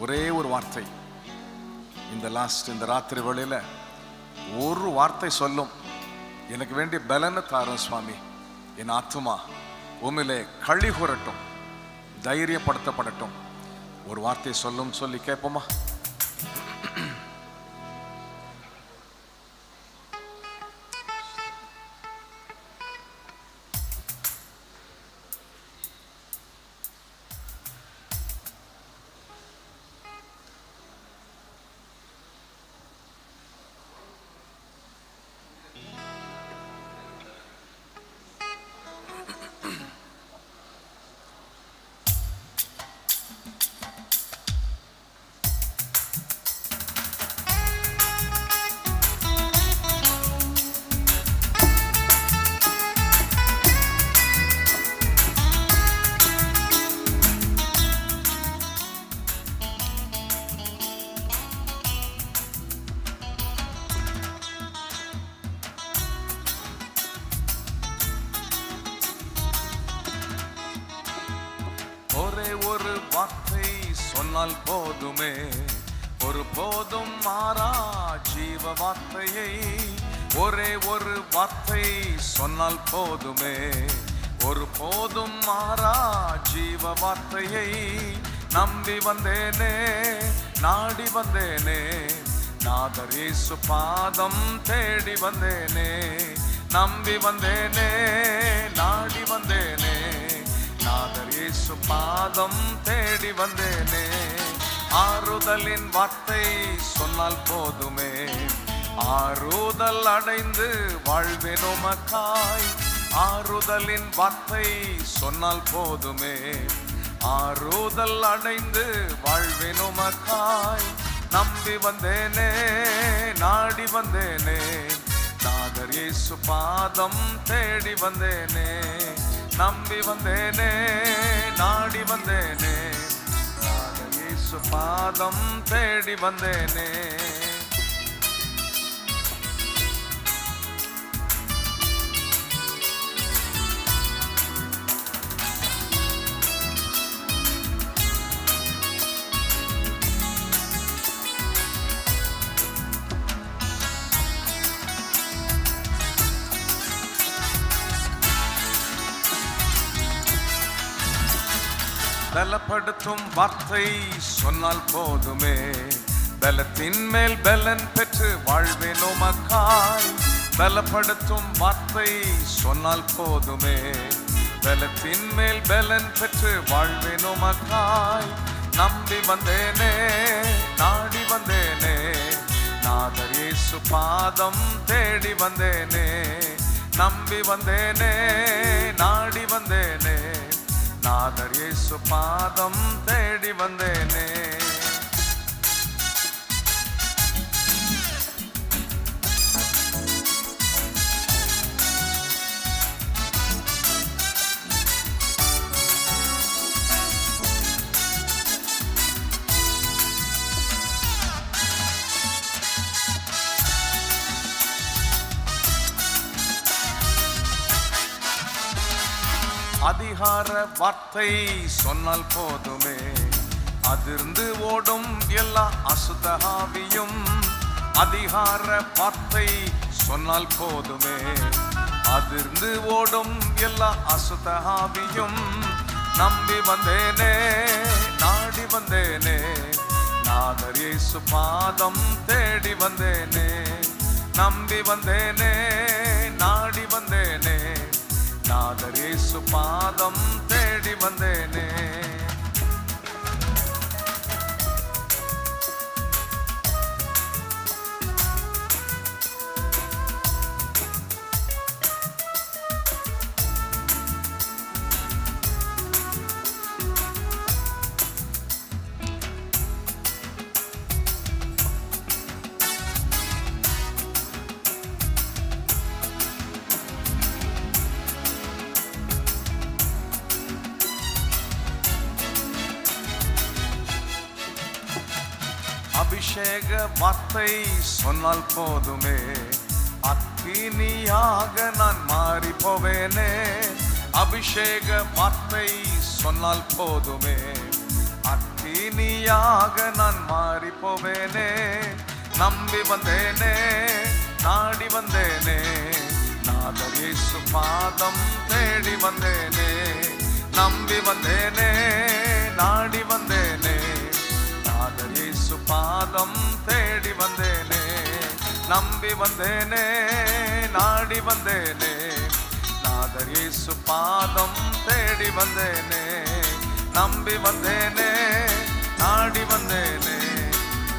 ஒரே ஒரு வார்த்தை இந்த ராத்திரி வேளையில ஒரு வார்த்தை சொல்லும், எனக்கு வேண்டிய பலனை தாரும் சுவாமி, என் ஆத்துமா உம்மிலே களி கூறட்டும், தைரியப்படுத்தப்படட்டும். ஒரு வார்த்தை சொல்லும் சொல்லி கேட்போமா? ஒரே ஒரு வார்த்தை சொன்னால் போதுமே, ஒரு போதும் மாறா ஜீவ வார்த்தையை. ஒரே ஒரு வார்த்தை சொன்னால் போதுமே, ஒரு போதும் மாறா ஜீவ வார்த்தையை. நம்பி வந்தேனே, நாடி வந்தேனே, நாதர் இயேசு பாதம் தேடி வந்தேனே. நம்பி வந்தேனே, நாடி வந்தேனே, நாதர் இயேசு பாதம் தேடி வந்தேனே. ஆறுதலின் வார்த்தை சொன்னால் போதுமே, ஆறுதல் அடைந்து வாழ்வேன் உமக்காய். ஆறுதலின் வார்த்தை சொன்னால் போதுமே, ஆறுதல் அடைந்து வாழ்வேன் உமக்காய். நம்பி வந்தேனே, நாடி வந்தேனே, நாதர் இயேசு பாதம் தேடி வந்தேனே. நம்பி வந்தேனே, நாடி வந்தேனே, நாதர் இயேசு பாதம் தேடி வந்தேனே. பலப்படுத்தும் வார்த்தை சொன்னால் போதுமே, பலத்தின் மேல் பலன் பெற்று வாழ்வேன் உமக்காய். பலப்படுத்தும் வார்த்தை சொன்னால் போதுமே, பலத்தின் மேல் பலன் பெற்று வாழ்வேன் உமக்காய். நம்பி வந்தேனே, நாடி வந்தேனே, நாதர் இயேசு பாதம் தேடி வந்தேனே. நம்பி வந்தேனே, நாடி வந்தேனே, நாதர் இயேசு பாதம் தேடி வந்தேனே. அதிகார வார்த்தை சொன்னால் போதுமே, அதிர்ந்து ஓடும் எல்லா அசுத்தஆவியும். அதிகார வார்த்தை சொன்னால் போதுமே, அதிர்ந்து ஓடும் எல்லா அசுத்தஆவியும். நம்பி வந்தேனே, நாடி வந்தேனே, நாதர் இயேசு பாதம் தேடி வந்தேனே. நம்பி வந்தேனே, நாடி வந்தேனே, நாதர் இயேசு பாதம் தேடி வந்தேனே. அபிஷேக வார்த்தை சொன்னால் போதுமே, அக்கினியாக நான் மாறி போவேனே. அபிஷேக வார்த்தை சொன்னால் போதுமே, இனியாக நான் மாறி போவேனே. நம்பி வந்தேனே, நாடி வந்தேனே, நாதர் இயேசு பாதம் தேடி வந்தேனே. நம்பி வந்தேனே, நாடி வந்தேனே, நாதர் இயேசு பாதம் தேடி வந்தேனே. நம்பி வந்தேனே, நாடி வந்தேனே, நாதர் இயேசு பாதம் தேடி வந்தேனே. நம்பி வந்தேனே, நாடி வந்தேனே,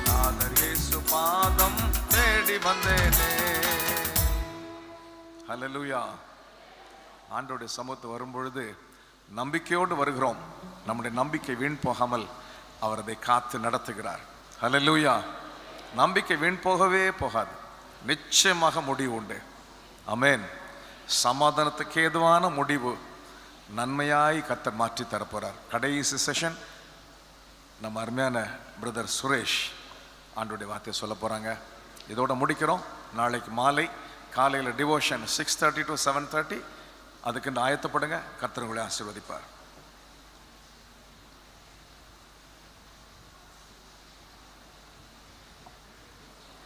நாதர் இயேசு பாதம் தேடி வந்தேனே. ஹல்லேலூயா. ஆண்டவருடைய சமூகத்து வரும்பொழுது நம்பிக்கையோடு வருகிறோம். நம்முடைய நம்பிக்கை வீண் போகாமல் அவர் அதை காத்து நடத்துகிறார். ஹல்லேலூயா. நம்பிக்கை வீண் போகவே போகாது. நிச்சயமாக முடிவு உண்டு. ஆமென். சமாதானத்துக்கு ஏதுவான முடிவு நன்மையாய் கர்த்தர் மாற்றி தரப்போறார். கடைசி செஷன் நம்ம அருமையான பிரதர் சுரேஷ் ஆண்டோடைய வார்த்தையை சொல்ல போறாங்க. இதோட முடிக்கிறோம். நாளைக்கு மாலை காலையில் டிவோஷன் 6:30 to 7:30. அதுக்கு ஆயத்தப்படுங்க. கர்த்தர் உங்களை ஆசீர்வதிப்பார்.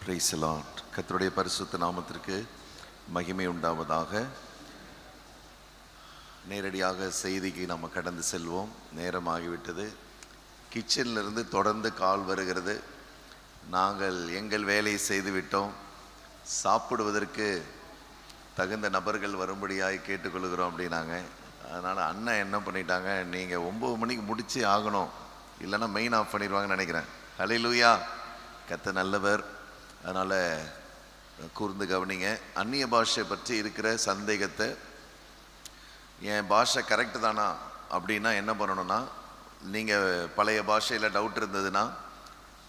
Price the Lord. கர்த்தருடைய பரிசுத்த நாமத்திற்கு மகிமை உண்டாவதாக. நேரடியாக செய்திக்கு நம்ம கடந்து செல்வோம். நேரமாகிவிட்டது. கிச்சனிலிருந்து தொடர்ந்து கால் வருகிறது. நாங்கள் எங்கள் வேலையை செய்து விட்டோம், சாப்பிடுவதற்கு தகுந்த நபர்கள் வரும்படியாய் கேட்டுக்கொள்கிறோம் அப்படின்னாங்க. அதனால் அண்ணன் என்ன பண்ணிட்டாங்க, நீங்கள் 9 மணிக்கு முடிச்சு ஆகணும், இல்லைன்னா மெயின் ஆஃப் பண்ணிடுவாங்கன்னு நினைக்கிறேன். ஹல்லேலூயா. கர்த்தர் நல்லவர். அதனால் கூர்ந்து கவனிங்க. அந்நிய பாஷை பற்றி இருக்கிற சந்தேகத்தை, என் பாஷை கரெக்டு தானா அப்படின்னா என்ன பண்ணணும்னா, நீங்கள் பழைய பாஷையில் டவுட் இருந்ததுன்னா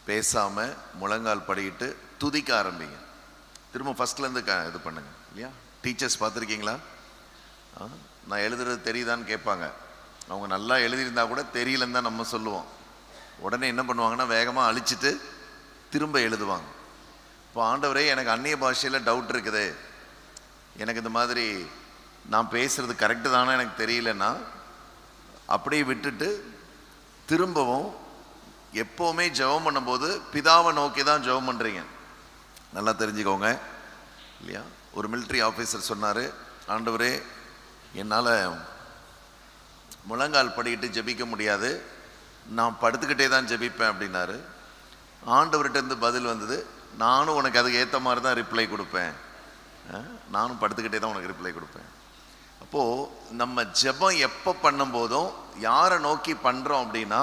பேசாமல் முழங்கால் படிக்கிட்டு துதிக்க ஆரம்பிங்க. திரும்ப ஃபஸ்ட்லேருந்து இது பண்ணுங்க. இல்லையா? டீச்சர்ஸ் பார்த்துருக்கீங்களா? நான் எழுதுறது தெரியுதான்னு கேட்பாங்க. அவங்க நல்லா எழுதியிருந்தா கூட தெரியலன்னு தான் நம்ம சொல்லுவோம். உடனே என்ன பண்ணுவாங்கன்னா வேகமாக அழிச்சிட்டு திரும்ப எழுதுவாங்க. இப்போ ஆண்டவரே எனக்கு அந்நிய பாஷையில் டவுட் இருக்குது, எனக்கு இந்த மாதிரி நான் பேசுகிறது கரெக்டு தானே எனக்கு தெரியலன்னா அப்படியே விட்டுட்டு திரும்பவும் எப்போவுமே ஜெபம் பண்ணும்போது பிதாவை நோக்கி தான் ஜெபம் பண்ணுறீங்க. நல்லா தெரிஞ்சுக்கோங்க. இல்லையா? ஒரு மிலிட்ரி ஆஃபீஸர் சொன்னார், ஆண்டவரே என்னால் முழங்கால் படிக்கிட்டு ஜெபிக்க முடியாது, நான் படுத்துக்கிட்டே தான் ஜெபிப்பேன் அப்படின்னாரு. ஆண்டவர்கிட்டருந்து பதில் வந்தது, நானும் உனக்கு அதுக்கு ஏற்ற மாதிரி தான் ரிப்ளை கொடுப்பேன், நானும் படுத்துக்கிட்டே தான் உனக்கு ரிப்ளை கொடுப்பேன். அப்போது நம்ம ஜெபம் எப்போ பண்ணும்போதும் யாரை நோக்கி பண்ணுறோம் அப்படின்னா,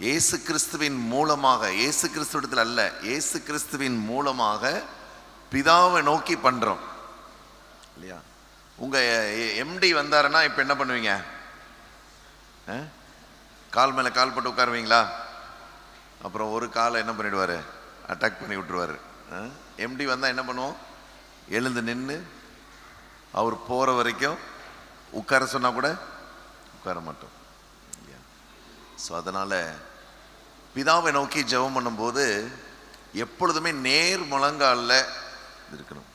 இயேசு கிறிஸ்துவின் மூலமாக, இயேசு கிறிஸ்துவிடத்தில் அல்ல, இயேசு கிறிஸ்துவின் மூலமாக பிதாவை நோக்கி பண்ணுறோம். இல்லையா? உங்கள் எம்டி வந்தாருன்னா இப்போ என்ன பண்ணுவீங்க? கால் மேலே கால் போட்டு உட்காருவீங்களா? அப்புறம் ஒரு காலை என்ன பண்ணிவிடுவார், அட்டாக் பண்ணி விட்டுருவார். எம்டி வந்தால் என்ன பண்ணுவோம்? எழுந்து நின்று அவர் போகிற வரைக்கும் உட்கார சொன்னால் கூட உட்கார மாட்டோம். இல்லையா? ஸோ அதனால் பிதாவை நோக்கி ஜெபம் பண்ணும்போது எப்பொழுதுமே நேர் முழங்காலில் இருக்கணும்.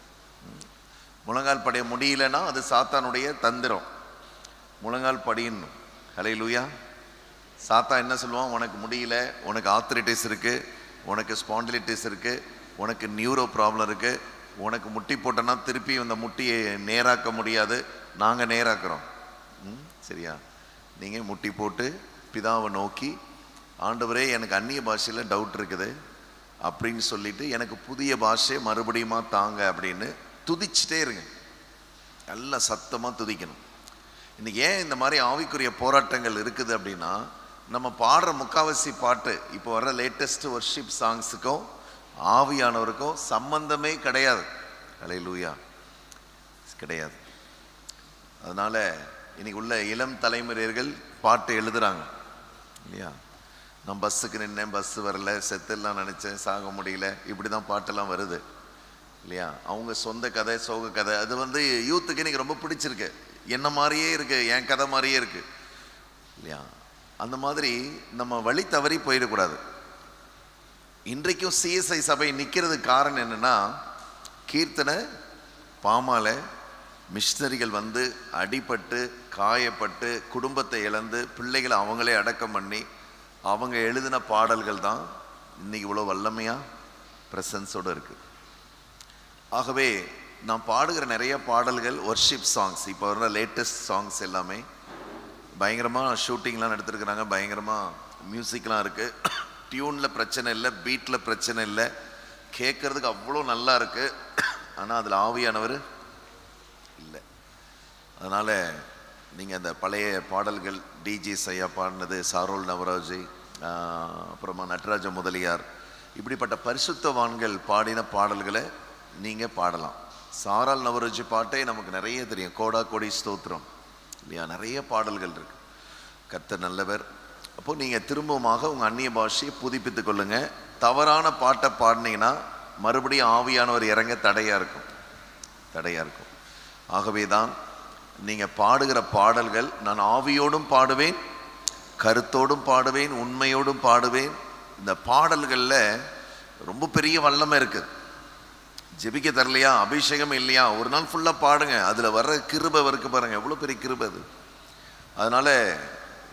முழங்கால் படைய முடியலன்னா அது சாத்தானுடைய தந்திரம். முழங்கால் படியணும். ஹல்லேலூயா. சாத்தா என்ன சொல்லுவான், உனக்கு முடியல, உனக்கு ஆர்த்ரைட்டிஸ் இருக்குது, உனக்கு ஸ்பாண்டிலிட்டிஸ் இருக்குது, உனக்கு நியூரோ ப்ராப்ளம் இருக்குது, உனக்கு முட்டி போட்டோன்னா திருப்பி அந்த முட்டியை நேராக்க முடியாது, நாங்கள் நேராக்குறோம். சரியா? நீங்கள் முட்டி போட்டு பிதாவை நோக்கி, ஆண்டவரே எனக்கு அந்நிய பாஷையில் டவுட் இருக்குது அப்படின்னு சொல்லிட்டு எனக்கு புதிய பாஷை மறுபடியுமா தாங்க அப்படின்னு துதிச்சுட்டே இருங்க. நல்லா சத்தமாக துதிக்கணும். இன்னைக்கு ஏன் இந்த மாதிரி ஆவிக்குரிய போராட்டங்கள் இருக்குது அப்படின்னா, நம்ம பாடுற முக்காவாசி பாட்டு, இப்போ வர்ற லேட்டஸ்ட் வர்ஷிப் சாங்ஸுக்கும் ஆவியானவருக்கும் சம்பந்தமே கிடையாது. ஹல்லேலூயா. கிடையாது. அதனால் இன்னைக்கு உள்ள இளம் தலைமுறையர்கள் பாட்டு எழுதுகிறாங்க. இல்லையா? நான் பஸ்ஸுக்கு நின்னேன், பஸ்ஸு வரல, செத்துலாம் நினச்சேன், சாக முடியல, இப்படி தான் பாட்டெல்லாம் வருது. இல்லையா? அவங்க சொந்த கதை, சோக கதை, அது யூத்துக்கு இன்னைக்கு ரொம்ப பிடிச்சிருக்கு. என்ன மாதிரியே இருக்குது, என் கதை மாதிரியே இருக்குது. இல்லையா? அந்த மாதிரி நம்ம வழி தவறி போயிடக்கூடாது. இன்றைக்கும் சிஎஸ்ஐ சபை நிற்கிறதுக்கு காரணம் என்னென்னா, கீர்த்தனை பாமால மிஷினரிகள் அடிபட்டு காயப்பட்டு குடும்பத்தை இழந்து பிள்ளைகளை அவங்களே அடக்கம் பண்ணி அவங்க எழுதின பாடல்கள் தான் இன்னைக்கு இவ்வளோ வல்லமையா பிரசன்ஸோடு இருக்கு. ஆகவே நான் பாடுகிற நிறைய பாடல்கள் ஒர்ஷிப் சாங்ஸ், இப்போ வர லேட்டஸ்ட் சாங்ஸ் எல்லாமே பயங்கரமாக ஷூட்டிங்லாம் எடுத்துருக்குறாங்க, பயங்கரமாக மியூசிக்லாம் இருக்குது, டியூனில் பிரச்சனை இல்லை, பீட்டில் பிரச்சனை இல்லை, கேட்குறதுக்கு அவ்வளோ நல்லா இருக்குது. ஆனால் அதில் ஆவியானவர் இல்லை. அதனால் நீங்கள் அந்த பழைய பாடல்கள் டிஜி சையா பாடினது, சாரோல் நவராஜி, அப்புறமா நடராஜ முதலியார், இப்படிப்பட்ட பரிசுத்தவான்கள் பாடின பாடல்களை நீங்கள் பாடலாம். சாரால் நவராஜி பாட்டே நமக்கு நிறைய தெரியும், கோடா கோடி ஸ்தோத்திரம் இல்லையா, நிறைய பாடல்கள் இருக்கு. கர்த்தர் நல்லவர். அப்போது நீங்கள் திரும்பமாக உங்கள் அந்நிய பாஷையை புதுப்பித்து கொள்ளுங்க. தவறான பாட்டை பாடினீங்கன்னா மறுபடியும் ஆவியானவர் இறங்க தடையாக இருக்கும். ஆகவே தான் நீங்கள் பாடுகிற பாடல்கள், நான் ஆவியோடும் பாடுவேன், கருத்தோடும் பாடுவேன், உண்மையோடும் பாடுவேன். இந்த பாடல்களில் ரொம்ப பெரிய வல்லமை இருக்குது. ஜெபிக்க தரலையா, அபிஷேகம் இல்லையா, ஒரு நாள் ஃபுல்லாக பாடுங்க, அதில் வர்ற கிருபை இருக்கு பாருங்கள், எவ்வளோ பெரிய கிருபை அது. அதனால்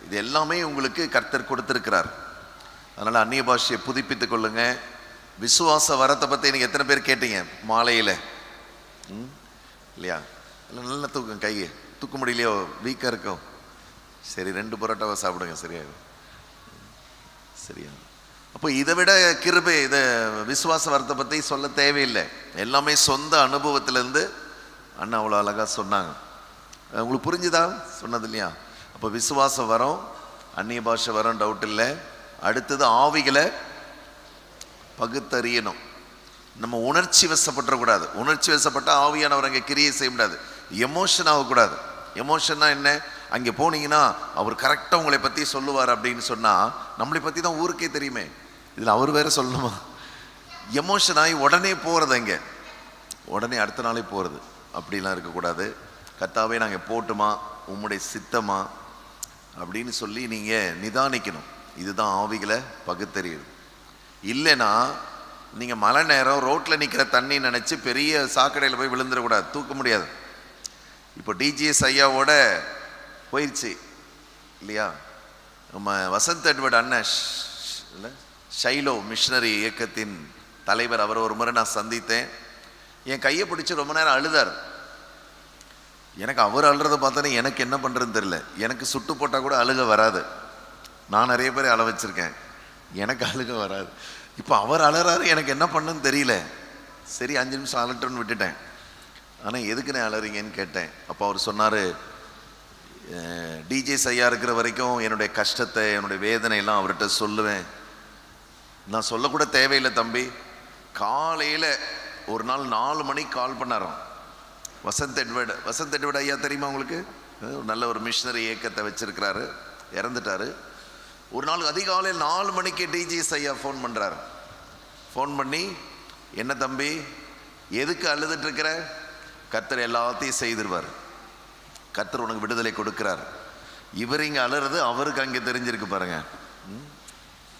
இது எல்லாமே உங்களுக்கு கர்த்தர் கொடுத்துருக்கிறார். அதனால் அந்நிய பாஷையை புதுப்பித்து கொள்ளுங்க. விசுவாச வரத்தை பற்றி எனக்கு எத்தனை பேர் கேட்டீங்க மாலையில் இல்லையா? இல்லை நல்லா தூக்கம், கையை தூக்க முடியலையோ, வீக்காக இருக்கும், சரி 2 பரோட்டாவை சாப்பிடுங்க, சரியா? அப்போ இதை விட கிருபை, இதை விசுவாச வரத்தை பற்றி சொல்ல தேவையில்லை. எல்லாமே சொந்த அனுபவத்திலேருந்து அண்ணா அவ்வளோ அழகாக சொன்னாங்க. உங்களுக்கு புரிஞ்சுதா சொன்னது இல்லையா? அப்போ விசுவாச வரம், அந்நிய பாஷை வரம், டவுட் இல்லை. அடுத்தது ஆவிகளை பகுத்தறியணும். நம்ம உணர்ச்சி வசப்பட்டுறக்கூடாது. உணர்ச்சி வசப்பட்டால் ஆவியானவர் அங்கே கிரியை செய்ய முடியாது. எமோஷன் ஆகக்கூடாது. எமோஷன்னா என்ன? அங்கே போனீங்கன்னா அவர் கரெக்டாக உங்களை பற்றி சொல்லுவார் அப்படின்னு சொன்னால் நம்மளை பற்றி தான் ஊருக்கே தெரியுமே, இதில் அவர் வேற சொல்லணுமா? எமோஷன் ஆகி உடனே போகிறது, அங்கே உடனே அடுத்த நாளே போகிறது, அப்படிலாம் இருக்கக்கூடாது. கர்த்தாவே நாங்கள் போட்டுமா, உம்முடைய சித்தமா அப்படின்னு சொல்லி நீங்கள் நிதானிக்கணும். இதுதான் ஆவிகளை பகுத்தறியுது. இல்லைன்னா நீங்கள் மழை நேரம் ரோட்டில் நிற்கிற தண்ணி நினச்சி பெரிய சாக்கடையில் போய் விழுந்துடக்கூடாது, தூக்க முடியாது. இப்போ டிஜிஎஸ் ஐயாவோட போயிடுச்சு இல்லையா? நம்ம வசந்த் எட்வர்ட் அண்ணன் இல்லை, ஷைலோ மிஷனரி இயக்கத்தின் தலைவர், அவர் ஒரு முறை நான் சந்தித்தேன். என் கையை பிடிச்சி ரொம்ப நேரம் அழுதார். எனக்கு அவர் அழுறதை பார்த்தோன்னே எனக்கு என்ன பண்ணுறதுன்னு தெரியல. எனக்கு சுட்டு போட்டால் கூட அழுக வராது. நான் நிறைய பேர் அழ வச்சுருக்கேன், எனக்கு அழுக வராது. இப்போ அவர் அழறாரு, எனக்கு என்ன பண்ணுன்னு தெரியல. சரி 5 நிமிஷம் அலட்டுன்னு விட்டுட்டேன். ஆனால் எதுக்குன்னு அழறீங்கன்னு கேட்டேன். அப்போ அவர் சொன்னார், டிஜே ஐயா இருக்கிற வரைக்கும் என்னுடைய கஷ்டத்தை, என்னுடைய வேதனையெல்லாம் அவர்கிட்ட சொல்லுவேன். நான் சொல்லக்கூட தேவையில்லை தம்பி. காலையில் ஒரு நாள் 4 மணிக்கு கால் பண்ணாரோம். வசந்த் எட்வர்ட் ஐயா தெரியுமா உங்களுக்கு? நல்ல ஒரு மிஷனரி இயக்கத்தை வச்சிருக்கிறாரு, இறந்துட்டாரு. ஒரு நாள் அதிகாலையில் 4 மணிக்கு டிஜிஎஸ் ஐயா ஃபோன் பண்ணுறாரு. ஃபோன் பண்ணி, என்ன தம்பி எதுக்கு அழுதுட்டு இருக்கிற? கர்த்தர் எல்லாத்தையும் செய்திருவார், கர்த்தர் உனக்கு விடுதலை கொடுக்கிறார். இவர் இங்கே அழுறது அவருக்கு அங்கே தெரிஞ்சிருக்கு பாருங்க.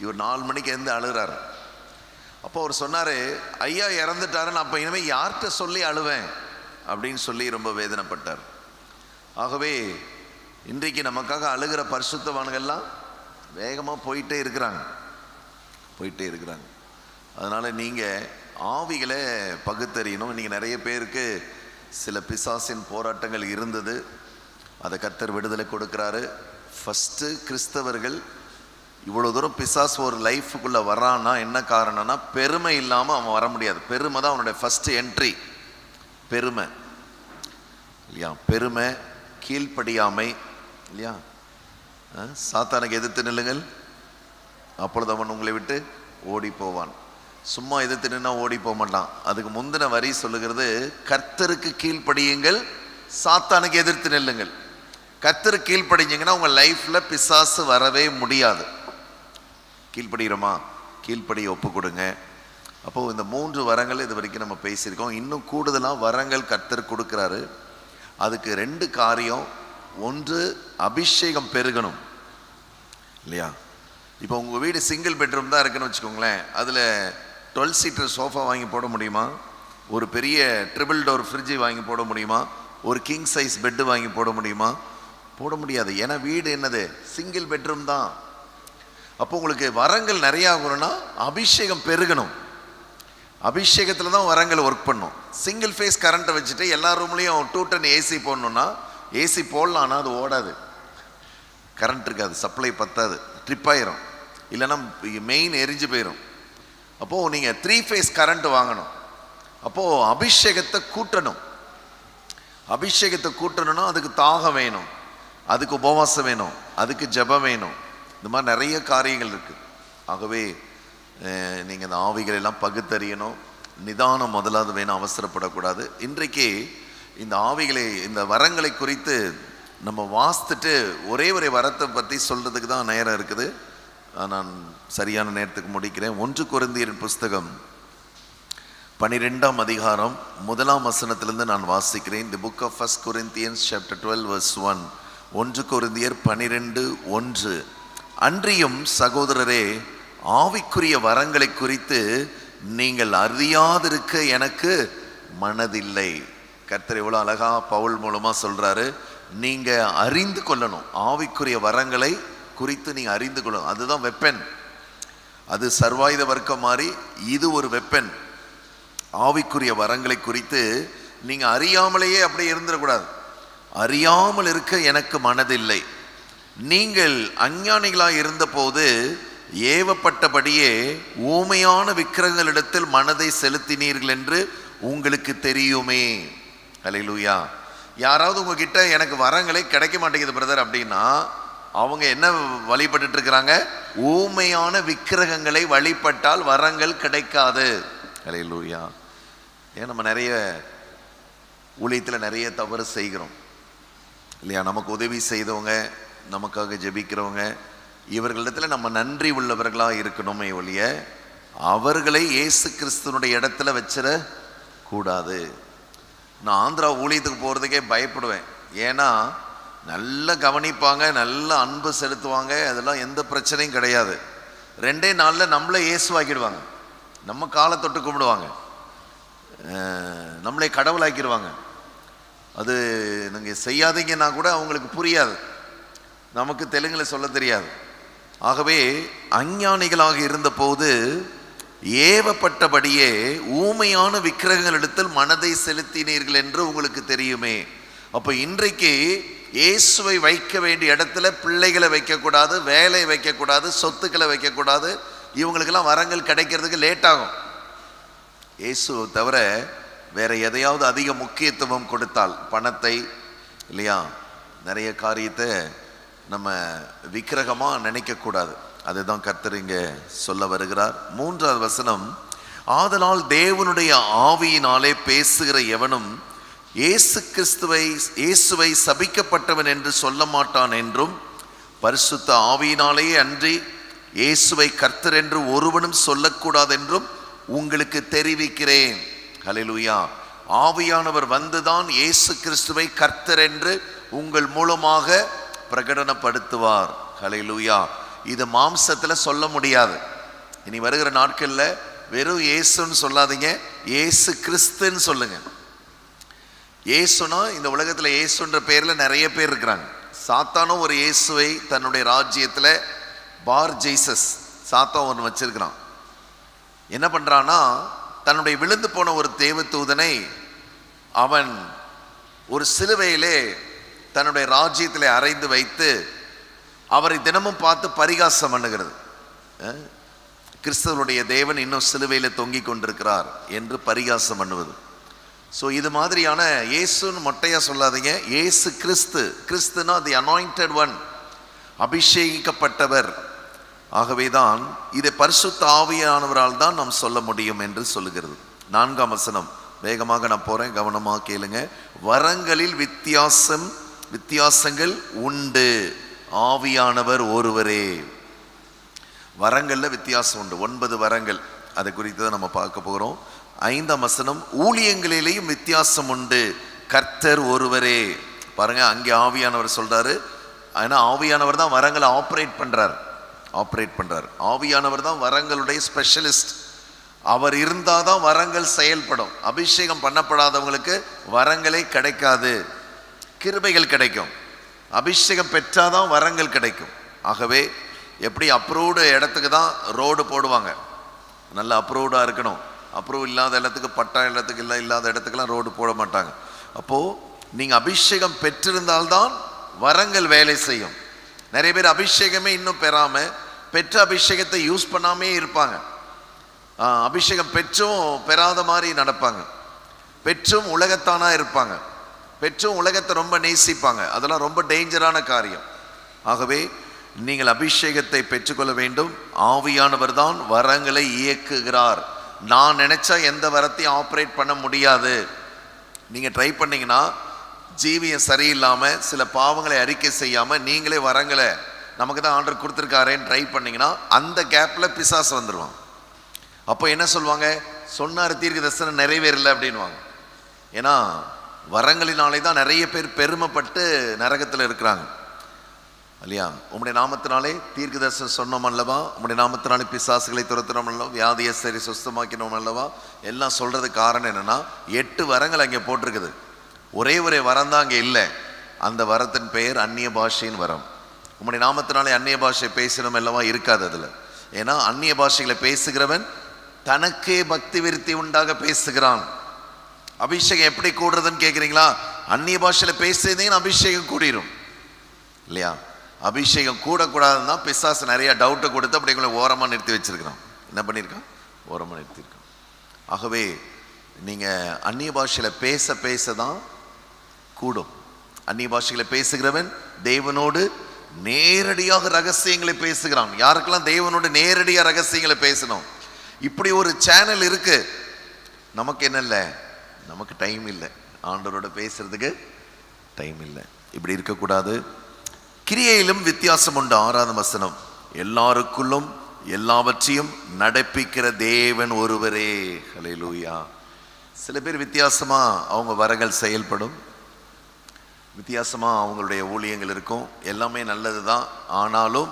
இவர் 4 மணிக்கு எழுந்து அழுகிறார். அப்போ அவர் சொன்னார், ஐயா இறந்துட்டாருன்னு அப்போ இனிமேல் யார்கிட்ட சொல்லி அழுவேன் அப்படின்னு சொல்லி ரொம்ப வேதனைப்பட்டார். ஆகவே இன்றைக்கு நமக்காக அழுகிற பரிசுத்தவான்கள்லாம் வேகமாக போயிட்டே இருக்கிறாங்க. அதனால் நீங்கள் ஆவிகளை பகுத்தறியணும். நீங்கள் நிறைய பேருக்கு சில பிசாசின் போராட்டங்கள் இருந்தது, அதை கர்த்தர் விடுதலை கொடுக்குறாரு. ஃபஸ்ட்டு கிறிஸ்தவர்கள் இவ்வளோ தூரம் பிசாசு ஒரு லைஃபுக்குள்ளே வரான்னா என்ன காரணம்னா, பெருமை இல்லாமல் அவன் வர முடியாது. பெருமை தான் அவனுடைய ஃபஸ்ட்டு என்ட்ரி. பெருமை இல்லையா? பெருமை, கீழ்ப்படியாமை இல்லையா? சாத்தானுக்கு எதிர்த்து நில்லுங்கள், அப்பொழுது அவன் உங்களை விட்டு ஓடி போவான். சும்மா எதிர்த்து நின்னா ஓடி போக மாட்டான். அதுக்கு முந்தின வரி சொல்லுகிறது, கர்த்தருக்கு கீழ்ப்படியுங்கள், சாத்தானுக்கு எதிர்த்து நில்லுங்கள். கர்த்தருக்கு கீழ்ப்படிஞ்சிங்கன்னா உங்கள் லைஃப்பில் பிசாசு வரவே முடியாது. கீழ்ப்படுகிறோமா? கீழ்ப்படியை ஒப்பு கொடுங்க. அப்போது இந்த 3 வரங்கள் இது வரைக்கும் நம்ம பேசியிருக்கோம். இன்னும் கூடுதலாக வரங்கள் கர்த்தர் கொடுக்குறாரு. அதுக்கு 2 காரியம். ஒன்று, அபிஷேகம் பெருகணும் இல்லையா? இப்போ உங்கள் வீடு சிங்கிள் பெட்ரூம் தான் இருக்குன்னு வச்சுக்கோங்களேன். அதில் 12 சீட்டர் சோஃபா வாங்கி போட முடியுமா? ஒரு பெரிய ட்ரிபிள் டோர் ஃப்ரிட்ஜு வாங்கி போட முடியுமா? ஒரு கிங் சைஸ் பெட்டு வாங்கி போட முடியுமா? போட முடியாது. ஏன்னா வீடு என்னது? சிங்கிள் பெட்ரூம் தான். அப்போ உங்களுக்கு வரங்கள் நிறைய ஆகணும்னா அபிஷேகம் பெருகணும். அபிஷேகத்தில் தான் வரங்கள் ஒர்க் பண்ணும். சிங்கிள் ஃபேஸ் கரண்ட்டை வச்சுட்டு எல்லா ரூம்லேயும் 210 ஏசி போடணுன்னா ஏசி போடலாம், ஆனால் அது ஓடாது, கரண்ட் இருக்காது, சப்ளை பத்தாது, ட்ரிப் ஆயிரும், இல்லைன்னா மெயின் எரிஞ்சு போயிடும். அப்போது நீங்கள் 3 ஃபேஸ் கரண்ட் வாங்கணும். அப்போது அபிஷேகத்தை கூட்டணும். அபிஷேகத்தை கூட்டணும்னா அதுக்கு தாகம் வேணும், அதுக்கு உபவாசம் வேணும், அதுக்கு ஜெபம் வேணும். இந்த மாதிரி நிறைய காரியங்கள் இருக்குது. ஆகவே நீங்கள் இந்த ஆவிகளை எல்லாம் பகுத்தறியணும். நிதானம் முதலாவது வேணும், அவசரப்படக்கூடாது. இன்றைக்கு இந்த ஆவிகளை, இந்த வரங்களை குறித்து நம்ம வாசித்துட்டு ஒரே ஒரு வரத்தை பற்றி சொல்கிறதுக்கு தான் நேரம் இருக்குது. நான் சரியான நேரத்துக்கு முடிக்கிறேன். 1 கொரிந்தியரின் புஸ்தகம் 12ஆம் அதிகாரம் 1ஆம் வசனத்திலிருந்து நான் வாசிக்கிறேன். The book of 1 Corinthians chapter 12 verse 1. 1 கொரிந்தியர் 12:1. அன்றியும் சகோதரரே, ஆவிக்குரிய வரங்களை குறித்து நீங்கள் அறியாதிருக்க எனக்கு மனதில்லை. கர்த்தர் எவ்வளோ அழகா பவுல் மூலமா சொல்றாரு, நீங்க அறிந்து கொள்ளணும். ஆவிக்குரிய வரங்களை குறித்து நீங்க அறிந்து கொள்ளணும். அதுதான் வெப்பன். அது சர்வாயுத வர்க்கம் மாதிரி இது ஒரு வெப்பன். ஆவிக்குரிய வரங்களை குறித்து நீங்க அறியாமலேயே அப்படியே இருந்துடக்கூடாது. அறியாமல் இருக்க எனக்கு மனதில்லை. நீங்கள் அஞ்ஞானிகளாய் இருந்தபோது ஏவப்பட்டபடியே ஊமையான விக்கிரகங்களிடத்தில் மனதை செலுத்தினீர்கள் என்று உங்களுக்கு தெரியுமே. ஹல்லேலூயா. யாராவது உங்ககிட்ட எனக்கு வரங்களே கிடைக்க மாட்டேங்குது பிரதர் அப்படின்னா அவங்க என்ன வழிபட்டு இருக்கிறாங்க? ஊமையான விக்கிரகங்களை வழிபட்டால் வரங்கள் கிடைக்காது. ஹல்லேலூயா. ஏன் நம்ம நிறைய ஊழியத்தில் நிறைய தவறு செய்கிறோம் இல்லையா? நமக்கு உதவி செய்தவங்க, நமக்காக ஜெபிக்கிறவங்க, இவர்களிடத்தில் நம்ம நன்றி உள்ளவர்களாக இருக்கணுமே ஒழிய அவர்களை இயேசு கிறிஸ்துவனுடைய இடத்துல வச்சிட கூடாது. நான் ஆந்திரா ஊழியத்துக்கு போகிறதுக்கே பயப்படுவேன். ஏன்னா நல்லா கவனிப்பாங்க, நல்ல அன்பு செலுத்துவாங்க, அதெல்லாம் எந்த பிரச்சனையும் கிடையாது. 2 நாளில் நம்மளை இயேசுவாக்கிடுவாங்க, நம்ம காலை தொட்டு கும்பிடுவாங்க, நம்மளை கடவுளாக்கிடுவாங்க. அது நீங்கள் செய்யாதீங்கன்னா கூட அவங்களுக்கு புரியாது, நமக்கு தெலுங்குல சொல்ல தெரியாது. ஆகவே அஞ்ஞானிகளாக இருந்தபோது ஏவப்பட்டபடியே ஊமையான விக்கிரகங்களிடத்தில் மனதை செலுத்தினீர்கள் என்று உங்களுக்கு தெரியுமே. அப்போ இன்றைக்கு இயேசுவை வைக்க வேண்டிய இடத்துல பிள்ளைகளை வைக்கக்கூடாது, வேலை வைக்கக்கூடாது, சொத்துக்களை வைக்கக்கூடாது. இவங்களுக்கெல்லாம் வரங்கள் கிடைக்கிறதுக்கு லேட் ஆகும். இயேசுவை தவிர வேற எதையாவது அதிக முக்கியத்துவம் கொடுத்தால், பணத்தை இல்லையா, நிறைய காரியத்தை நம்ம விக்கிரகமாக நினைக்கக்கூடாது. அதுதான் கர்த்தர் இங்கே சொல்ல வருகிறார். 3வது வசனம், ஆதலால் தேவனுடைய ஆவியினாலே பேசுகிற எவனும் இயேசுவை சபிக்கப்பட்டவன் என்று சொல்ல மாட்டான் என்றும், பரிசுத்த ஆவியினாலேயே அன்றி இயேசுவை கர்த்தர் என்று ஒருவனும் சொல்லக்கூடாது என்றும் உங்களுக்கு தெரிவிக்கிறேன். ஹல்லேலூயா. ஆவியானவர் வந்துதான் இயேசு கிறிஸ்துவை கர்த்தர் என்று உங்கள் மூலமாக பிரகடனப்படுத்துவார். ஹல்லேலூயா. இது மாம்சத்தில் சொல்ல முடியாது. இனி வருகிற நாட்களில் வெறும் இயேசுன்னு சொல்லாதீங்க, இயேசு கிறிஸ்துன்னு சொல்லுங்க. இயேசுனா இந்த உலகத்தில் இயேசுன்ற பேரில் நிறைய பேர் இருக்கிறாங்க. சாத்தானும் ஒரு இயேசுவை தன்னுடைய ராஜ்யத்தில் பார் ஜீசஸ் சாத்தான் ஒன்று வச்சிருக்கிறான். என்ன பண்ணுறான்னா, தன்னுடைய விழுந்து போன ஒரு தேவதூதனை அவன் ஒரு சிலுவையிலே தன்னுடைய ராஜ்யத்திலே அறைந்து வைத்து அவரை தினமும் பார்த்து பரிகாசம் பண்ணுகிறது. கிறிஸ்தவனுடைய தேவன் இன்னும் சிலுவையில் தொங்கிக் கொண்டிருக்கிறார் என்று பரிகாசம் பண்ணுவது. ஸோ இது மாதிரியான இயேசுன்னு மொட்டையா சொல்லாதீங்க, இயேசு கிறிஸ்து. கிறிஸ்துனா தி அனாயிண்டட் ஒன், அபிஷேகிக்கப்பட்டவர். ஆகவேதான் இதை பரிசுத்த ஆவியானவரால் தான் நாம் சொல்ல முடியும் என்று சொல்லுகிறது. 4ஆம் வசனம், வேகமாக நான் போறேன், கவனமாக கேளுங்க. வரங்களில் வித்தியாசங்கள் உண்டு, ஆவியானவர் ஒருவரே. வரங்கள்ல வித்தியாசம் உண்டு, 9 வரங்கள். அதை குறித்து தான் நம்ம பார்க்க போகிறோம். 5ஆம் வசனம், ஊழியங்களிலேயும் வித்தியாசம் உண்டு, கர்த்தர் ஒருவரே. பாருங்க, அங்கே ஆவியானவர் சொல்றாரு. ஆனா ஆவியானவர் தான் வரங்களை ஆப்ரேட் பண்றார். ஆவியானவர் தான் வரங்களுடைய ஸ்பெஷலிஸ்ட். அவர் இருந்தாதான் வரங்கள் செயல்படும். அபிஷேகம் பண்ணப்படாதவங்களுக்கு வரங்களே கிடைக்காது, கிருபைகள் கிடைக்கும். அபிஷேகம் பெற்றாதான் வரங்கள் கிடைக்கும். ஆகவே எப்படி அப்ரூவ்டு இடத்துக்கு தான் ரோடு போடுவாங்க, நல்ல அப்ரூவ்டாக இருக்கணும். அப்ரூவ் இல்லாத இடத்துக்கு, பட்டா இடத்துக்கு இல்லாத இடத்துக்கெல்லாம் ரோடு போட மாட்டாங்க. அப்போது நீங்கள் அபிஷேகம் பெற்றிருந்தால்தான் வரங்கள் வேலை செய்யும். நிறைய பேர் அபிஷேகமே இன்னும் பெறாமல், பெற்ற அபிஷேகத்தை யூஸ் பண்ணாமே இருப்பாங்க. அபிஷேகம் பெற்றும் பெறாத மாதிரி நடப்பாங்க. பெற்றும் உலகத்தானா இருப்பாங்க. பெற்றும் உலகத்தை ரொம்ப நேசிப்பாங்க. அதெல்லாம் ரொம்ப டேஞ்சரான காரியம். ஆகவே நீங்கள் அபிஷேகத்தை பெற்றுக்கொள்ள வேண்டும். ஆவியானவர் தான் வரங்களை இயக்குகிறார். நான் நினைச்சா எந்த வரத்தையும் ஆப்ரேட் பண்ண முடியாது. நீங்கள் ட்ரை பண்ணீங்கன்னா, ஜீவியம் சரியில்லாமல், சில பாவங்களை அறிக்கை செய்யாமல், நீங்களே வரங்களை நமக்கு தான் ஆர்டர் கொடுத்துருக்காரேன்னு ட்ரை பண்ணீங்கன்னா, அந்த கேப்பில் பிசாசு வந்துடுவான். அப்போ என்ன சொல்லுவாங்க? சொன்னார் தீர்க்க தரிசனம் நிறைவேறல அப்படின்வாங்க. ஏன்னா வரங்களினாலே தான் நிறைய பேர் பெருமைப்பட்டு நரகத்தில் இருக்கிறாங்க இல்லையா? உம்முடைய நாமத்தினாலே தீர்க்க தரிசனம் சொன்னோம் அல்லவா, உம்முடைய நாமத்தினாலே பிசாசுகளை துரத்தினோம் அல்லவா, வியாதியை சரி சுஸ்தமாக்கினோம் அல்லவா, எல்லாம் சொல்றதுக்கு காரணம் என்னன்னா, 8 வரங்கள் அங்கே போட்டிருக்குது. ஒரே வரம் தான் அங்கே இல்லை. அந்த வரத்தின் பெயர் அந்நிய பாஷையின் வரம். உம்முடைய நாமத்தினாலே அந்நிய பாஷை பேசணும் அல்லவா இருக்காது அதில். ஏன்னா அந்நிய பாஷைகளை பேசுகிறவன் தனக்கே பக்தி விருத்தி உண்டாக பேசுகிறான். அபிஷேகம் எப்படி கூடுறதுன்னு கேட்குறீங்களா? அந்நிய பாஷையில் பேசுறதேன்னு அபிஷேகம் கூடிரும் இல்லையா? அபிஷேகம் கூடக்கூடாதுன்னு தான் பிசாசு நிறைய டவுட்டை கொடுத்து அப்படி உங்களை ஓரமாக நிறுத்தி வச்சிருக்கிறான். என்ன பண்ணியிருக்கான்? ஓரமாக நிறுத்தியிருக்கான். ஆகவே நீங்கள் அந்நிய பாஷையில் பேச பேச தான் கூடும். அந்நிய பாஷைகளை பேசுகிறவன் தேவனோடு நேரடியாக ரகசியங்களை பேசுகிறான். யாருக்கெல்லாம் தேவனோடு நேரடியாக ரகசியங்களை பேசணும், இப்படி ஒரு சேனல் இருக்கு. நமக்கு என்ன இல்லை? நமக்கு டைம் இல்லை. ஆண்டவரோட பேசுறதுக்கு டைம் இல்லை. இப்படி இருக்கக்கூடாது. கிரியையிலும் வித்தியாசம் உண்டு. 6ஆம் வசனம், எல்லாருக்குள்ளும் எல்லாவற்றையும் நடப்பிக்கிற தேவன் ஒருவரே. ஹல்லேலூயா. சில பேர் வித்தியாசமா அவங்க வரங்கள் செயல்படும், வித்தியாசமா அவங்களுடைய ஊழியங்கள் இருக்கும். எல்லாமே நல்லது தான். ஆனாலும்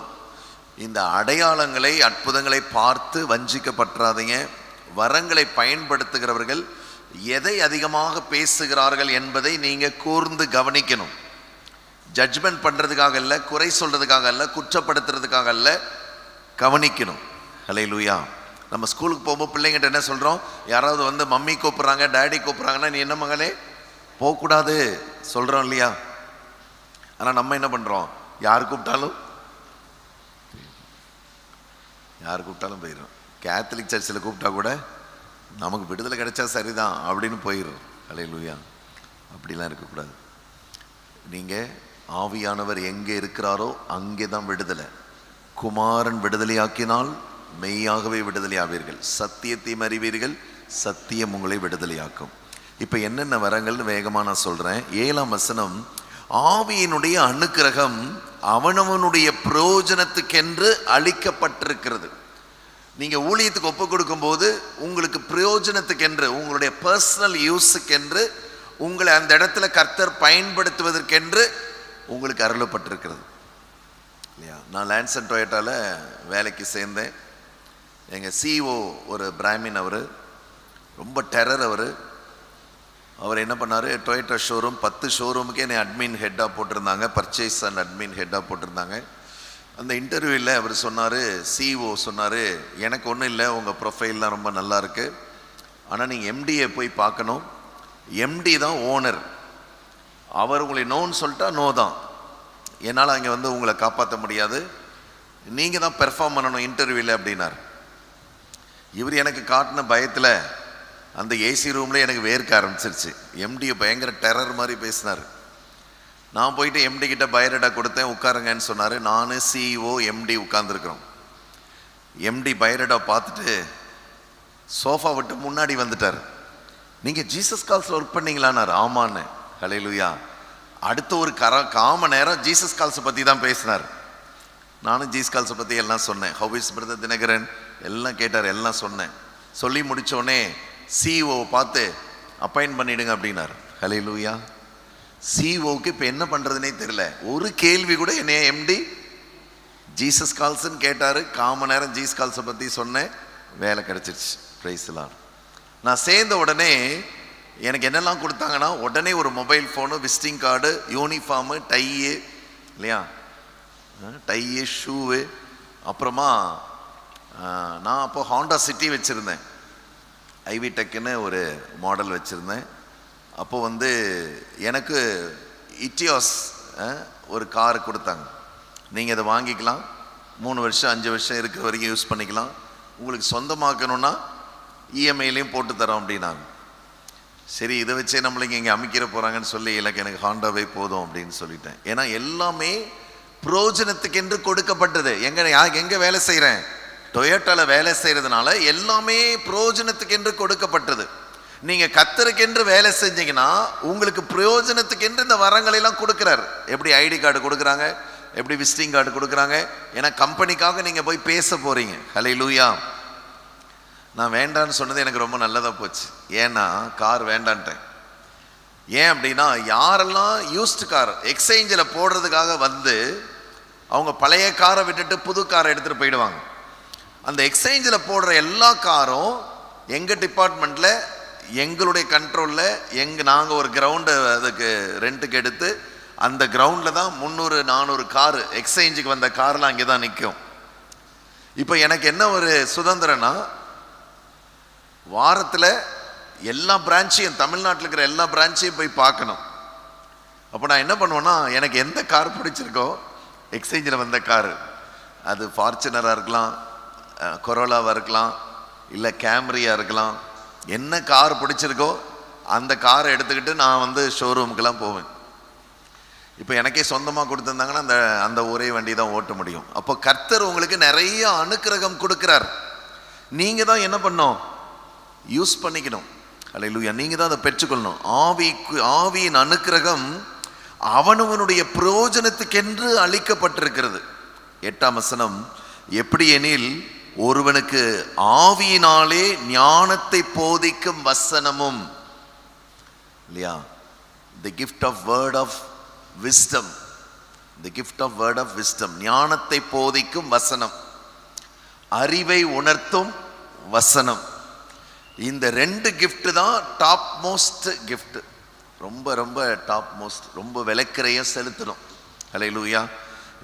இந்த அடையாளங்களை, அற்புதங்களை பார்த்து வஞ்சிக்கப்பட்டுறாதீங்க. வரங்களை பயன்படுத்துகிறவர்கள் எதை அதிகமாக பேசுகிறார்கள் என்பதை நீங்க கூர்ந்து கவனிக்கணும். ஜட்ஜ்மெண்ட் பண்றதுக்காக அல்ல, குறை சொல்றதுக்காக அல்ல, குற்றப்படுத்துறதுக்காக அல்ல, கவனிக்கணும். ஹல்லேலூயா. நம்ம ஸ்கூலுக்கு போகும்போது பிள்ளைங்கிட்ட என்ன சொல்றோம்? யாராவது வந்து மம்மி கூப்பிட்றாங்க, டேடி கூப்பிட்றாங்கன்னா, நீ என்ன மகனே போகக்கூடாது சொல்றோம் இல்லையா? ஆனா நம்ம என்ன பண்றோம்? யார் கூப்பிட்டாலும் போயிடும். கேத்தலிக் சர்ச்சில் கூப்பிட்டா கூட நமக்கு விடுதலை கிடைச்சா சரிதான் அப்படின்னு போயிடும். ஹல்லேலூயா. அப்படிலாம் இருக்கக்கூடாது. நீங்கள் ஆவியானவர் எங்கே இருக்கிறாரோ அங்கே தான் விடுதலை. குமாரன் விடுதலையாக்கினால் மெய்யாகவே விடுதலையாவீர்கள், சத்தியத்தையும் அறிவீர்கள், சத்தியம் உங்களை விடுதலையாக்கும். இப்போ என்னென்ன வரங்கள்னு வேகமாக நான் சொல்கிறேன். 7ஆம் வசனம், ஆவியினுடைய அனுக்கிரகம் அவனவனுடைய பிரயோஜனத்துக்கென்று அளிக்கப்பட்டிருக்கிறது. நீங்கள் ஊழியத்துக்கு ஒப்பு கொடுக்கும்போது உங்களுக்கு பிரயோஜனத்துக்கென்று, உங்களுடைய பர்சனல் யூஸுக்கென்று, உங்களை அந்த இடத்துல கர்த்தர் பயன்படுத்துவதற்கென்று உங்களுக்கு அருளப்பட்டிருக்கிறது இல்லையா? நான் லான்சன் டொயோட்டாவில் வேலைக்கு சேர்ந்தேன். எங்கள் சிஇஓ ஒரு பிராமின், அவர் ரொம்ப டெரர். அவர் என்ன பண்ணார்? டொயோட்டா ஷோரூம் 10 ஷோரூமுக்கு என்னை அட்மின் ஹெட்டாக போட்டிருந்தாங்க, பர்ச்சேஸ் அண்ட் அட்மின் ஹெட்டாக போட்டிருந்தாங்க. அந்த இன்டர்வியூவில் அவர் சொன்னார், சிஇஓ சொன்னார், எனக்கு ஒன்றும் இல்லை, உங்கள் ப்ரொஃபைல்லாம் ரொம்ப நல்லா இருக்குது, ஆனால் நீங்கள் எம்டியை போய் பார்க்கணும். எம்டி தான் ஓனர். அவர் உங்களை நோன்னு சொல்லிட்டா நோ தான். என்னால் அங்கே வந்து உங்களை காப்பாற்ற முடியாது, நீங்கள் தான் பெர்ஃபார்ம் பண்ணணும் இன்டர்வியூவில் அப்படின்னார். இவர் எனக்கு காட்டின பயத்தில் அந்த ஏசி ரூமில் எனக்கு வேர்க்க ஆரம்பிச்சிருச்சு. எம்டியை பயங்கர டெரர் மாதிரி பேசினார். நான் போயிட்டு எம்டி கிட்ட பயோடேட்டா கொடுத்தேன், உட்காருங்கன்னு சொன்னார். நான் சிஇஓ எம்டி உட்கார்ந்துருக்குறோம். எம்டி பயோடேட்டா பார்த்துட்டு சோஃபா விட்டு முன்னாடி வந்துட்டார். நீங்கள் ஜீசஸ் கால்ஸில் ஒர்க் பண்ணீங்களான்னாரு. ஆமான்னு. ஹல்லேலூயா. அடுத்த ஒரு காம நேரம் ஜீசஸ் கால்ஸை பற்றி தான் பேசினார். நானும் ஜீசஸ் கால்ஸை பற்றி எல்லாம் சொன்னேன். ஹவ் இஸ் பிரதர் தினகரன் எல்லாம் கேட்டார், எல்லாம் சொன்னேன். சொல்லி முடித்தோடனே சிஇஓவை பார்த்து அப்பாயின்ட் பண்ணிடுங்க அப்படின்னார். ஹல்லேலூயா. சிஇஓவுக்கு இப்போ என்ன பண்ணுறதுனே தெரியல. ஒரு கேள்வி கூட என்னைய எம்டி ஜீசஸ் கால்ஸ்ன்னு கேட்டார். காம நேரம் ஜீசஸ் கால்ஸை பற்றி சொன்னேன், வேலை கிடச்சிருச்சு. Price the Lord. நான் சேர்ந்த உடனே எனக்கு என்னெல்லாம் கொடுத்தாங்கன்னா, உடனே ஒரு mobile phone, visiting card, uniform, Diu இல்லையா, டையு, ஷூவு, அப்புறமா நான் அப்போ ஹாண்டா சிட்டி வச்சுருந்தேன், ஐவி டெக்குன்னு ஒரு மாடல் வச்சுருந்தேன். அப்போ வந்து எனக்கு இட்டியோஸ் ஒரு கார் கொடுத்தாங்க. நீங்கள் இதை வாங்கிக்கலாம், 3 வருஷம் 5 வருஷம் இருக்கிற வரைக்கும் யூஸ் பண்ணிக்கலாம், உங்களுக்கு சொந்தமாக்கணும்னா இஎம்ஐலையும் போட்டு தரோம் அப்படின்னாங்க. சரி, இதை வச்சே நம்மளுக்கு இங்கே அமைக்கிற போகிறாங்கன்னு சொல்லி எனக்கு ஹாண்டாவே போதும் அப்படின்னு சொல்லிட்டேன். ஏன்னா எல்லாமே பிரயோஜனத்துக்கென்று கொடுக்கப்பட்டது. எங்கே வேலை செய்கிறேன், டொயோட்டாவில் வேலை செய்கிறதுனால எல்லாமே பிரயோஜனத்துக்கென்று கொடுக்கப்பட்டது. நீங்கள் கர்த்தருக்கென்று வேலை செஞ்சீங்கன்னா உங்களுக்கு பிரயோஜனத்துக்கென்று இந்த வரங்களெல்லாம் கொடுக்குறாரு. எப்படி ஐடி கார்டு கொடுக்குறாங்க, எப்படி விசிட்டிங் கார்டு கொடுக்குறாங்க. ஏன்னா கம்பெனிக்காக நீங்கள் போய் பேச போகிறீங்க. ஹல்லேலூயா. நான் வேண்டான்னு சொன்னது எனக்கு ரொம்ப நல்லதாக போச்சு. ஏன்னா கார் வேண்டான்ட்டேன். ஏன் அப்படின்னா, யாரெல்லாம் யூஸ்டு கார் எக்ஸ்சேஞ்சில் போடுறதுக்காக வந்து அவங்க பழைய காரை விட்டுட்டு புது காரை எடுத்துகிட்டு போயிடுவாங்க. அந்த எக்ஸ்சேஞ்சில் போடுற எல்லா காரும் எங்கள் டிபார்ட்மெண்ட்டில் எங்களுடைய கண்ட்ரோலில் நாங்கள் ஒரு கிரவுண்டு அதுக்கு ரெண்ட்டுக்கு எடுத்து அந்த கிரவுண்டில் தான் 300-400 காரு எக்ஸ்சேஞ்சுக்கு வந்த கார்லாம் அங்கே தான் நிற்கும். இப்போ எனக்கு என்ன ஒரு சுதந்திரம்னா, வாரத்தில் எல்லா பிரான்ச்சையும், தமிழ்நாட்டில் இருக்கிற எல்லா பிரான்ச்சையும் போய் பார்க்கணும். அப்போ நான் என்ன பண்ணுவேன்னா, எனக்கு எந்த கார் பிடிச்சிருக்கோ எக்ஸ்சேஞ்சில் வந்த காரு, அது ஃபார்ச்சுனராக இருக்கலாம், கொரோலாவாக இருக்கலாம், இல்லை கேம்ரியாக இருக்கலாம், என்ன கார் பிடிச்சிருக்கோ அந்த காரை எடுத்துக்கிட்டு நான் வந்து ஷோரூமுக்கெல்லாம் போவேன். இப்போ எனக்கே சொந்தமாக கொடுத்துருந்தாங்கன்னா அந்த ஒரே வண்டி தான் ஓட்ட முடியும். அப்போ கர்த்தர் உங்களுக்கு நிறைய அனுக்கிரகம் கொடுக்குறார். நீங்கள் தான் என்ன பண்ணணும், யூஸ் பண்ணிக்கணும். அல்லேலூயா. நீங்கள் தான் அதை பெற்றுக்கொள்ளணும். ஆவியின் அனுக்கிரகம் அவனவனுடைய பிரயோஜனத்துக்கென்று அளிக்கப்பட்டிருக்கிறது. 8ஆம் வசனம், எப்படி எனில் ஒருவனுக்கு ஆவியினாலே ஞானத்தை போதிக்கும் வசனமும், இல்லையா, the gift of word of wisdom, the gift of word of wisdom, ஞானத்தை போதிக்கும் வசனம், அறிவை உணர்த்தும் வசனம். இந்த 2 gift தான் டாப் மோஸ்ட் gift. ரொம்ப ரொம்ப டாப் மோஸ்ட், ரொம்ப விலைக்கிறைய செலுத்தணும். ஹல்லேலூயா.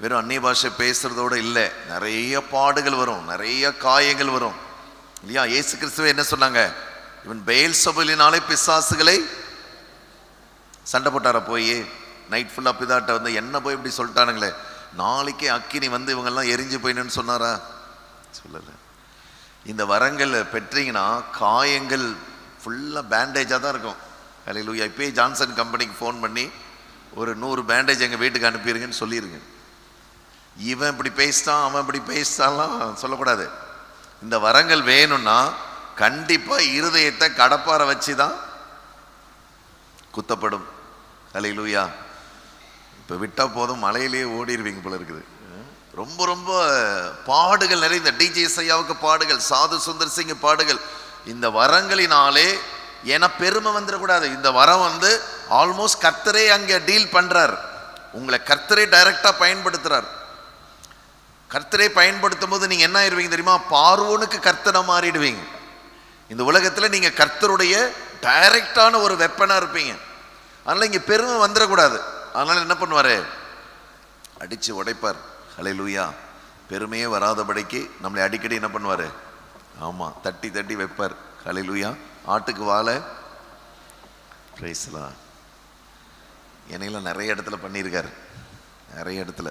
வெறும் அந்நிய பாஷை பேசுறதோடு இல்லை, நிறைய பாடுகள் வரும், நிறைய காயங்கள் வரும், இல்லையா. இயேசு கிறிஸ்துவே என்ன சொன்னாங்க, இவன் பெயல்செபூலினாலே பிசாசுகளை சண்டை போட்டார போய் நைட் ஃபுல்லாக பிதாட்ட வந்து என்ன போய் இப்படி சொல்லிட்டானுங்களே, நாளைக்கே அக்கினி வந்து இவங்கெல்லாம் எரிஞ்சு போயின்னு சொன்னாரா? சொல்லலை. இந்த வரங்கள் பெற்றீங்கன்னா காயங்கள் ஃபுல்லாக பேண்டேஜாக தான் இருக்கும். ஹல்லேலூயா. இப்போயே ஜான்சன் கம்பெனிக்கு ஃபோன் பண்ணி ஒரு 100 பேண்டேஜ் எங்கள் வீட்டுக்கு அனுப்பிடுங்கன்னு சொல்லிடுங்க. இவன் இப்படி பேசிட்டான், அவன் இப்படி பேசிட்டான்லாம் சொல்லக்கூடாது. இந்த வரங்கள் வேணும்னா கண்டிப்பாக இருதயத்தை கடப்பார வச்சு தான் குத்தப்படும். ஹல்லேலூயா. இப்போ விட்டால் போதும் மலையிலேயே ஓடிடுவீங்க போல இருக்குது. ரொம்ப ரொம்ப பாடுகள் நிறைந்த டிஜே ஐயாவுக்கு பாடுகள், சாது சுந்தர் சிங் பாடுகள். இந்த வரங்களினாலே ஏன்னா பெருமை வந்துடக்கூடாது. இந்த வரம் வந்து ஆல்மோஸ்ட் கர்த்தரே அங்கே டீல் பண்றார். உங்களை கர்த்தரே டைரக்டா பயன்படுத்துறார். கர்த்தரே பயன்படுத்தும் போது நீங்க என்ன ஆயிடுவீங்க தெரியுமா? பார்வோனுக்கு கர்த்தனை மாறிடுவீங்க. இந்த உலகத்துல நீங்க கர்த்தருடைய டைரக்டான ஒரு வெப்பனா இருப்பீங்க. அதனால இங்க பெருமை வந்துடக்கூடாது. அதனால என்ன பண்ணுவாரு, அடிச்சு உடைப்பார். ஹல்லேலூயா. பெருமையே வராதபடிக்கு நம்மளை அடிக்கடி என்ன பண்ணுவாரு, ஆமா, தட்டி தட்டி வைப்பார். ஹல்லேலூயா. ஆட்டுக்கு வாழை பிரைஸ்லாம் என்னையெல்லாம் நிறைய இடத்துல பண்ணியிருக்காரு, நிறைய இடத்துல.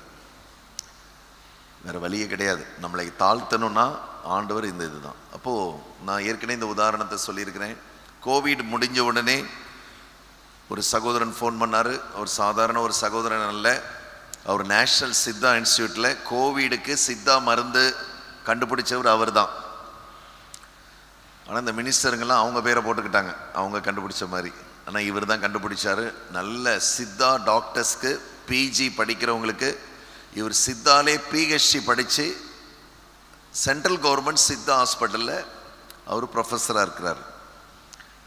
வேற வழியே கிடையாது. நம்மளை தாழ்த்தணும்னா ஆண்டவர் இந்த இதுதான். அப்போது நான் ஏற்கனவே இந்த உதாரணத்தை சொல்லியிருக்கிறேன். கோவிட் முடிஞ்ச உடனே ஒரு சகோதரன் ஃபோன் பண்ணார். அவர் சாதாரண ஒரு சகோதரன் அல்ல, அவர் நேஷ்னல் சித்தா இன்ஸ்டியூட்டில் கோவிடுக்கு சித்தா மருந்து கண்டுபிடிச்சவர் அவர் தான். ஆனால் இந்த மினிஸ்டருங்கெல்லாம் அவங்க பேரை போட்டுக்கிட்டாங்க, அவங்க கண்டுபிடிச்ச மாதிரி. ஆனால் இவர் தான் கண்டுபிடிச்சாரு. நல்ல சித்தா டாக்டர்ஸ்க்கு பிஜி படிக்கிறவங்களுக்கு இவர் சித்தாலே பிஹெச்டி படித்து சென்ட்ரல் கவர்மெண்ட் சித்தா ஹாஸ்பிட்டலில் அவர் ப்ரொஃபஸராக இருக்கிறார்.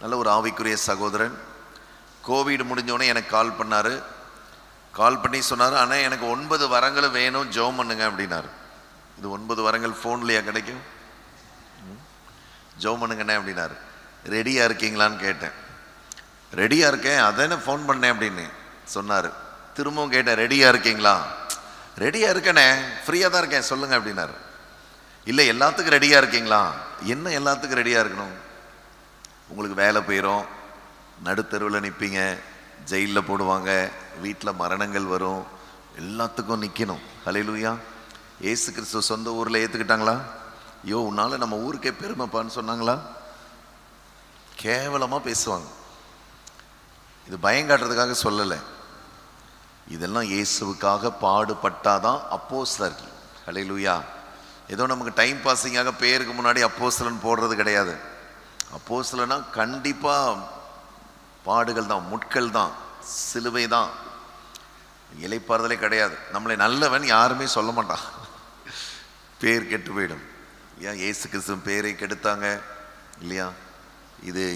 நல்ல ஒரு ஆவிக்குரிய சகோதரன். கோவிட் முடிஞ்சோடனே எனக்கு கால் பண்ணார். கால் பண்ணி சொன்னார், ஆனால் எனக்கு 9 வரங்களும் வேணும், ஜெபம் பண்ணுங்க அப்படின்னாரு. இது 9 வரங்கள் ஃபோன்லையா கிடைக்கும்? ஜெபம் பண்ணுங்கண்ணே அப்படின்னாரு. ரெடியாக இருக்கீங்களான்னு கேட்டேன். ரெடியாக இருக்கேன், அதானே ஃபோன் பண்ணேன் அப்படின்னு சொன்னார். திரும்பவும் கேட்டேன், ரெடியாக இருக்கீங்களா? ரெடியாக இருக்கேனே, ஃப்ரீயாக தான் இருக்கேன் சொல்லுங்கள் அப்படின்னாரு. இல்லை எல்லாத்துக்கும் ரெடியாக இருக்கீங்களா? என்ன எல்லாத்துக்கும் ரெடியாக இருக்கணும்? உங்களுக்கு வேலை போயிடும், நடுத்தருவில் நிற்பீங்க, ஜெயிலில் போடுவாங்க, வீட்டில் மரணங்கள் வரும், எல்லாத்துக்கும் நிற்கணும். ஹல்லேலூயா. இயேசு கிறிஸ்து சொந்த ஊரில் ஏற்றுக்கிட்டாங்களா? ஐயோ உன்னால் நம்ம ஊருக்கே பெருமைப்பான்னு சொன்னாங்களா? கேவலமாக பேசுவாங்க. இது பயங்காட்டுறதுக்காக சொல்லலை, இதெல்லாம் இயேசுவுக்காக பாடுபட்டாதான் அப்போஸ்தலர்கள். ஹல்லேலூயா. ஏதோ நமக்கு டைம் பாஸிங்காக பேருக்கு முன்னாடி அப்போஸ்தலன் போடுறது கிடையாது. அப்போஸ்தலனா கண்டிப்பாக பாடுகள் தான், முட்கள் தான், சிலுவை தான், இலைப்பாறுதலே கிடையாது. நம்மளை நல்லவன் யாருமே சொல்ல மாட்டான், பேர் கெட்டு போயிடும். ஏன் இயேசு கிறிஸ்து பேரை கெடுத்தாங்க இல்லையா?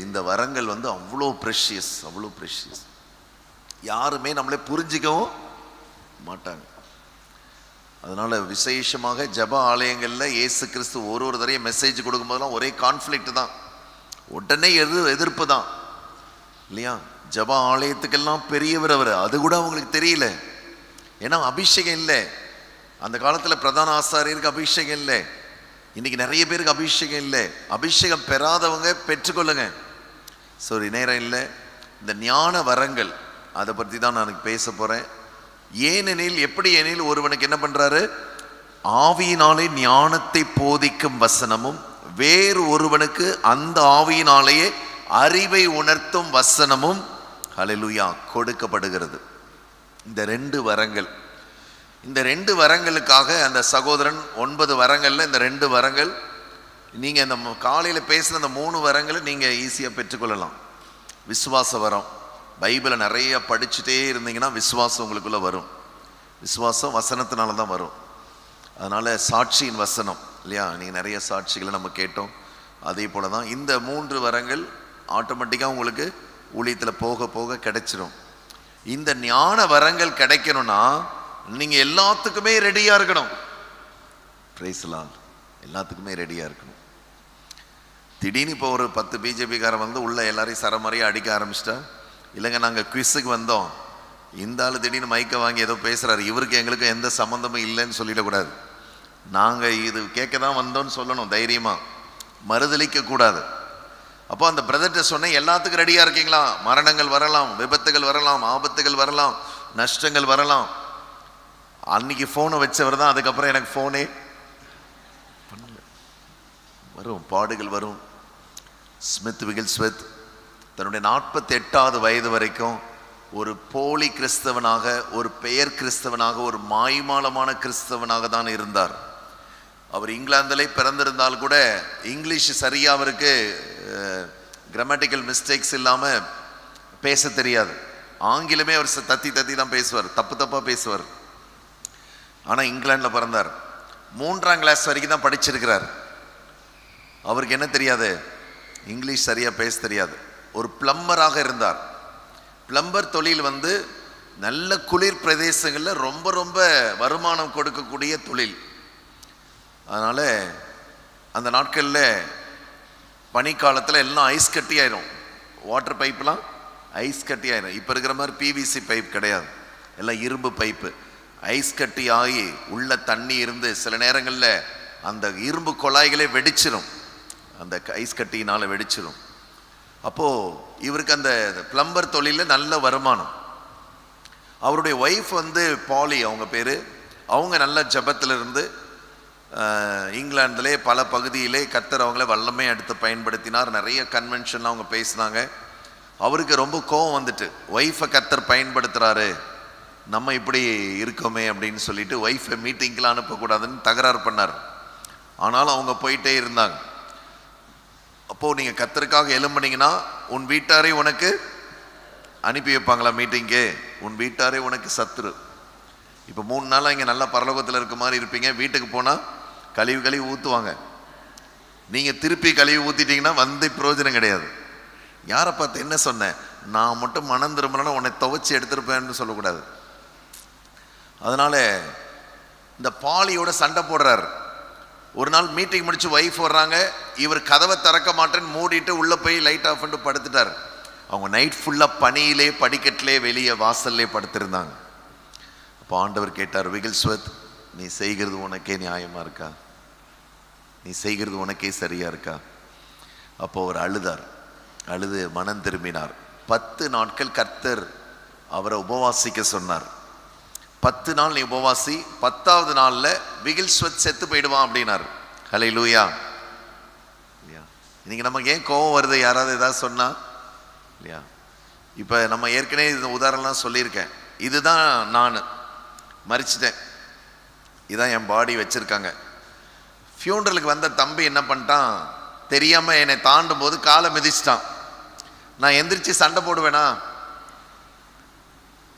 இந்த வரங்கள் அவ்வளோ ப்ரெஷியஸ், அவ்வளோ ப்ரெஷியஸ். யாருமே நம்மளை புரிஞ்சிக்கவும் மாட்டாங்க. அதனால விசேஷமாக ஜப ஆலயங்களில் இயேசு கிறிஸ்து ஒரு தடவையும் மெசேஜ் கொடுக்கும்போதெல்லாம் ஒரே கான்ஃப்ளிக்ட் தான், உடனே எதிர்ப்பு தான் இல்லையா? ஜப ஆலயத்துக்கெல்லாம் பெரியவர் அவர், அது கூட அவங்களுக்கு தெரியல. ஏன்னா அபிஷேகம் இல்லை. அந்த காலத்தில் பிரதான ஆசாரியருக்கு அபிஷேகம் இல்லை. இன்னைக்கு நிறைய பேருக்கு அபிஷேகம் இல்லை. அபிஷேகம் பெறாதவங்க பெற்றுக்கொள்ளுங்க. சரி, நேரம் இல்லை. இந்த ஞான வரங்கள் அதை பற்றி தான் நான் பேச போகிறேன். ஏனெனில் எப்படி எனில் ஒருவனுக்கு என்ன பண்ணுறாரு? ஆவியினாலே ஞானத்தை போதிக்கும் வசனமும் வேறு ஒருவனுக்கு அந்த ஆவியினாலேயே அறிவை உணர்த்தும் வசனமும் ஹல்லேலூயா கொடுக்கப்படுகிறது. இந்த 2 வரங்கள், இந்த 2 வரங்களுக்காக அந்த சகோதரன் 9 வரங்கள்ல இந்த 2 வரங்கள், நீங்கள் இந்த காலையில் பேசுகிற அந்த 3 வரங்களை நீங்கள் ஈஸியாக பெற்றுக்கொள்ளலாம். விசுவாச வரம், பைபிளை நிறைய படிச்சுட்டே இருந்தீங்கன்னா விசுவாசம் உங்களுக்குள்ளே வரும். விசுவாசம் வசனத்தினால தான் வரும். அதனால் சாட்சியின் வசனம் இல்லையா? நீங்கள் நிறைய சாட்சிகளை நம்ம கேட்டோம். அதே போல தான் இந்த 3 வரங்கள் ஆட்டோமேட்டிக்காக உங்களுக்கு ஊழியத்தில் போக போக கிடைச்சிடும். இந்த ஞான வரங்கள் கிடைக்கணும்னா நீங்கள் எல்லாத்துக்குமே ரெடியாக இருக்கணும். Praise lord. எல்லாத்துக்குமே ரெடியாக இருக்கணும். திடீர்னு இப்போ ஒரு 10 பிஜேபிக்காரன் உள்ள எல்லாரையும் சரமாரியாக அடிக்க ஆரம்பிச்சிட்டா, இல்லைங்க நாங்கள் குவிஸுக்கு வந்தோம், இந்த ஆள் திடீர்னு மைக்கை வாங்கி ஏதோ பேசுகிறாரு, இவருக்கு எங்களுக்கு எந்த சம்மந்தமும் இல்லைன்னு சொல்லிடக்கூடாது. நாங்கள் இது கேட்க தான் வந்தோன்னு சொல்லணும், தைரியமாக மறுதளிக்க கூடாது. அப்போ அந்த பிரதர்கிட்ட சொன்னேன், எல்லாத்துக்கும் ரெடியாக இருக்கீங்களா? மரணங்கள் வரலாம், விபத்துகள் வரலாம், ஆபத்துகள் வரலாம், நஷ்டங்கள் வரலாம். அன்னைக்கு ஃபோனை வச்சவர் தான் அதுக்கப்புறம் எனக்கு ஃபோனே பண்ணல. வரும், பாடுகள் வரும். ஸ்மித் விகில்ஸ்வெத் தன்னுடைய 48வது வயது வரைக்கும் ஒரு போலி கிறிஸ்தவனாக, ஒரு பெயர் கிறிஸ்தவனாக, ஒரு மாய்மாலமான கிறிஸ்தவனாக தான் இருந்தார். அவர் இங்கிலாந்திலே பிறந்திருந்தால் கூட இங்கிலீஷ் சரியாக அவருக்கு கிராமட்டிக்கல் மிஸ்டேக்ஸ் இல்லாமல் பேச தெரியாது. ஆங்கிலமே அவர் தத்தி தத்தி தான் பேசுவார், தப்பு தப்பாக பேசுவார். ஆனால் இங்கிலாண்டில் பிறந்தார். 3ஆம் கிளாஸ் வரைக்கும் தான் படிச்சிருக்கிறார். அவருக்கு என்ன தெரியாது? இங்கிலீஷ் சரியாக பேச தெரியாது. ஒரு பிளம்பராக இருந்தார். பிளம்பர் தொழில் நல்ல குளிர் பிரதேசங்களில் ரொம்ப ரொம்ப வருமானம் கொடுக்கக்கூடிய தொழில். அதனால் அந்த நாட்களில் பனிக்காலத்தில் எல்லாம் ஐஸ் கட்டி ஆயிரும். வாட்டர் பைப்லாம் ஐஸ் கட்டி ஆயிரும். இப்போ இருக்கிற மாதிரி பிவிசி பைப் கிடையாது, எல்லாம் இரும்பு பைப்பு. ஐஸ் கட்டி ஆகி உள்ள தண்ணி இருந்து சில நேரங்களில் அந்த இரும்பு குழாய்களே வெடிச்சிடும், அந்த ஐஸ் கட்டியினால் வெடிச்சிடும். அப்போது இவருக்கு அந்த பிளம்பர் தொழிலில் நல்ல வருமானம். அவருடைய ஒய்ஃப் பாலி அவங்க பேர். அவங்க நல்ல ஜபத்தில் இருந்து இங்கிலாந்திலே பல பகுதியிலே கர்த்தர் அவங்கள வல்லமை எடுத்து பயன்படுத்தினார். நிறைய கன்வென்ஷன்லாம் அவங்க பேசினாங்க. அவருக்கு ரொம்ப கோவம் வந்துட்டு, ஒய்ஃபை கர்த்தர் பயன்படுத்துகிறாரு, நம்ம இப்படி இருக்கோமே அப்படின்னு சொல்லிட்டு ஒய்ஃபை மீட்டிங்கெலாம் அனுப்பக்கூடாதுன்னு தகராறு பண்ணார். ஆனாலும் அவங்க போயிட்டே இருந்தாங்க. அப்போது நீங்கள் கர்த்தருக்காக எழும்பினீங்கன்னா உன் வீட்டாரே உனக்கு அனுப்பி வைப்பாங்களா மீட்டிங்கு? உன் வீட்டாரே உனக்கு சத்துரு. இப்போ 3 நாளாக இங்கே நல்லா பரலோகத்தில் இருக்க மாதிரி இருப்பீங்க. வீட்டுக்கு போனால் கழிவு ஊற்றுவாங்க. நீங்கள் திருப்பி கழிவு ஊற்றிட்டீங்கன்னா பிரயோஜனம் கிடையாது. யாரை பார்த்து என்ன சொன்னேன்? நான் மட்டும் மனம் திரும்பலன்னா உன்னை துவைச்சி எடுத்துருப்பேன்னு சொல்லக்கூடாது. அதனால் இந்த பாலியோட சண்டை போடுறாரு. ஒரு நாள் மீட்டிங் முடிச்சு ஒய்ஃப் வர்றாங்க. இவர் கதவை திறக்க மாட்டேன்னு மூடிட்டு உள்ளே போய் லைட் ஆஃப் பண்ணிட்டு படுத்துட்டார். அவங்க நைட் ஃபுல்லாக பனியிலே படிக்கட்டிலே வெளியே வாசல்லே படுத்திருந்தாங்க. அப்போ ஆண்டவர் கேட்டார், விகில்ஸ்வத், நீ செய்கிறது உனக்கே நியாயமாக இருக்கா? நீ செய்கிறது உனக்கே சரியா இருக்கா? அப்போ அவர் அழுதார். அழுது மனம் திரும்பினார். 10 நாட்கள் கர்த்தர் அவரை உபவாசிக்க சொன்னார். 10 நாள் நீ உபவாசி, 10வது நாள்ல விகில்ஸ்வத் செத்து போயிடுவான் அப்படின்னார். ஹல்லேலூயா. இன்னைக்கு நமக்கு ஏன் கோபம் வருது யாராவது ஏதாவது சொன்னா இல்லையா? இப்போ நம்ம ஏற்கனவே இந்த உதாரணம்லாம் சொல்லியிருக்கேன். இதுதான் நான் மறிச்சிட்டேன், இதான் என் பாடி வச்சிருக்காங்க. ஃபியூனரலுக்கு வந்த தம்பி என்ன பண்ணிட்டான், தெரியாம என்னை தாண்டும் போது காலை மிதிச்சிட்டான். நான் எந்திரிச்சு சண்டை போடுவேனா?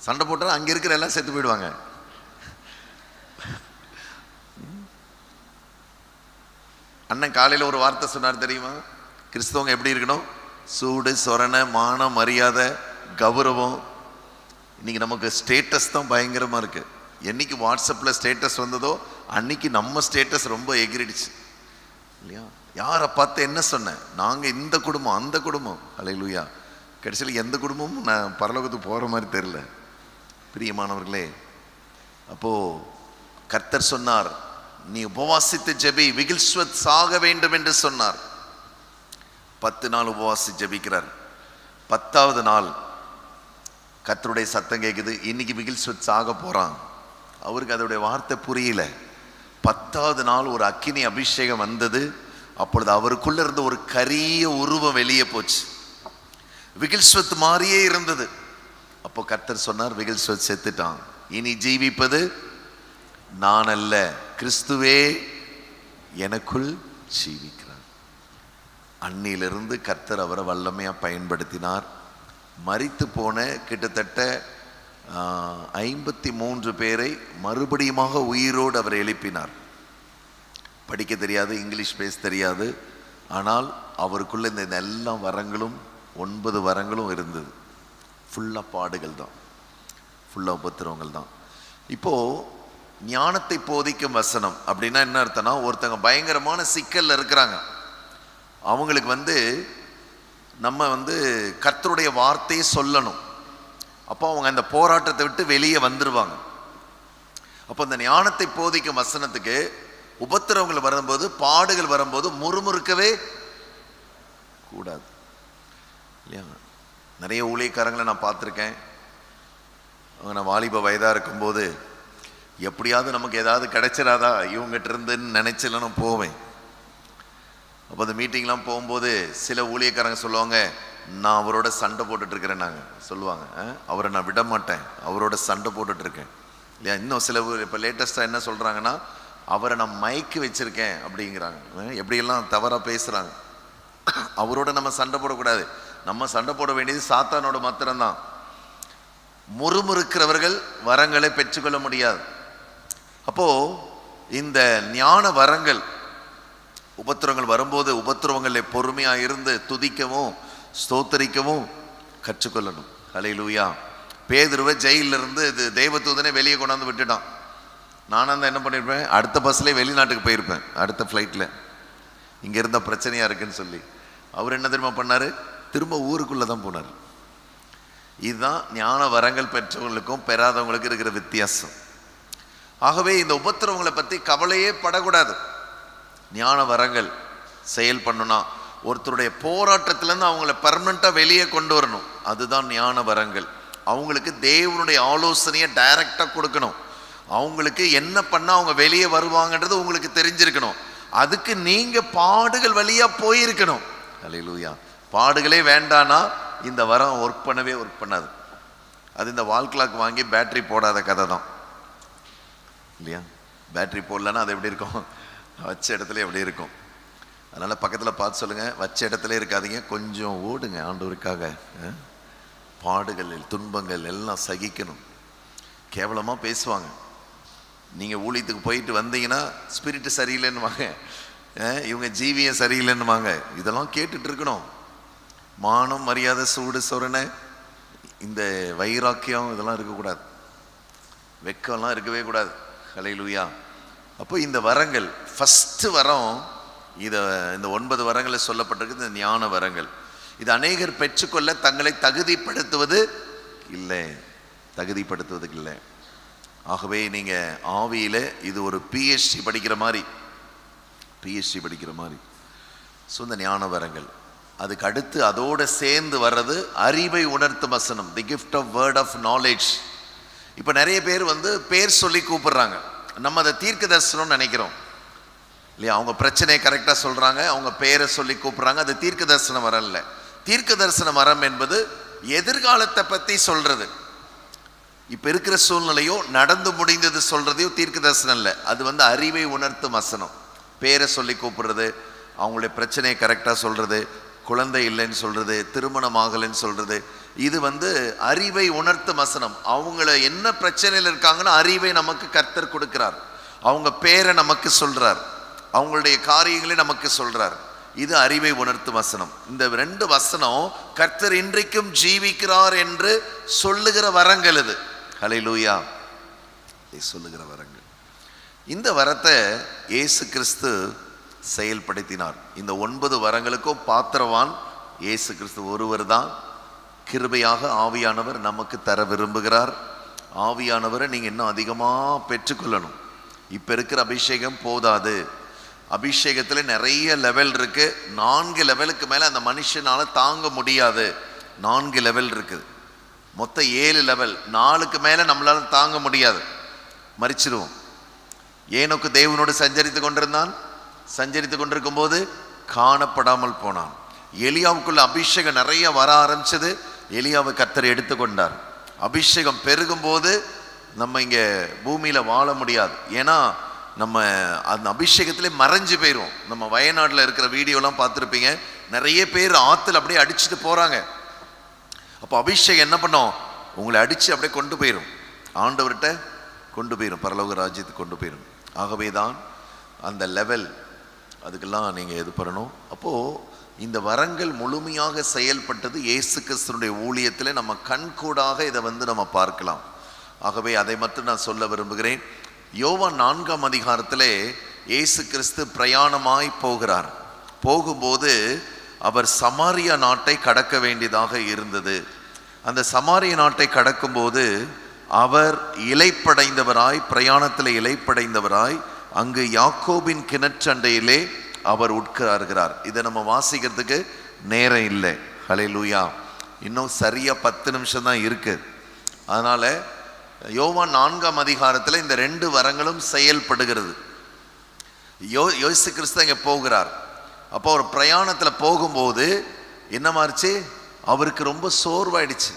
சண்டை போட்டா அங்க இருக்கிற எல்லாம் செத்து போயிடுவாங்க. அண்ணன் காலையில் ஒரு வார்த்தை சொன்னார் தெரியுமா? கிறிஸ்தவங்க எப்படி இருக்கணும்? சூடு சொரண மானம் மரியாதை கௌரவம். இன்னைக்கு நமக்கு ஸ்டேட்டஸ் தான் பயங்கரமா இருக்கு. என்னைக்கு வாட்ஸ்அப்பில் ஸ்டேட்டஸ் வந்ததோ அன்னைக்கு நம்ம ஸ்டேட்டஸ் ரொம்ப எகிரிடுச்சு இல்லையா? யாரை பார்த்து என்ன சொன்னேன், நாங்கள் இந்த குடும்பம் அந்த குடும்பம். ஹல்லேலூயா. கடைசியில் எந்த குடும்பமும் நான் பரலோகத்துக்கு போகிற மாதிரி தெரியல. பிரியமானவர்களே, அப்போ கர்த்தர் சொன்னார், நீ உபவாசித்து ஜெபி, விகில்ஸ்வத் சாக வேண்டும் என்று சொன்னார். 10 நாள் உபவாசி ஜெபிக்கிறார். 10வது நாள் கர்த்தருடைய சத்தம் கேட்குது, இன்னைக்கு விகில்ஸ்வத் சாக போறான். அவருக்கு அதோடைய வார்த்தை புரியல. 10வது நாள் ஒரு அக்கினி அபிஷேகம் வந்தது. அப்பொழுது அவருக்குள்ள இருந்த ஒரு கரிய உருவம் வெளியே போச்சு. விகில்ஸ்வத் மாதிரியே இருந்தது. அப்போ கர்த்தர் சொன்னார், விகில்ஸ்வத் செத்துட்டான், இனி ஜீவிப்பது நான் அல்ல, கிறிஸ்துவே எனக்குள் ஜீவிக்கிறார். அன்னிலிருந்து கர்த்தர் அவரை வல்லமையா பயன்படுத்தினார். மரித்து போன கிட்டத்தட்ட 53 பேரை மறுபடியுமாக உயிரோடு அவர் எழுப்பினார். படிக்க தெரியாது, இங்கிலீஷ் பேச தெரியாது. ஆனால் அவருக்குள்ள இந்த எல்லா வரங்களும் 9 வரங்களும் இருந்தது. ஃபுல்லாக பாடுகள் தான், ஃபுல்லாக உபத்திரவங்கள் தான். இப்போ ஞானத்தை போதிக்கும் வசனம் அப்படின்னா என்ன அர்த்தம்னா, ஒருத்தங்க பயங்கரமான சிக்கல்ல இருக்கிறாங்க, அவங்களுக்கு நம்ம கர்த்தருடைய வார்த்தையை சொல்லணும். அப்போ அவங்க அந்த போராட்டத்தை விட்டு வெளியே வந்துருவாங்க. அப்போ அந்த ஞானத்தை போதிக்கும் வசனத்துக்கு உபத்திரவங்கள் வரும்போது, பாடுகள் வரும்போது முறுமுறுக்கவே கூடாது இல்லையா? நிறைய ஊழியக்காரங்களை நான் பார்த்துருக்கேன். நான் வாலிப வயதாக இருக்கும்போது எப்படியாவது நமக்கு ஏதாவது கிடைச்சிடாதா இவங்ககிட்ட இருந்துன்னு நினைச்சல நான் போவேன். அப்போ அந்த மீட்டிங்லாம் போகும்போது சில ஊழியக்காரங்க சொல்லுவாங்க, நான் அவரோட சண்டை போட்டுட்டு இருக்கிறேன். நாங்கள் சொல்லுவாங்க, அவரை நான் விட மாட்டேன், அவரோட சண்டை போட்டுட்டு இருக்கேன் இல்லையா? இன்னும் சில இப்போ லேட்டஸ்டாக என்ன சொல்கிறாங்கன்னா, அவரை நான் மயக்கி வச்சிருக்கேன் அப்படிங்கிறாங்க. எப்படியெல்லாம் தவறாக பேசுகிறாங்க. அவரோட நம்ம சண்டை போடக்கூடாது, நம்ம சண்டை போட வேண்டியது சாத்தானோட மாத்திரம்தான். முறுமுறுக்கிறவர்கள் வரங்களை பெற்றுக்கொள்ள முடியாது. அப்போ இந்த ஞான வரங்கள் உபத்திரவங்கள் வரும்போது உபத்திரவங்களில் பொறுமையாக இருந்து துதிக்கவும் ஸ்தோத்தரிக்கவும் கற்றுக்கொள்ளணும். ஹல்லேலூயா. பேதுருவை ஜெயிலிருந்து தேவதூதனை வெளியே கொண்டாந்து விட்டுட்டான். நானும் தான் என்ன பண்ணியிருப்பேன், அடுத்த பஸ்லேயே வெளிநாட்டுக்கு போயிருப்பேன், அடுத்த ஃப்ளைட்டில். இங்கே இருந்த பிரச்சனையாக இருக்குன்னு சொல்லி அவர் என்ன தெரியுமா பண்ணார், திரும்ப ஊருக்குள்ளே தான் போனார். இதுதான் ஞான வரங்கள் பெற்றவங்களுக்கும் பெறாதவங்களுக்கும் இருக்கிற வித்தியாசம். ஆகவே இந்த உபத்திரவங்களை பற்றி கவலையே படக்கூடாது. ஞான வரங்கள் செயல் பண்ணுனா ஒருத்தருடைய போராட்டத்திலேருந்து அவங்கள பர்மனெண்ட்டாக வெளியே கொண்டு வரணும். அதுதான் ஞான வரங்கள். அவங்களுக்கு தேவனுடைய ஆலோசனையை டைரக்டாக கொடுக்கணும். அவங்களுக்கு என்ன பண்ணால் அவங்க வெளியே வருவாங்கன்றது உங்களுக்கு தெரிஞ்சிருக்கணும். அதுக்கு நீங்கள் பாடுகள் வழியாக போயிருக்கணும். ஹல்லேலூயா. பாடுகளே வேண்டானா இந்த வரம் ஒர்க் பண்ணாது. அது இந்த வால் கிளாக் வாங்கி பேட்டரி போடாத கதை தான் இல்லையா? பேட்டரி போடலன்னா அது எப்படி இருக்கும், வச்ச இடத்துல எப்படி இருக்கும். அதனால் பக்கத்தில் பார்த்து சொல்லுங்கள், வச்ச இடத்துல இருக்காதீங்க, கொஞ்சம் ஓடுங்க ஆண்டவருக்காக. பாடுகள் துன்பங்கள் எல்லாம் சகிக்கணும். கேவலமாக பேசுவாங்க. நீங்கள் ஊழியத்துக்கு போயிட்டு வந்தீங்கன்னா ஸ்பிரிட்டு சரியில்லைன்னுவாங்க, இவங்க ஜீவியம் சரியில்லைன்னுவாங்க. இதெல்லாம் கேட்டுட்டு இருக்கணும். மானம் மரியாதை சூடு சொரணை இந்த வைராக்கியம் இதெல்லாம் இருக்கக்கூடாது, வெக்கம்லாம் இருக்கவே கூடாது. ஹல்லேலூயா. அப்போ இந்த வரங்கள் ஃபஸ்ட்டு வரம், இந்த 9 வரங்களில் சொல்லப்பட்டிருக்கு இந்த ஞான வரங்கள். இது அநேகர் பெற்றுக்கொள்ள தங்களை தகுதிப்படுத்துவது இல்லை. ஆகவே நீங்கள் ஆவியில் இது ஒரு PhD படிக்கிற மாதிரி, பிஎஸ்சி படிக்கிற மாதிரி. ஸோ இந்த ஞான வரங்கள், அதுக்கு அடுத்து அதோட சேர்ந்து வர்றது அறிவை உணர்த்தும் வசனம், the gift of word of knowledge. இப்போ நிறைய பேர் பேர் சொல்லி கூப்பிடுறாங்க. நம்ம அதை தீர்க்க தரிசனம்னு நினைக்கிறோம் இல்லையா? அவங்க பிரச்சனையை கரெக்டாக சொல்கிறாங்க, அவங்க பேரை சொல்லி கூப்பிட்றாங்க. அது தீர்க்க தரிசன வரம் இல்லை. தீர்க்க தரிசன வரம் என்பது எதிர்காலத்தை பற்றி சொல்கிறது. இப்போ இருக்கிற சூழ்நிலையோ நடந்து முடிந்தது சொல்கிறதையோ தீர்க்க தரிசனம் இல்லை. அது அறிவை உணர்த்தும் வசனம். பேரை சொல்லி கூப்பிடுறது, அவங்களுடைய பிரச்சனையை கரெக்டாக சொல்கிறது, குழந்தை இல்லைன்னு சொல்கிறது, திருமணம் ஆகலைன்னு சொல்கிறது, இது அறிவை உணர்த்தும் வசனம். அவங்கள என்ன பிரச்சனையில் இருக்காங்கன்னு அறிவை நமக்கு கர்த்தர் கொடுக்கிறார். அவங்க பேரை நமக்கு சொல்கிறார், அவங்களுடைய காரியங்களை நமக்கு சொல்கிறார். இது அறிவை உணர்த்தும் வசனம். இந்த 2 வசனம் கர்த்தர் இன்றைக்கும் ஜீவிக்கிறார் என்று சொல்லுகிற வரங்கள். இது ஹல்லேலூயா, சொல்லுகிற வரங்கள். இந்த வரத்தை இயேசு கிறிஸ்து செயல்படுத்தினார். இந்த 9 வரங்களுக்கும் பாத்திரவான் இயேசு கிறிஸ்து ஒருவர் தான். கிருபையாக ஆவியானவர் நமக்கு தர விரும்புகிறார். ஆவியானவரை நீங்கள் இன்னும் அதிகமாக பெற்றுக்கொள்ளணும். இப்போ இருக்கிற அபிஷேகம் போதாது. அபிஷேகத்தில் நிறைய லெவல் இருக்கு. 4 லெவலுக்கு மேலே அந்த மனுஷனால தாங்க முடியாது. 4 லெவல் இருக்குது, மொத்தம் 7 லெவல். 4க்கு மேலே நம்மளால தாங்க முடியாது, மரிச்சிருவோம். ஏனோக்கு தேவனோடு சஞ்சரித்து கொண்டிருந்தான். சஞ்சரித்து கொண்டிருக்கும் போது காணப்படாமல் போனான். எலியாவுக்குள்ள அபிஷேகம் நிறைய வர ஆரம்பிச்சது. எலியாவை கர்த்தர் எடுத்துக்கொண்டார். அபிஷேகம் பெருகும் போது நம்ம இங்கே பூமியில் வாழ முடியாது. ஏன்னா நம்ம அந்த அபிஷேகத்திலே மறைஞ்சு போயிடும். நம்ம வயநாட்டில் இருக்கிற வீடியோலாம் பார்த்துருப்பீங்க. நிறைய பேர் ஆற்றுல அப்படியே அடிச்சுட்டு போகிறாங்க. அப்போ அபிஷேகம் என்ன பண்ணோம்? உங்களை அடித்து அப்படியே கொண்டு போயிடும், ஆண்டவர்கிட்ட கொண்டு போயிடும், பரலோக ராஜ்யத்துக்கு கொண்டு போயிடும். ஆகவே தான் அந்த லெவல், அதுக்கெல்லாம் நீங்கள் இது பண்ணணும். அப்போது இந்த வரங்கள் முழுமையாக செயல்பட்டது இயேசு கிறிஸ்துனுடைய ஊழியத்தில் நம்ம கண்கூடாக இதை நம்ம பார்க்கலாம். ஆகவே அதை மட்டும் நான் சொல்ல விரும்புகிறேன். யோவான் 4ஆம் அதிகாரத்திலே இயேசு கிறிஸ்து பிரயாணமாய் போகிறார். போகும்போது அவர் சமாரியா நாட்டை கடக்க வேண்டியதாக இருந்தது. அந்த சமாரியா நாட்டை கடக்கும்போது அவர் இளைப்படைந்தவராய், பிரயாணத்தில் இளைப்படைந்தவராய் அங்கு யாக்கோபின் கிணற்றண்டையிலே அவர் உட்காருகிறார். இதை நம்ம வாசிக்கிறதுக்கு நேரம் இல்லை. ஹல்லேலூயா. இன்னும் சரியா 10 நிமிஷம் தான் இருக்கு. அதனால யோவான் 4ஆம் அதிகாரத்தில் இந்த 2 வரங்களும் செயல்படுகிறது. இயேசு கிறிஸ்து இங்கே போகிறார். அப்போ ஒரு பிரயாணத்தில் போகும்போது என்ன மாறிச்சு? அவருக்கு ரொம்ப சோர்வாயிடுச்சு,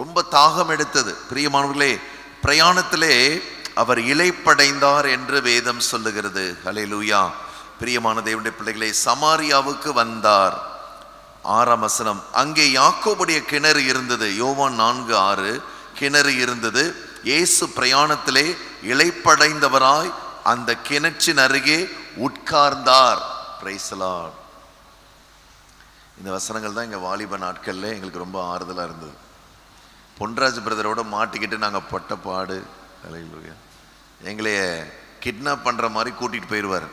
ரொம்ப தாகம் எடுத்தது. பிரியமானவர்களே, பிரயாணத்திலே அவர் இளைப்படைந்தார் என்று வேதம் சொல்லுகிறது. ஹல்லேலூயா. பிரியமான தேவனுடைய பிள்ளைகளே, சமாரியாவுக்கு வந்தார். 6ஆம் வசனம், அங்கே யாக்கோபுடைய கிணறு இருந்தது. யோவான் 4:6 கிணறு இருந்தது. இயேசு பிரயாணத்திலே இளைப்படைந்தவராய் அந்த கிணற்றின் அருகே உட்கார்ந்தார். Price the Lord. இந்த வசனங்கள் தான் எங்கள் வாலிப நாட்களில் எங்களுக்கு ரொம்ப ஆறுதலாக இருந்தது. பொன்ராஜ் பிரதரோட மாட்டிக்கிட்டு நாங்கள் பட்ட பாடு. ஹல்லேலூயா. எங்களைய கிட்னாப் பண்ணுற மாதிரி கூட்டிகிட்டு போயிடுவார்.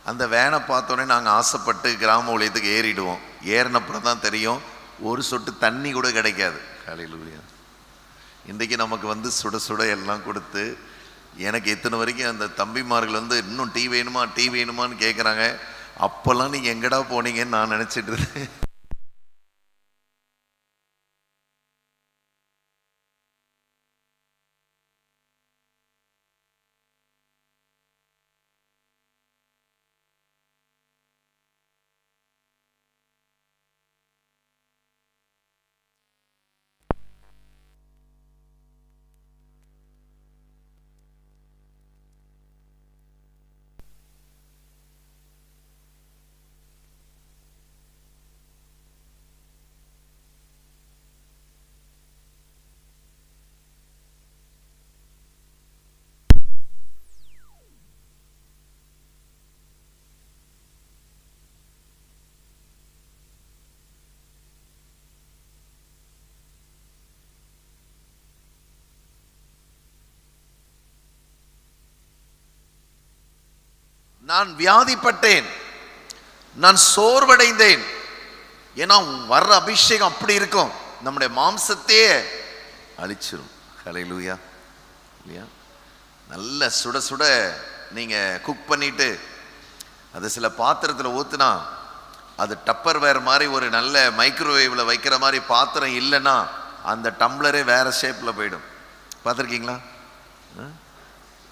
அந்த வேனை பார்த்தோன்னே நாங்கள் ஆசைப்பட்டு கிராம ஊழியத்துக்கு ஏறிடுவோம். ஏறினப்புறம் தான் தெரியும் ஒரு சொட்டு தண்ணி கூட கிடைக்காது. ஹல்லேலூயா. இன்றைக்கி நமக்கு சுட சுட எல்லாம் கொடுத்து, எனக்கு இத்தனை வரைக்கும் அந்த தம்பிமார்கள் இன்னும் டீ வேணுமா டீ வேணுமான்னு கேட்குறாங்க. அப்போல்லாம் நீங்கள் எங்கடா போனீங்கன்னு நான் நினச்சிட்டு இருந்தேன். நான் வியாதிப்பட்டேன், நான் சோர்வடைந்தேன். ஏன்னா வர்ற அபிஷேகம் அப்படி இருக்கும், நம்முடைய மாம்சத்தையே அழிச்சிரும். ஹல்லேலூயா. இல்லையா? நல்ல சுட சுட நீங்கள் குக் பண்ணிட்டு அது சில பாத்திரத்தில் ஊத்துனா அது டப்பர் வேற மாதிரி ஒரு நல்ல மைக்ரோவேவ்ல வைக்கிற மாதிரி பாத்திரம் இல்லைன்னா அந்த டம்ளரே வேற ஷேப்ல போயிடும். பார்த்துருக்கீங்களா?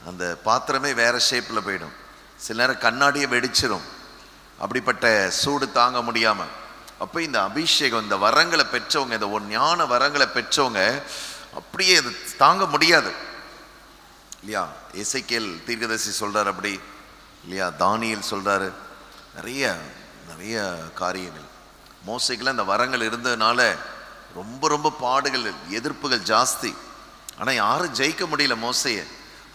அந்த பாத்திரமே வேற ஷேப்ல போயிடும். சில நேரம் கண்ணாடியை வெடிச்சிடும், அப்படிப்பட்ட சூடு தாங்க முடியாம. அப்ப இந்த அபிஷேகம், இந்த வரங்களை பெற்றவங்க, இந்த ஞான வரங்களை பெற்றவங்க அப்படியே அது தாங்க முடியாது இல்லையா? எசேக்கியேல் தீர்க்கதரிசி சொல்றாரு அப்படி இல்லையா? தானியேல் சொல்றாரு. நிறைய நிறைய காரியங்கள். மோசேக்குலாம் இந்த வரங்கள் இருந்ததுனால ரொம்ப ரொம்ப பாடுகள், எதிர்ப்புகள் ஜாஸ்தி. ஆனா யாரும் ஜெயிக்க முடியல மோசேயை.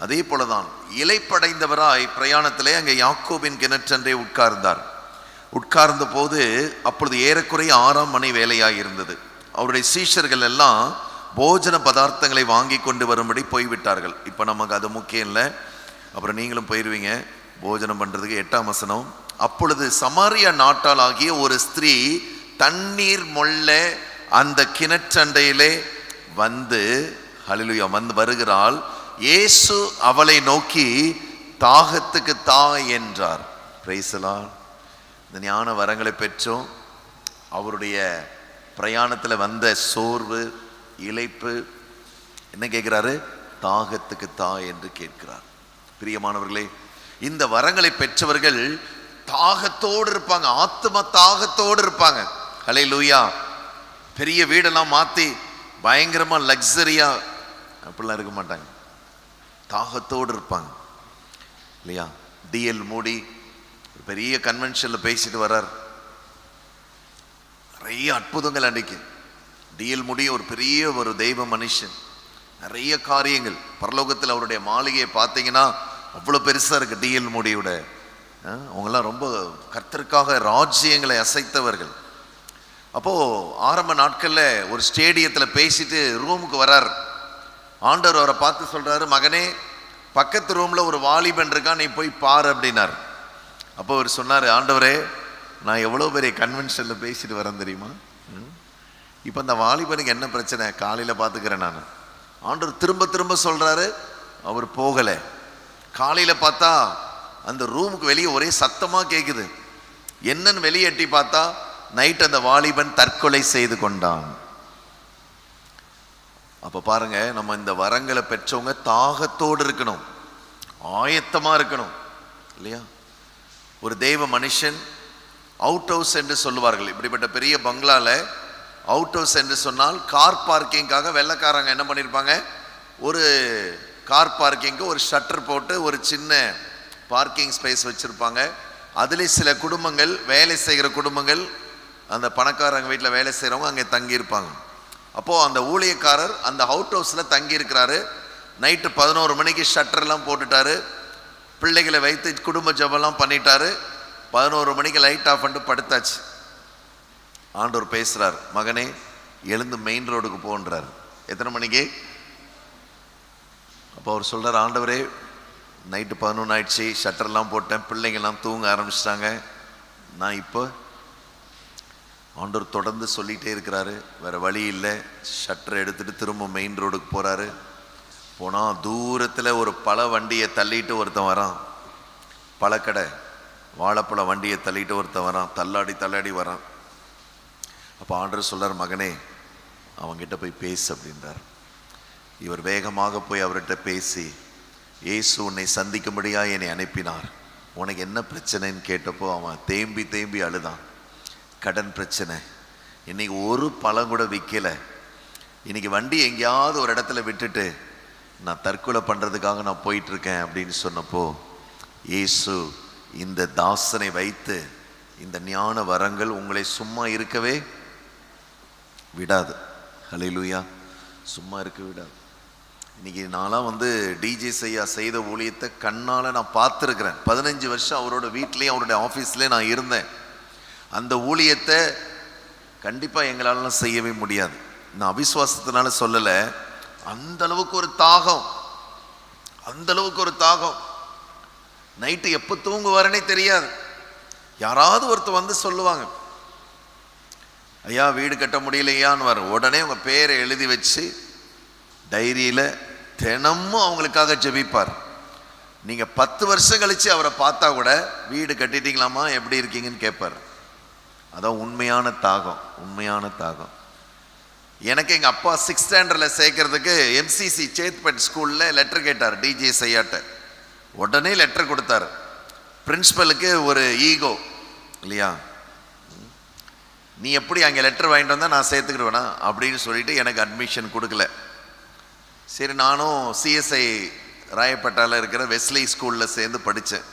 அதே போலதான் இலைப்படைந்தவராய் பிரயாணத்திலே அங்கே யாக்கோபின் கிணற்றன்றே உட்கார்ந்தார். உட்கார்ந்த போது அப்பொழுது ஏறக்குறைய 6ஆம் மணி வேலையாய் இருந்தது. அவருடைய சீஷர்கள் எல்லாம் போஜன பதார்த்தங்களை வாங்கி கொண்டு வரும்படி போய்விட்டார்கள். இப்போ நமக்கு அது முக்கியம் இல்லை, அப்புறம் நீங்களும் போயிடுவீங்க போஜனம் பண்றதுக்கு. 8ஆம் வசனம், அப்பொழுது சமாரியா நாட்டால் ஆகிய ஒரு ஸ்திரீ தண்ணீர் மொள்ள அந்த கிணற்றண்டையிலே வந்து ஹல்லேலூயா வந்து வருகிறாள். இயேசு அவளை நோக்கி தாகத்துக்கு தா என்றார். Price the Lord. இந்த ஞான வரங்களை பெற்றோம். அவருடைய பிரயாணத்தில் வந்த சோர்வு, இளைப்பு, என்ன கேட்கிறாரு? தாகத்துக்கு தா என்று கேட்கிறார். பிரியமானவர்களே, இந்த வரங்களை பெற்றவர்கள் தாகத்தோடு இருப்பாங்க, ஆத்ம தாகத்தோடு இருப்பாங்க. ஹல்லேலூயா. பெரிய வீடெல்லாம் மாத்தி பயங்கரமா லக்ஸரியா அப்படிலாம் இருக்க மாட்டாங்க, தாகத்தோடு இருப்பாங்க இல்லையா? டிஎல் மூடி பெரிய கன்வென்ஷன்ல பேசிட்டு வர்றார், நிறைய அற்புதங்கள். அன்றைக்கு டிஎல் மூடி ஒரு பெரிய ஒரு தெய்வ மனுஷன், நிறைய காரியங்கள். பரலோகத்தில் அவருடைய மாளிகையை பார்த்தீங்கன்னா அவ்வளோ பெருசா இருக்கு டிஎல் மூடியோட. அவங்கெல்லாம் ரொம்ப கர்த்தருக்காக ராஜ்யங்களை அசைத்தவர்கள். அப்போ ஆரம்ப நாட்கள்ல ஒரு ஸ்டேடியத்துல பேசிட்டு ரூமுக்கு வர்றார். ஆண்டவர் அவரை பார்த்து சொல்றாரு, மகனே பக்கத்து ரூம்ல ஒரு வாலிபன் இருக்கான், நீ போய் பாரு அப்படின்னார். அப்போ அவர் சொன்னாரு, ஆண்டவரே நான் எவ்வளோ பெரிய கன்வென்ஷன்ல பேசிட்டு வரேன் தெரியுமா? இப்போ அந்த வாலிபனுக்கு என்ன பிரச்சனை? காலையில பார்த்துக்கிறேன் நான். ஆண்டவர் திரும்ப திரும்ப சொல்றாரு, அவர் போகல. காலையில பார்த்தா அந்த ரூமுக்கு வெளியே ஒரே சத்தமா கேக்குது. என்னன்னு வெளியே எட்டி பார்த்தா நைட் அந்த வாலிபன் தற்கொலை செய்து கொண்டான். அப்ப பாருங்க, நம்ம இந்த வரங்களை பெற்றவங்க தாகத்தோடு இருக்கணும், ஆயத்தமா இருக்கணும் இல்லையா? ஒரு தெய்வ மனுஷன் அவுட் ஹவுஸ் என்று சொல்லுவார்கள். இப்படிப்பட்ட பெரிய பங்களால அவுட் ஹவுஸ் என்று சொன்னால் கார் பார்க்கிங்காக வெள்ளைக்காரங்க என்ன பண்ணியிருப்பாங்க, ஒரு கார் பார்க்கிங்க்கு ஒரு ஷட்டர் போட்டு ஒரு சின்ன பார்க்கிங் ஸ்பேஸ் வச்சிருப்பாங்க. அதுல சில குடும்பங்கள், வேலை செய்கிற குடும்பங்கள், அந்த பணக்காரங்க வீட்டில் வேலை செய்கிறவங்க அங்கே தங்கியிருப்பாங்க. அப்போது அந்த ஊழியக்காரர் அந்த அவுட் ஹவுஸில் தங்கி இருக்கிறாரு. நைட்டு 11 மணிக்கு ஷட்டர்லாம் போட்டுட்டாரு, பிள்ளைகளை வைத்து குடும்ப ஜபம்லாம் பண்ணிட்டாரு. 11 மணிக்கு லைட் ஆஃப் பண்ணிட்டு படுத்தாச்சு. ஆண்டவர் பேசுறார், மகனே எழுந்து மெயின் ரோடுக்கு போன்றார். எத்தனை மணிக்கு? அப்போ அவர் சொல்றார், ஆண்டவரே நைட்டு 11 ஆயிடுச்சு, ஷட்டர்லாம் போட்டேன், பிள்ளைங்கள்லாம் தூங்க ஆரம்பிச்சிட்டாங்க, நான் இப்போ. ஆண்டவர் தொடர்ந்து சொல்லிகிட்டே இருக்கிறாரு, வேற வழி இல்லை. ஷட்டரை எடுத்துட்டு திரும்ப மெயின் ரோடுக்கு போறாரு. போனால் தூரத்தில் ஒரு பழ வண்டியை தள்ளிட்டு ஒருத்தன் வரான், பழக்கடை வாழைப்பழ வண்டியை தள்ளிட்டு ஒருத்தன் வரான், தள்ளாடி தள்ளாடி வரான். அப்போ ஆண்டவர் சொல்றார், மகனே அவங்கிட்ட போய் பேசு அப்படின்றார். இவர் வேகமாக போய் அவர்கிட்ட பேசி, இயேசு உன்னை சந்திக்கும்படியா என்னை அனுப்பினார், உனக்கு என்ன பிரச்சனைன்னு கேட்டப்போ அவன் தேம்பி தேம்பி அழுதான். கடன் பிரச்சனை, இன்னைக்கு ஒரு பழம் கூட விற்கல, இன்னைக்கு வண்டி எங்கேயாவது ஒரு இடத்துல விட்டுட்டு நான் தற்கொலை பண்றதுக்காக நான் போயிட்டு இருக்கேன் அப்படின்னு சொன்னப்போ, இயேசு இந்த தாசனை வைத்து இந்த ஞான வரங்கள் உங்களை சும்மா இருக்கவே விடாது. ஹல்லேலூயா. சும்மா இருக்க விடாது. இன்னைக்கு நான்லாம் டிஜே செய்த ஊழியத்தை கண்ணால் நான் பார்த்துருக்கிறேன். 15 வருஷம் அவரோட வீட்லேயும் அவருடைய ஆஃபீஸ்லேயும் நான் இருந்தேன். அந்த ஊழியத்தை கண்டிப்பாக எங்களாலாம் செய்யவே முடியாது. நான் அவிசுவாசத்தினால சொல்லலை, அந்த அளவுக்கு ஒரு தாகம், அந்த அளவுக்கு ஒரு தாகம். நைட்டு எப்போ தூங்குவாருன்னே தெரியாது. யாராவது ஒருத்தர் சொல்லுவாங்க, ஐயா வீடு கட்ட முடியலையான்னு வர உடனே உங்க பேரை எழுதி வச்சு டைரியில தினமும் அவங்களுக்காக ஜெபிப்பார். நீங்க 10 வருஷம் கழிச்சு அவரை பார்த்தா கூட வீடு கட்டிட்டீங்களாமா, எப்படி இருக்கீங்கன்னு கேட்பார். அதான் உண்மையான தாகம், உண்மையான தாகம். எனக்கு எங்க அப்பா 6th ஸ்டாண்டர்டில் சேர்க்கறதுக்கு MCC சேத்பட் ஸ்கூல்ல லெட்டர் கேட்டார் டிஜிஎஸ் ஐயாட்ட. உடனே லெட்டர் கொடுத்தாரு. பிரின்சிபலுக்கு ஒரு ஈகோ இல்லையா, நீ எப்படி அங்கே லெட்டர் வாங்கிட்டு வந்தா நான் சேர்த்துக்கிடுவேனா அப்படின்னு சொல்லிட்டு எனக்கு அட்மிஷன் கொடுக்கல. சரி, நானும் CSI ராயப்பேட்டாவில் இருக்கிற வெஸ்லி ஸ்கூலில் சேர்ந்து படித்தேன்.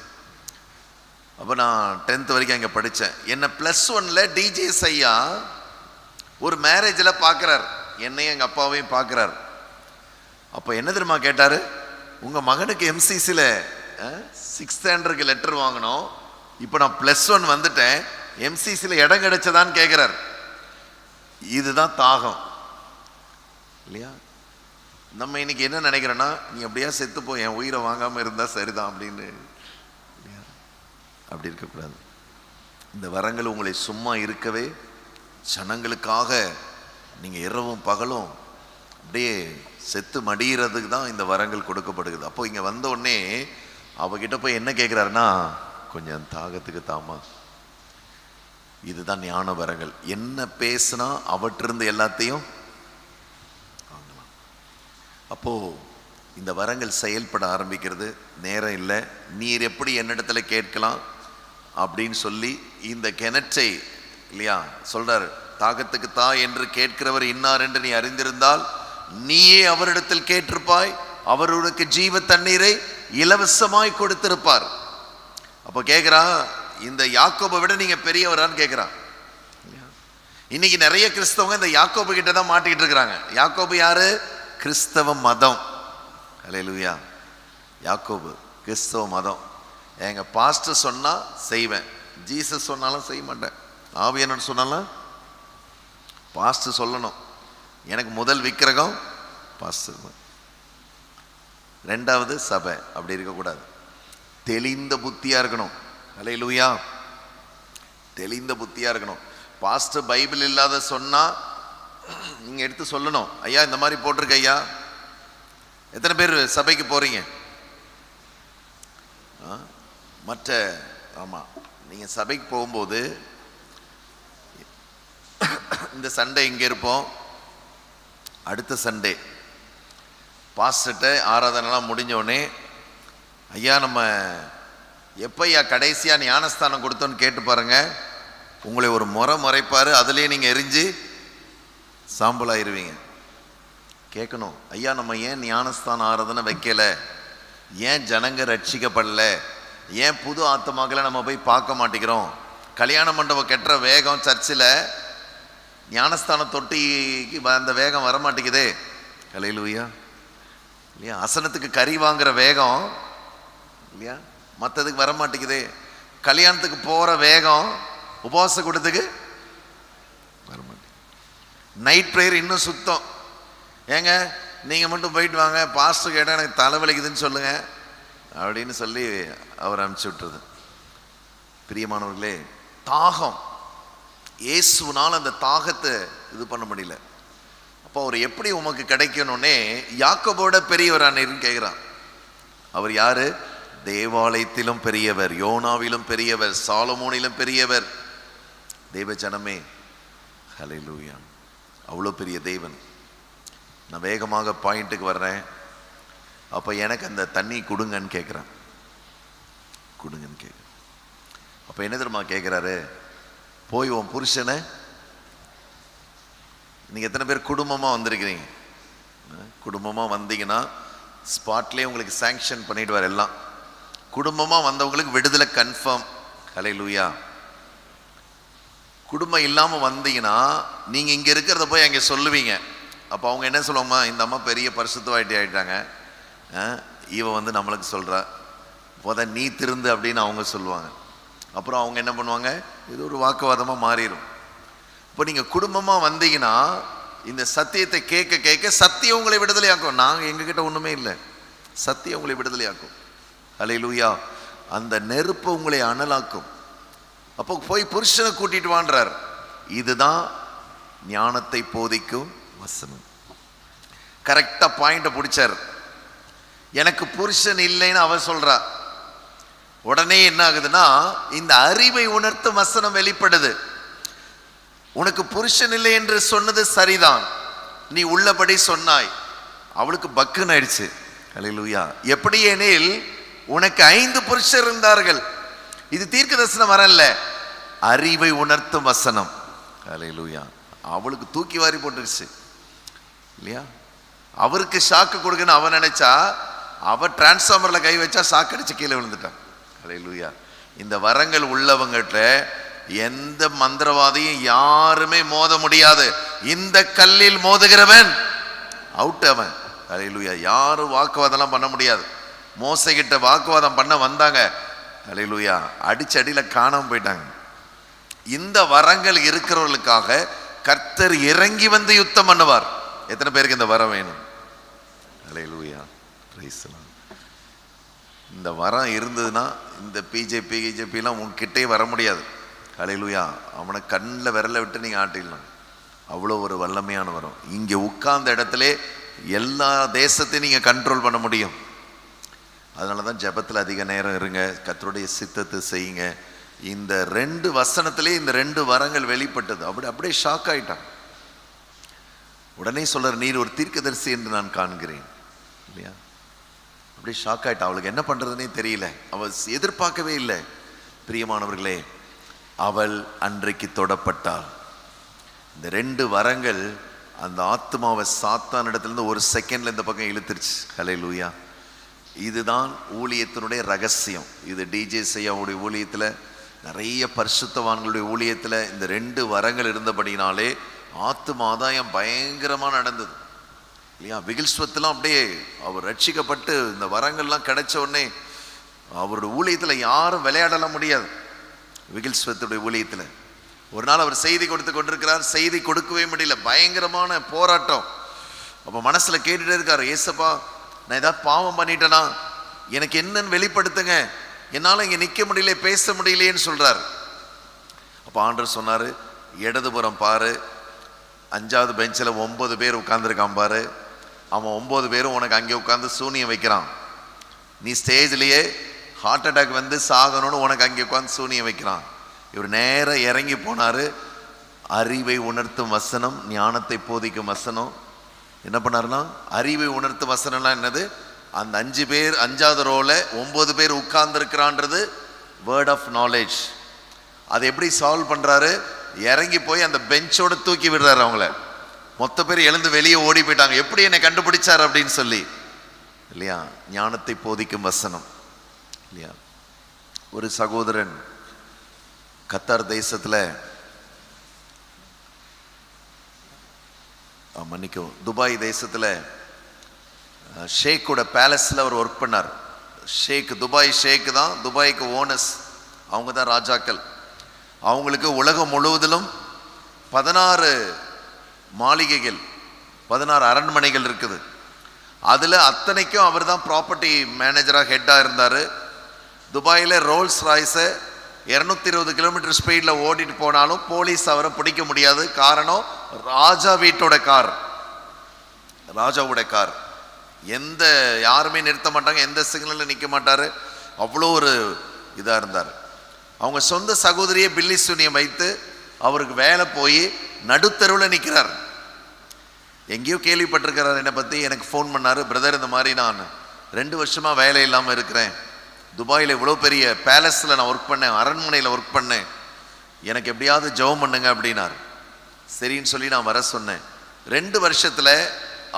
அப்போ நான் 10th வரைக்கும் அங்கே படித்தேன். என்னை +1ல் டிஜிஎஸ் ஐயா ஒரு மேரேஜில் பார்க்குறார், என்னையும் எங்கள் அப்பாவையும் பார்க்குறார். அப்போ என்ன தெரியுமா கேட்டார், உங்கள் மகனுக்கு MCCயில் 6th ஸ்டாண்டர்டுக்கு லெட்டர் வாங்கினோம், இப்போ நான் +1 வந்துட்டேன், MCCயில் இடம் கிடைச்சதான்னு கேட்குறார். இதுதான் தாகம் இல்லையா? நம்ம இன்னைக்கு என்ன நினைக்கிறோன்னா, நீ அப்படியா செத்து போ, என் உயிரை வாங்காமல் இருந்தால் சரிதான் அப்படின்னு. அப்படி இருக்கக்கூடாது. இந்த வரங்கள் உங்களை சும்மா இருக்கவே, ஜனங்களுக்காக நீங்கள் இரவும் பகலும் அப்படியே செத்து மடிகிறதுக்கு தான் இந்த வரங்கள் கொடுக்கப்படுகிறது. அப்போ இங்கே வந்த உடனே அவகிட்ட போய் என்ன கேட்குறாருன்னா, கொஞ்சம் தாகத்துக்கு தாமா. இதுதான் ஞான வரங்கள். என்ன பேசுனா அவற்றிருந்து எல்லாத்தையும் வாங்கலாம். அப்போ இந்த வரங்கள் செயல்பட ஆரம்பிக்கிறது. நேரம் இல்லை, நீர் எப்படி என்னிடத்துல கேட்கலாம் அப்படின்னு சொல்லி இந்த கிணற்றை இல்லையா சொல்றாரு, தாகத்துக்கு தா என்று கேட்கிறவர் இன்னார் என்று நீ அறிந்திருந்தால் நீயே அவரிடத்தில் கேட்டிருப்பாய், அவர் உனக்கு ஜீவ தண்ணீரை இலவசமாய் கொடுத்திருப்பார். அப்போ கேட்குறான், இந்த யாக்கோபை விட நீங்க பெரியவரான்னு கேட்குறான். இன்னைக்கு நிறைய கிறிஸ்தவங்க இந்த யாக்கோபு கிட்ட தான் மாட்டிக்கிட்டு இருக்கிறாங்க. யாக்கோபு யாரு? கிறிஸ்தவ மதம். அல்லேலூயா. யாக்கோபு கிறிஸ்தவ மதம். எங்க பாஸ்டர் சொன்னா செய்வேன், ஜீசஸ் சொன்னாலும் செய்ய மாட்டேன், ஆவியானவர் சொன்னாலும். பாஸ்டர் சொல்லணும், எனக்கு முதல் விக்கிரகம் பாஸ்டர், ரெண்டாவது சபை. அப்படி இருக்கக்கூடாது. தெளிந்த புத்தியா இருக்கணும். அல்லேலூயா. தெளிந்த புத்தியா இருக்கணும். பாஸ்டர் பைபிள் இல்லாத சொன்னா நீங்க எடுத்து சொல்லணும், ஐயா இந்த மாதிரி போட்டிருக்க ஐயா. எத்தனை பேர் சபைக்கு போறீங்க? மற்ற ஆமா, நீங்க சபைக்கு போகும்போது இந்த சண்டே இங்க இருப்போம், அடுத்த சண்டே பாஸ்டர்ட்ட ஆராதனைலாம் முடிஞ்ச உடனே, ஐயா நம்ம எப்பையா கடைசியா ஞானஸ்தானம் கொடுத்தோன்னு கேட்டு பாருங்க, உங்களை ஒரு முறை முறைப்பாரு, அதுலேயே நீங்க எரிஞ்சு சாம்பலாயிருவீங்க. கேட்கணும், ஐயா நம்ம ஏன் ஞானஸ்தான ஆராதனை வைக்கல, ஏன் ஜனங்க ரட்சிக்கப்படல, ஏன் புது ஆத்மாக்களை நம்ம போய் பார்க்க மாட்டேங்கிறோம், கல்யாண மண்டபம் கெட்டுற வேகம் சர்ச்சில் ஞானஸ்தான தொட்டிக்கு அந்த வேகம் வரமாட்டேங்குதே. அல்லேலூயா. இல்லையா? அசனத்துக்கு கறி வாங்குற வேகம் இல்லையா மற்றதுக்கு வரமாட்டேங்குதே. கல்யாணத்துக்கு போகிற வேகம் உபவாச கூட்டத்துக்கு வரமாட்டேங்குது. நைட் ப்ரேயர் இன்னும் சுத்தம். ஏங்க நீங்கள் மட்டும் போயிட்டு வாங்க, பாஸ்டர் கேட்டால் எனக்கு தலைவலிக்குதுன்னு சொல்லுங்க அப்படின்னு சொல்லி அவர் அனுப்பிச்சி விட்டுறது. பிரியமானவர்களே, தாகம், இயேசுனால் அந்த தாகத்தை இது பண்ண முடியல. அப்போ அவர் எப்படி உமக்கு கிடைக்கணும்னே யாக்கோபோட பெரியவரானேன்னு கேட்குறான். அவர் யாரு? தேவாலயத்திலும் பெரியவர், யோனாவிலும் பெரியவர், சாலமோனிலும் பெரியவர். தேவ ஜனமே, ஹல்லேலூயா. அவ்வளோ பெரிய தேவன். நான் வேகமாக பாயிண்ட்டுக்கு வர்றேன். அப்போ எனக்கு அந்த தண்ணி கொடுங்கன்னு கேட்குறேன், கொடுங்கன்னு கேட்குறேன். அப்போ என்ன தெரியுமா கேட்குறாரு? போய் உன் புருஷனை, நீங்கள் எத்தனை பேர் குடும்பமாக வந்திருக்கிறீங்க? குடும்பமாக வந்தீங்கன்னா ஸ்பாட்லேயே உங்களுக்கு சாங்ஷன் பண்ணிடுவார் எல்லாம். குடும்பமாக வந்தவங்களுக்கு விடுதலை கன்ஃபார்ம். ஹல்லேலூயா. குடும்பம் இல்லாமல் வந்தீங்கன்னா நீங்கள் இங்கே இருக்கிறத போய் அங்கே சொல்லுவீங்க. அப்போ அவங்க என்ன சொல்லுவாங்கம்மா, இந்த அம்மா பெரிய பரிசுத்தவாட்டி ஆகிட்டாங்க, இவன் வந்து நம்மளுக்கு சொல்கிறா, போத நீ திருந்து அப்படின்னு அவங்க சொல்லுவாங்க. அப்புறம் அவங்க என்ன பண்ணுவாங்க, இது ஒரு வாக்குவாதமாக மாறிடும். இப்போ நீங்கள் குடும்பமாக வந்தீங்கன்னா இந்த சத்தியத்தை கேட்க கேட்க சத்தியம் உங்களை விடுதலையாக்கும். நாங்கள் எங்ககிட்ட ஒன்றுமே இல்லை, சத்தியம் உங்களை விடுதலையாக்கும். ஹல்லேலூயா. அந்த நெருப்பு உங்களை அனலாக்கும். அப்போ போய் புருஷனை கூட்டிட்டு வான்றார். இதுதான் ஞானத்தை போதிக்கும் வசனம். கரெக்டாக பாயிண்ட்டை பிடிச்சார். எனக்கு புருஷன் இல்லைன்னு அவ சொல்றா. உடனே என்ன ஆகுதுன்னா, இந்த அறிவை உணர்த்தும் வசனம் வெளிப்படுது. உனக்கு புருஷன் இல்லை என்று சொன்னது சரிதான், நீ உள்ளபடி சொன்னாய். அவளுக்கு பக்குன்னு ஆயிடுச்சு. அல்லேலூயா. எப்படி எனில் உனக்கு 5 புருஷர் இருந்தார்கள். இது தீர்க்க தரிசனம் வரல, அறிவை உணர்த்தும் வசனம். அல்லேலூயா. அவளுக்கு தூக்கி வாரி போட்டுருச்சு இல்லையா? அவருக்கு ஷாக்கு கொடுக்கணும் அவன் நினைச்சா, அவ டிரான்ஸ்ஃபார்மர்ல கை வச்சா ஷாக்கடிச்சு கீழே விழுந்துட்டான். அல்லேலூயா. இந்த வரங்கள் உள்ளவங்கிட்ட எந்த மந்திரவாதியும் யாருமே மோத முடியாது. இந்த கல்லில் மோதுகிறவன் அவுட் அவன். அல்லேலூயா. யாரும் வாக்குவாதம்லாம் பண்ண முடியாது. மோசைகிட்ட வாக்குவாதம் பண்ண வந்தாங்க, அல்லேலூயா, அடிச்சடியில காணாம போயிட்டாங்க. இந்த வரங்கள் இருக்கிறவர்களுக்காக கர்த்தர் இறங்கி வந்து யுத்தம் பண்ணுவார். எத்தனை பேருக்கு இந்த வரம் வேணும்? அல்லேலூயா. Praise the Lord. இந்த வரம் இருந்ததுன்னா இந்த பிஜேபிலாம் உன்கிட்டே வர முடியாது. அல்லேலூயா. அவனை கண்ணில் விரல விட்டு நீங்க ஆட்டிடலாம். அவ்வளோ ஒரு வல்லமையான வரம். இங்கே உட்கார்ந்த இடத்துல எல்லா தேசத்தையும் நீங்க கண்ட்ரோல் பண்ண முடியும். அதனால தான் ஜெபத்தில் அதிக நேரம் இருங்க, கர்த்தருடைய சித்தத்தை செய்யுங்க. இந்த 2 வசனத்திலே இந்த 2 வரங்கள் வெளிப்பட்டது. அப்படியே ஷாக் ஆயிட்டான். உடனே சொல்ற, நீர் ஒரு தீர்க்கதரிசி என்று நான் காண்கிறேன் இல்லையா? அப்படியே ஷாக் ஆயிட்டா. அவளுக்கு என்ன பண்றதுன்னே தெரியல. அவள் எதிர்பார்க்கவே இல்லை. பிரியமானவர்களே, அவள் அன்றைக்கு தொடப்பட்டாள். இந்த 2 வரங்கள் அந்த ஆத்மாவை சாத்தான் இடத்துலேருந்து ஒரு செகண்ட்ல இந்த பக்கம் இழுத்துருச்சு. ஹல்லேலூயா. இதுதான் ஊழியத்தினுடைய ரகசியம். இது டிஜே செய்யாவுடைய ஊழியத்தில், நிறைய பரிசுத்தவான்களுடைய ஊழியத்தில் இந்த 2 வரங்கள் இருந்தபடினாலே ஆத்தும ஆதாயம் பயங்கரமாக நடந்தது இல்லையா? விகில்ஸ்வத்தெல்லாம் அப்படியே அவர் ரட்சிக்கப்பட்டு இந்த வரங்கள்லாம் கிடைச்ச உடனே அவருடைய ஊழியத்தில் யாரும் விளையாடலாம் முடியாது. விகில்ஸ்வத்துடைய ஊழியத்தில் ஒரு நாள் அவர் செய்தி கொடுத்து கொண்டிருக்கிறார். செய்தி கொடுக்கவே முடியல, பயங்கரமான போராட்டம். அப்போ மனசில் கேட்டுட்டே இருக்காரு, ஏசப்பா நான் ஏதாவது பாவம் பண்ணிட்டேனா, எனக்கு என்னன்னு வெளிப்படுத்துங்க, என்னால் இங்கே நிற்க முடியல, பேச முடியலையேன்னு சொல்றாரு. அப்போ ஆண்டவர் சொன்னார், இடதுபுறம் பாரு, 5வது பெஞ்சில் 9 பேர் உட்கார்ந்துருக்கான் பாரு, அவன் 9 பேரும் உனக்கு அங்கே உட்காந்து சூனியம் வைக்கிறான். நீ ஸ்டேஜ்லேயே ஹார்ட் அட்டாக் வந்து சாகணும்னு உனக்கு அங்கே உட்காந்து சூனியம் வைக்கிறான். இவர் நேராக இறங்கி போனார். அறிவை உணர்த்தும் வசனம், ஞானத்தை போதிக்கும் வசனம். என்ன பண்ணாருன்னா, அறிவை உணர்த்தும் வசனம்லாம் என்னது? அந்த 5 பேர் 5வது ரோல 9 பேர் உட்கார்ந்துருக்கிறான்றது வேர்ட் ஆஃப் நாலேஜ். அதை எப்படி சால்வ் பண்றாரு? இறங்கி போய் அந்த பெஞ்சோட தூக்கி விடுறாரு. அவங்கள மொத்த பேர் எழுந்து வெளியே ஓடி போயிட்டாங்க. எப்படி என்னை கண்டுபிடிச்சார் அப்படின்னு சொல்லி இல்லையா? ஞானத்தை போதிக்கும் வசனம் இல்லையா? ஒரு சகோதரன் கத்தார் தேசத்தில், மன்னிக்கும், துபாய் தேசத்தில் ஷேக்கோட பேலஸில் அவர் ஒர்க் பண்ணார். ஷேக், துபாய் ஷேக் தான் துபாய்க்கு ஓனர்ஸ், அவங்க தான் ராஜாக்கள். அவங்களுக்கு உலகம் முழுவதிலும் 16 மாளிகைகள், 16 அரண்மனைகள் இருக்குது. அதில் அத்தனைக்கும் அவர் தான் ப்ராப்பர்ட்டி மேனேஜராக ஹெட்டாக இருந்தார். துபாயில் ரோல்ஸ் ராய்ஸை 220 கிலோமீட்டர் ஸ்பீடில் ஓடிட்டு போனாலும் போலீஸ் அவரை பிடிக்க முடியாது. காரணம், ராஜா வீட்டோட கார், ராஜாவோட கார். எந்த யாருமே நிறுத்த மாட்டாங்க, எந்த சிக்னலில் நிற்க மாட்டார். அவ்வளோ ஒரு இதாக இருந்தார். அவங்க சொந்த சகோதரியை பில்லி சூனியம் வைத்து அவருக்கு வேலை போய் நடுத்தருவில் நிற்கிறார். எங்கேயோ கேள்விப்பட்டிருக்கிறார் என்னை பற்றி. எனக்கு ஃபோன் பண்ணார், பிரதர் இந்த மாதிரி நான் 2 வருஷமாக வேலை இல்லாமல் இருக்கிறேன், துபாயில் இவ்வளோ பெரிய பேலஸில் நான் ஒர்க் பண்ணேன், அரண்மனையில் ஒர்க் பண்ணேன், எனக்கு எப்படியாவது ஜெபம் பண்ணுங்க அப்படின்னார். சரின்னு சொல்லி நான் வர சொன்னேன். 2 வருஷத்தில்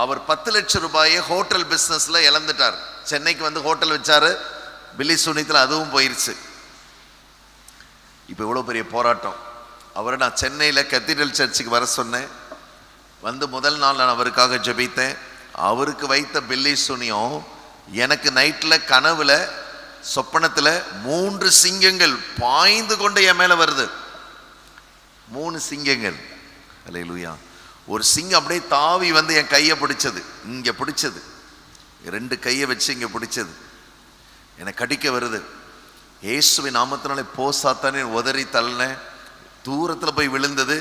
அவர் 10 லட்சம் ரூபாயை ஹோட்டல் பிஸ்னஸில் இழந்துட்டார். சென்னைக்கு வந்து ஹோட்டல் வச்சார், பில்லி சூனியத்தில் அதுவும் போயிடுச்சு. இப்போ இவ்வளோ பெரிய போராட்டம். அவரை நான் சென்னையில் கத்தீட்ரல் சர்ச்சுக்கு வர சொன்னேன். வந்து முதல் நாள் நான் அவருக்காக ஜெபித்தேன். அவருக்கு வைத்த பில்லி சூனியம் எனக்கு நைட்டில் கனவுல சொப்பனத்தில் 3 சிங்கங்கள் பாய்ந்து கொண்டு என் மேலே வருது. 3 சிங்கங்கள். அல்லேலூயா. ஒரு சிங்கம் அப்படியே தாவி வந்து என் கையை பிடிச்சது, இங்கே பிடிச்சது, 2 கையை வச்சு இங்கே பிடிச்சது, என்னை கடிக்க வருது. இயேசுவின் நாமத்தினாலே போ சாத்தானே உதறி தள்ளினேன். தூரத்தில் போய் விழுந்தது.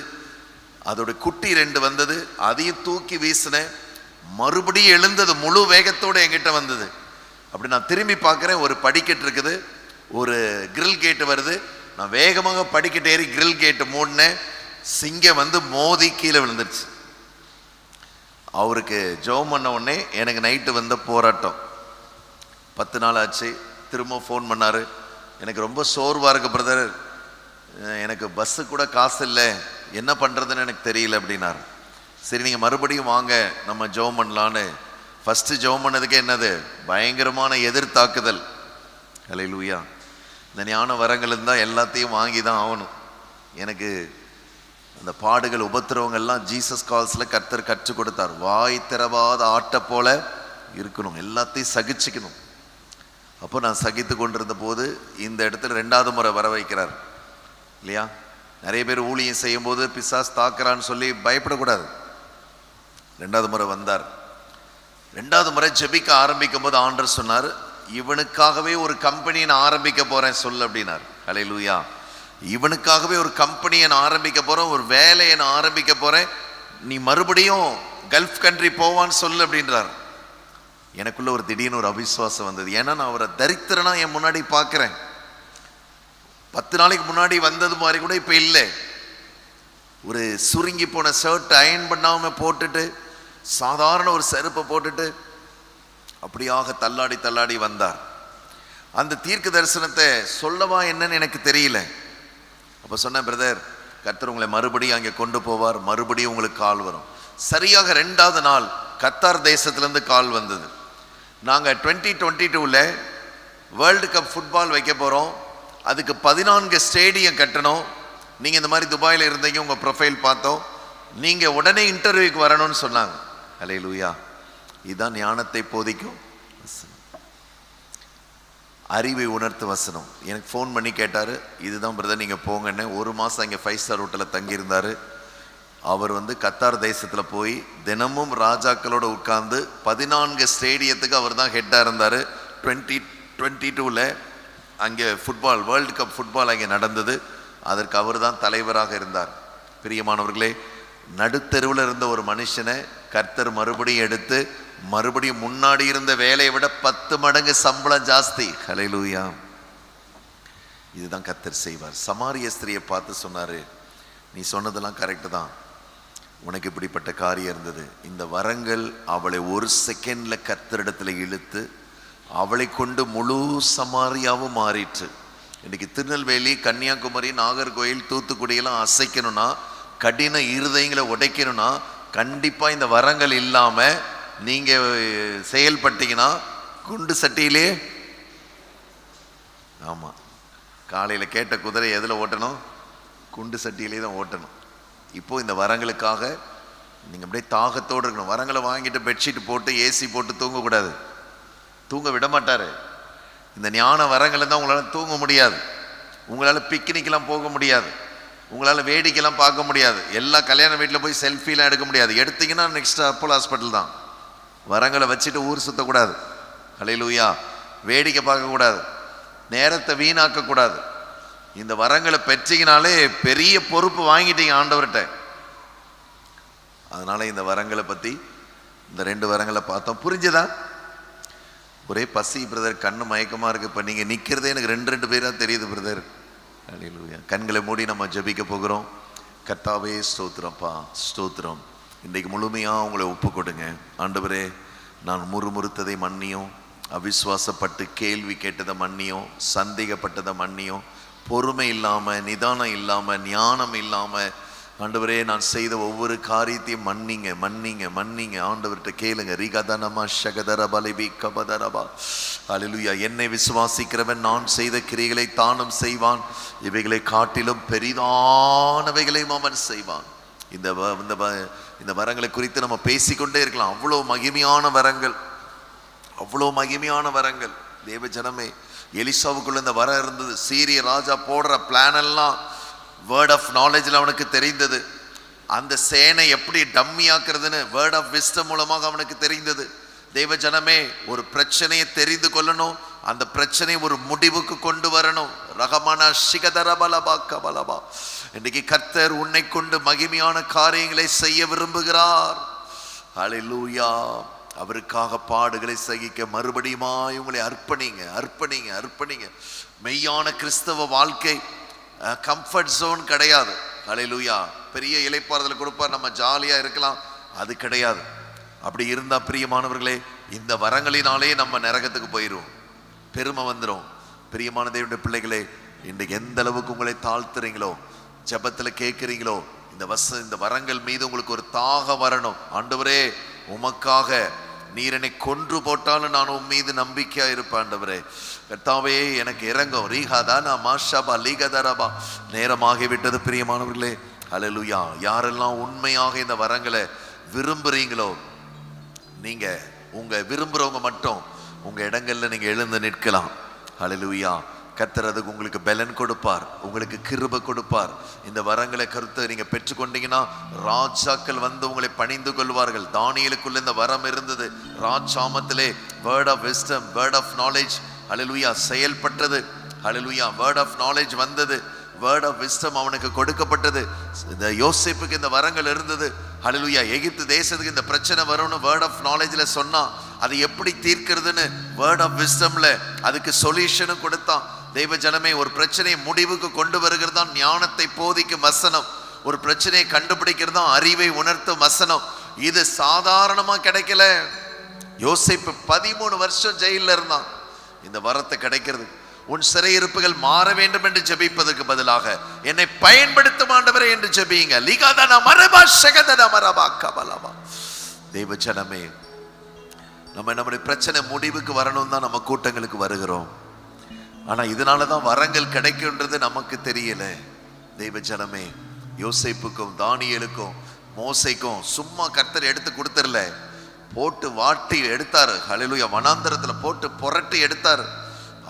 அதோட குட்டி 2 வந்தது, அதையும் தூக்கி வீசினேன். மறுபடியும் எழுந்தது, முழு வேகத்தோடு என்கிட்ட வந்தது. அப்படி நான் திரும்பி பார்க்குறேன், ஒரு படிக்கட்டு இருக்குது, ஒரு கிரில் கேட்டு வருது. நான் வேகமாக படிக்கட்டு ஏறி கிரில் கேட்டு மூடினேன். சிங்கம் வந்து மோதி கீழே விழுந்துருச்சு. அவருக்கு ஜெபம் பண்ண உடனே எனக்கு நைட்டு வந்த போராட்டம் 10 நாள் ஆச்சு. திரும்ப ஃபோன் பண்ணார், எனக்கு ரொம்ப சோர்வாக இருக்கு பிரதர், எனக்கு பஸ்ஸு கூட காசு இல்லை, என்ன பண்ணுறதுன்னு எனக்கு தெரியல அப்படின்னார். சரி நீங்கள் மறுபடியும் வாங்க நம்ம ஜெபம் பண்ணலான்னு. ஃபஸ்ட்டு ஜெபம் பண்ணதுக்கே என்னது பயங்கரமான எதிர்த்தாக்குதல். ஹல்லேலூயா. இந்த ஞான வரங்கள் இருந்தால் எல்லாத்தையும் வாங்கி தான் ஆகணும். எனக்கு அந்த பாடுகள் உபத்திரவங்கள்லாம் ஜீசஸ் கால்ஸில் கர்த்தர் கற்றுக் கொடுத்தார். வாய் திறவாத ஆட்டை போல இருக்கணும், எல்லாத்தையும் சகிச்சுக்கணும். அப்போ நான் சகித்து கொண்டிருந்த போது இந்த இடத்துல 2வது முறை வர வைக்கிறார் இல்லையா. நிறைய பேர் ஊழியம் செய்யும் போது பிசாஸ் தாக்குறான்னு சொல்லி பயப்படக்கூடாது. 2வது முறை வந்தார். 2வது முறை ஜெபிக்க ஆரம்பிக்கும் போது ஆண்டவர் சொன்னார், இவனுக்காகவே ஒரு கம்பெனியை நான் ஆரம்பிக்க போறேன் சொல்லு அப்படின்னார். ஹல்லேலூயா. இவனுக்காகவே ஒரு கம்பெனியை நான் ஆரம்பிக்க போறேன், ஒரு வேலையை நான் ஆரம்பிக்க போறேன், நீ மறுபடியும் கல்ஃப் கண்ட்ரி போவான்னு சொல்லு அப்படின்றார். எனக்குள்ள ஒரு திடீர்னு ஒரு அவிசுவாசம் வந்தது. ஏன்னா நான் அவரை தரித்திரனா என் முன்னாடி பார்க்கிறேன். 10 நாளைக்கு முன்னாடி வந்தது மாதிரி கூட இப்ப இல்லை. ஒரு சுருங்கி போன ஷர்ட் அயன் பண்ணாம போட்டுட்டு, சாதாரண ஒரு செருப்பை போட்டுட்டு அப்படியாக தள்ளாடி தள்ளாடி வந்தார். அந்த தீர்க்க தரிசனத்தை சொல்லவா என்னன்னு எனக்கு தெரியல. அப்ப சொன்னேன், பிரதர் கர்த்தர் உங்களை மறுபடியும் அங்கே கொண்டு போவார், மறுபடியும் உங்களுக்கு கால் வரும். சரியாக 2வது நாள் கத்தார் தேசத்திலிருந்து கால் வந்தது. நாங்கள் 2022 வேர்ல்டு கப் ஃபுட்பால் வைக்க போகிறோம், அதுக்கு 14 ஸ்டேடியம் கட்டணும், நீங்கள் இந்த மாதிரி துபாயில் இருந்தீங்க, உங்கள் ப்ரொஃபைல் பார்த்தோம், நீங்கள் உடனே இன்டர்வியூக்கு வரணும்னு சொன்னாங்க. ஹல்லேலூயா. இதுதான் ஞானத்தை போதிக்கும் வசனம், அறிவை உணர்த்து வசனம். எனக்கு ஃபோன் பண்ணி கேட்டார், இதுதான் பிரதர் நீங்கள் போங்கன்னு. 1 மாதம் இங்கே 5 ஸ்டார் ஹோட்டலில் தங்கியிருந்தார். அவர் வந்து கத்தார் தேசத்தில் போய் தினமும் ராஜாக்களோடு உட்கார்ந்து 14 ஸ்டேடியத்துக்கு அவர் தான் ஹெட்டாக இருந்தார். 2022 அங்கே ஃபுட்பால் வேர்ல்டு கப் ஃபுட்பால் அங்கே நடந்தது, அதற்கு அவர் தான் தலைவராக இருந்தார். பிரியமானவர்களே, நடுத்தெருவில் இருந்த ஒரு மனுஷனை கர்த்தர் மறுபடியும் எடுத்து மறுபடியும் முன்னாடி இருந்த வேலையை விட 10 மடங்கு சம்பளம் ஜாஸ்தி. ஹல்லேலூயா. இதுதான் கர்த்தர் செய்வார். சமாரிய ஸ்திரியை பார்த்து சொன்னாரு, நீ சொன்னதெல்லாம் கரெக்டு தான், உனக்கு இப்படிப்பட்ட காரியம் இருந்தது, இந்த வரங்கள் அவளை 1 செகண்ட்ல கர்த்தரிடத்துல இழுத்து அவளை கொண்டு முழு சமாரியாவும் மாறிற்று. இன்னைக்கு திருநெல்வேலி, கன்னியாகுமரி, நாகர்கோயில், தூத்துக்குடியெல்லாம் அசைக்கணும்னா, கடின இருதயங்களை உடைக்கணும்னா, கண்டிப்பா இந்த வரங்கள் இல்லாம நீங்க செயல்பட்டீங்கன்னா குண்டு சட்டியிலே, ஆமா, காலையில கேட்ட குதிரை எதுல ஓட்டணும்? குண்டு சட்டியிலே தான் ஓட்டணும். இப்போ இந்த வரங்களுக்காக நீங்க அப்படியே தாகத்தோடு இருக்கணும். வரங்களை வாங்கிட்டு பெட்ஷீட் போட்டு ஏசி போட்டு தூங்கக்கூடாது, தூங்க விட மாட்டாரு. இந்த ஞான வரங்களை தான் உங்களால் தூங்க முடியாது, உங்களால் பிக்னிக்லாம் போக முடியாது, உங்களால் வேடிக்கைலாம் பார்க்க முடியாது, எல்லா கல்யாண வீட்டில் போய் செல்ஃபிலாம் எடுக்க முடியாது. எடுத்தீங்கன்னா நெக்ஸ்ட் அப்போலோ ஹாஸ்பிட்டல் தான். வரங்களை வச்சுட்டு ஊர் சுற்றக்கூடாது. ஹல்லேலூயா. வேடிக்கை பார்க்கக்கூடாது, நேரத்தை வீணாக்கக்கூடாது. இந்த வரங்களை பெற்றீங்கனாலே பெரிய பொறுப்பு வாங்கிட்டீங்க ஆண்டவர்கிட்ட. அதனால இந்த வரங்களை பற்றி, இந்த 2 வரங்களை பார்த்தோம். புரிஞ்சுதா? ஒரே பசி பிரதர், கண்ணு மயக்கமா இருக்கு. இப்போ நீங்க நிக்கிறதே எனக்கு 2 பேரா தெரியுது பிரதர். ஹல்லேலூயா. கண்களை மூடி நம்ம ஜெபிக்க போகிறோம். கர்த்தாவே ஸ்தோத்திரம்ப்பா, ஸ்தோத்திரம். இன்றைக்கு முழுமையா உங்களை ஒப்பு கொடுங்க ஆண்டவரே. நான் முறுமுறுத்ததை மன்னியும், அவிசுவாசப்பட்டு கேள்வி கேட்டதை மன்னியும், சந்தேகப்பட்டதை மன்னியும், பொறுமை இல்லாமல், நிதானம் இல்லாமல், ஞானம் இல்லாமல் ஆண்டவரே நான் செய்த ஒவ்வொரு காரியத்தையும் மன்னிங்க, மன்னிங்க, மன்னிங்க. ஆண்டவர்கிட்ட கேளுங்க. ரிகதனமா ஷகதரபலிபி கபதரபா. ஹல்லேலூயா. என்னை விசுவாசிக்கிறவன் நான் செய்த கிரியைகளை தானும் செய்வான், இவைகளை காட்டிலும் பெரிதானவைகளையும் அவன் செய்வான். இந்த வரங்களை குறித்து நம்ம பேசிக்கொண்டே இருக்கலாம். அவ்வளோ மகிமையான வரங்கள், அவ்வளோ மகிமையான வரங்கள். தேவ ஜனமே, எலிசாவுக்குள்ள இந்த வரம் இருந்தது. சீரிய ராஜா போடுற பிளான் எல்லாம் வேர்ட் ஆஃப் நாலேஜில் அவனுக்கு தெரிந்தது. அந்த சேனை எப்படி டம்மி ஆக்குறதுன்னு வேர்ட் ஆஃப் விஸ்டம் மூலமாக அவனுக்கு தெரிந்தது. தேவ ஜனமே, ஒரு பிரச்சனையை தெரிந்து கொள்ளணும், அந்த பிரச்சனையை ஒரு முடிவுக்கு கொண்டு வரணும். ரகமான சிகதரபலபா கபலபா. இன்னைக்கு கர்த்தர் உன்னை கொண்டு மகிமையான காரியங்களை செய்ய விரும்புகிறார். ஹல்லேலூயா. அவருக்காக பாடுகளை சகிக்க மறுபடியுமாய் உங்களை அர்ப்பணிங்க, அர்ப்பணிங்க, அர்ப்பணிங்க. மெய்யான கிறிஸ்தவ வாழ்க்கை கம்ஃபர்ட் ஜோன் கிடையாது. ஹல்லேலூயா. பெரிய இளைப்பாறுதல் கொடுப்பார், நம்ம ஜாலியா இருக்கலாம், அது கிடையாது. அப்படி இருந்தா பிரியமானவர்களே, இந்த வரங்களினாலே நம்ம நரகத்துக்கு போயிடுவோம், பெருமை வந்துடும். பிரியமான தேவனுடைய பிள்ளைகளே, இன்றைக்கு எந்த அளவுக்கு உங்களை தாழ்த்துறீங்களோ, ஜெபத்துல கேட்குறீங்களோ, இந்த வரங்கள் மீது உங்களுக்கு ஒரு தாகம் வரணும். ஆண்டவரே, உமக்காக நீர் என்னை கொன்று போட்டாலும் நான் உன் மீது நம்பிக்கையா இருப்பேன். ஆண்டவரே கர்த்தாவே, எனக்கு இறங்கும். ரீகாதானா மாஷாபா லீகதரபா. நேரமாகிவிட்டது பிரியமானவர்களே. ஹல்லேலூயா. யாரெல்லாம் உண்மையாக இந்த வரங்களை விரும்புறீங்களோ, நீங்க உங்க விரும்புறவங்க மட்டும் உங்க இடங்கள்ல நீங்க எழுந்து நிற்கலாம். ஹல்லேலூயா. கர்த்தர் அதுக்கு உங்களுக்கு பலன் கொடுப்பார், உங்களுக்கு கிருபை கொடுப்பார். இந்த வரங்களை கருத்தை நீங்க பெற்றுக்கொண்டீங்கன்னா ராஜாக்கள் வந்து உங்களை பணிந்து கொள்வார்கள். தானியேலுக்குள்ள இந்த வரம் இருந்தது. ராஜாமத்திலே word of wisdom, word of knowledge, hallelujah, செயல்பட்டது. ஹல்லேலூயா. வேர்ட் ஆஃப் நாலேஜ் வந்தது, வேர்ட் ஆஃப் விஸ்டம் அவனுக்கு கொடுக்கப்பட்டது. இந்த யோசேப்புக்கு இந்த வரங்கள் இருந்தது. ஹல்லேலூயா. எகிப்து தேசத்துக்கு இந்த பிரச்சனை வரும்னு வேர்ட் ஆஃப் நாலேஜ்ல சொன்னா, அது எப்படி தீர்க்கிறதுன்னு வேர்ட் ஆஃப் விஸ்டம்ல அதுக்கு சொல்யூஷனும் கொடுத்தான். தெய்வ ஜனமே, ஒரு பிரச்சனையை முடிவுக்கு கொண்டு வருகிறது தான் ஞானத்தை போதிக்கும் வசனம். ஒரு பிரச்சனையை கண்டுபிடிக்கிறது தான் அறிவை உணர்த்தும் வசனம். இது சாதாரணமா கிடைக்கல. யோசேப்பு 13 வருஷம் ஜெயில இருந்தான் இந்த வரத்தை கிடைக்கிறது. உன் சிறையிருப்புகள் மாற வேண்டும் என்று ஜெபிப்பதற்கு பதிலாக என்னை பயன்படுத்தும் ஆண்டவரே என்று ஜெபியுங்க. லிகாதனா மரபா ஷகதனா மரபா கபலபா. தெய்வ ஜனமே, நம்ம நம்முடைய பிரச்சனை முடிவுக்கு வரணும் தான் நம்ம கூட்டங்களுக்கு வருகிறோம். ஆனா இதனாலதான் வரங்கள் கிடைக்கும்ன்றது நமக்கு தெரியல. தெய்வ ஜனமே, யோசேப்புக்கும் தானியேலுக்கும் மோசேக்கும் சும்மா கர்த்தர் எடுத்து கொடுத்துடல, போட்டு வாட்டி எடுத்தாரு. ஹல்லேலூயா. வனாந்தரத்துல போட்டு புரட்டி எடுத்தாரு.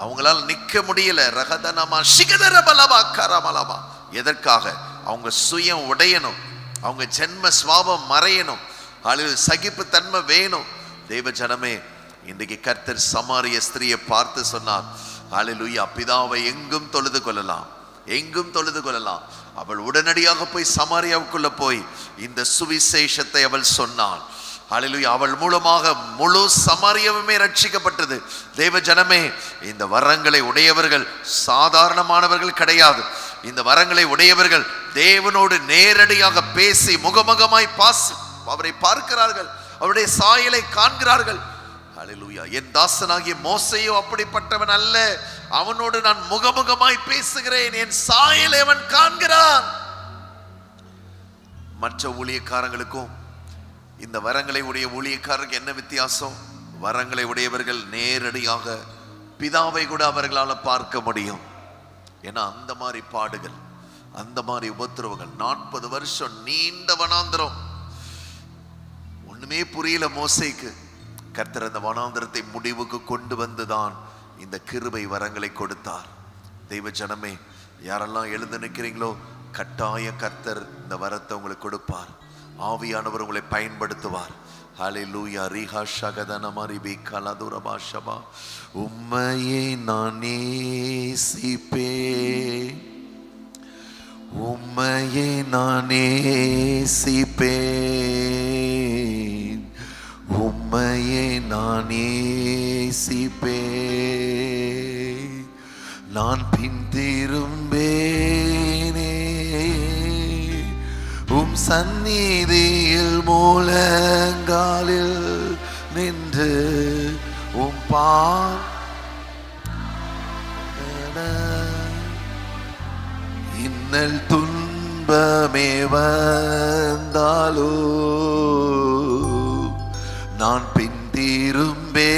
அவங்களால நிக்க முடியல. ரகதனமா சிகதரபலபா கரமலபா. எதற்காக? அவங்க சுயம் உடையணும், அவங்க ஜென்ம சுவாபம் மறையணும், சகிப்பு தன்மை வேணும். தெய்வ ஜனமே, இன்றைக்கு கர்த்தர் சமாரிய ஸ்திரியை பார்த்து சொன்னார், ஹல்லேலூயா, பிதாவை எங்கும் தொழுது கொள்ளலாம், எங்கும் தொழுது கொள்ளலாம். அவள் உடனடியாக போய் சமாரியாவுக்குள்ள போய் இந்த சுவிசேஷத்தை அவள் சொன்னாள். ஹல்லேலூயா. அவள் மூலமாக முழு சமாரியாவுமே ரட்சிக்கப்பட்டது. தேவ ஜனமே, இந்த வரங்களை உடையவர்கள் சாதாரணமானவர்கள் கிடையாது. இந்த வரங்களை உடையவர்கள் தேவனோடு நேரடியாக பேசி முகமுகமாய் அவரை பார்க்கிறார்கள், அவருடைய சாயலை காண்கிறார்கள். ஹல்லேலூயா. என் தாசனாகிய மோசேயோ அப்படிப்பட்டவன் அல்ல, அவனோடு நான் முகமுகமாய் பேசுகிறேன், என் சாயலை அவன் காண்கிறான். மற்ற ஊழியக்காரங்களுக்கும் இந்த வரங்களை உடைய ஊழியக்காரருக்கு என்ன வித்தியாசம்? வரங்களை உடையவர்கள் நேரடியாக பிதாவை கூட அவர்களால் பார்க்க முடியும். ஏன்னா அந்த மாதிரி பாடுகள், அந்த மாதிரி உபத்திரவங்கள், 40 வருஷம் நீண்ட வனாந்திரம், ஒண்ணுமே புரியல மோசேக்கு. கர்த்தர் அந்த வனாந்திரத்தை முடிவுக்கு கொண்டு வந்துதான் இந்த கிருபை வரங்களை கொடுத்தார். தெய்வ ஜனமே, யாரெல்லாம் எழுந்து நிற்கிறீங்களோ, கட்டாய கர்த்தர் இந்த வரத்தை உங்களுக்கு கொடுப்பார். ஆவியானவர் உங்களை பயன்படுத்துவார். ஹல்லேலூயா. ரீஹா ஷகதன மரிபி கலதுரபா ஷபா. உம்மையே நான் நேசிப்பேன், உம்மையே நான் நேசிப்பேன், உம்மையே நான் நேசிப்பேன். நான் பின்திரும்பேனே உம் சந்நிதியில் மூலங்காலில் நின்று உம் இன்னல் துன்பமே வந்தாலோ நான் பின்திரும்பேனே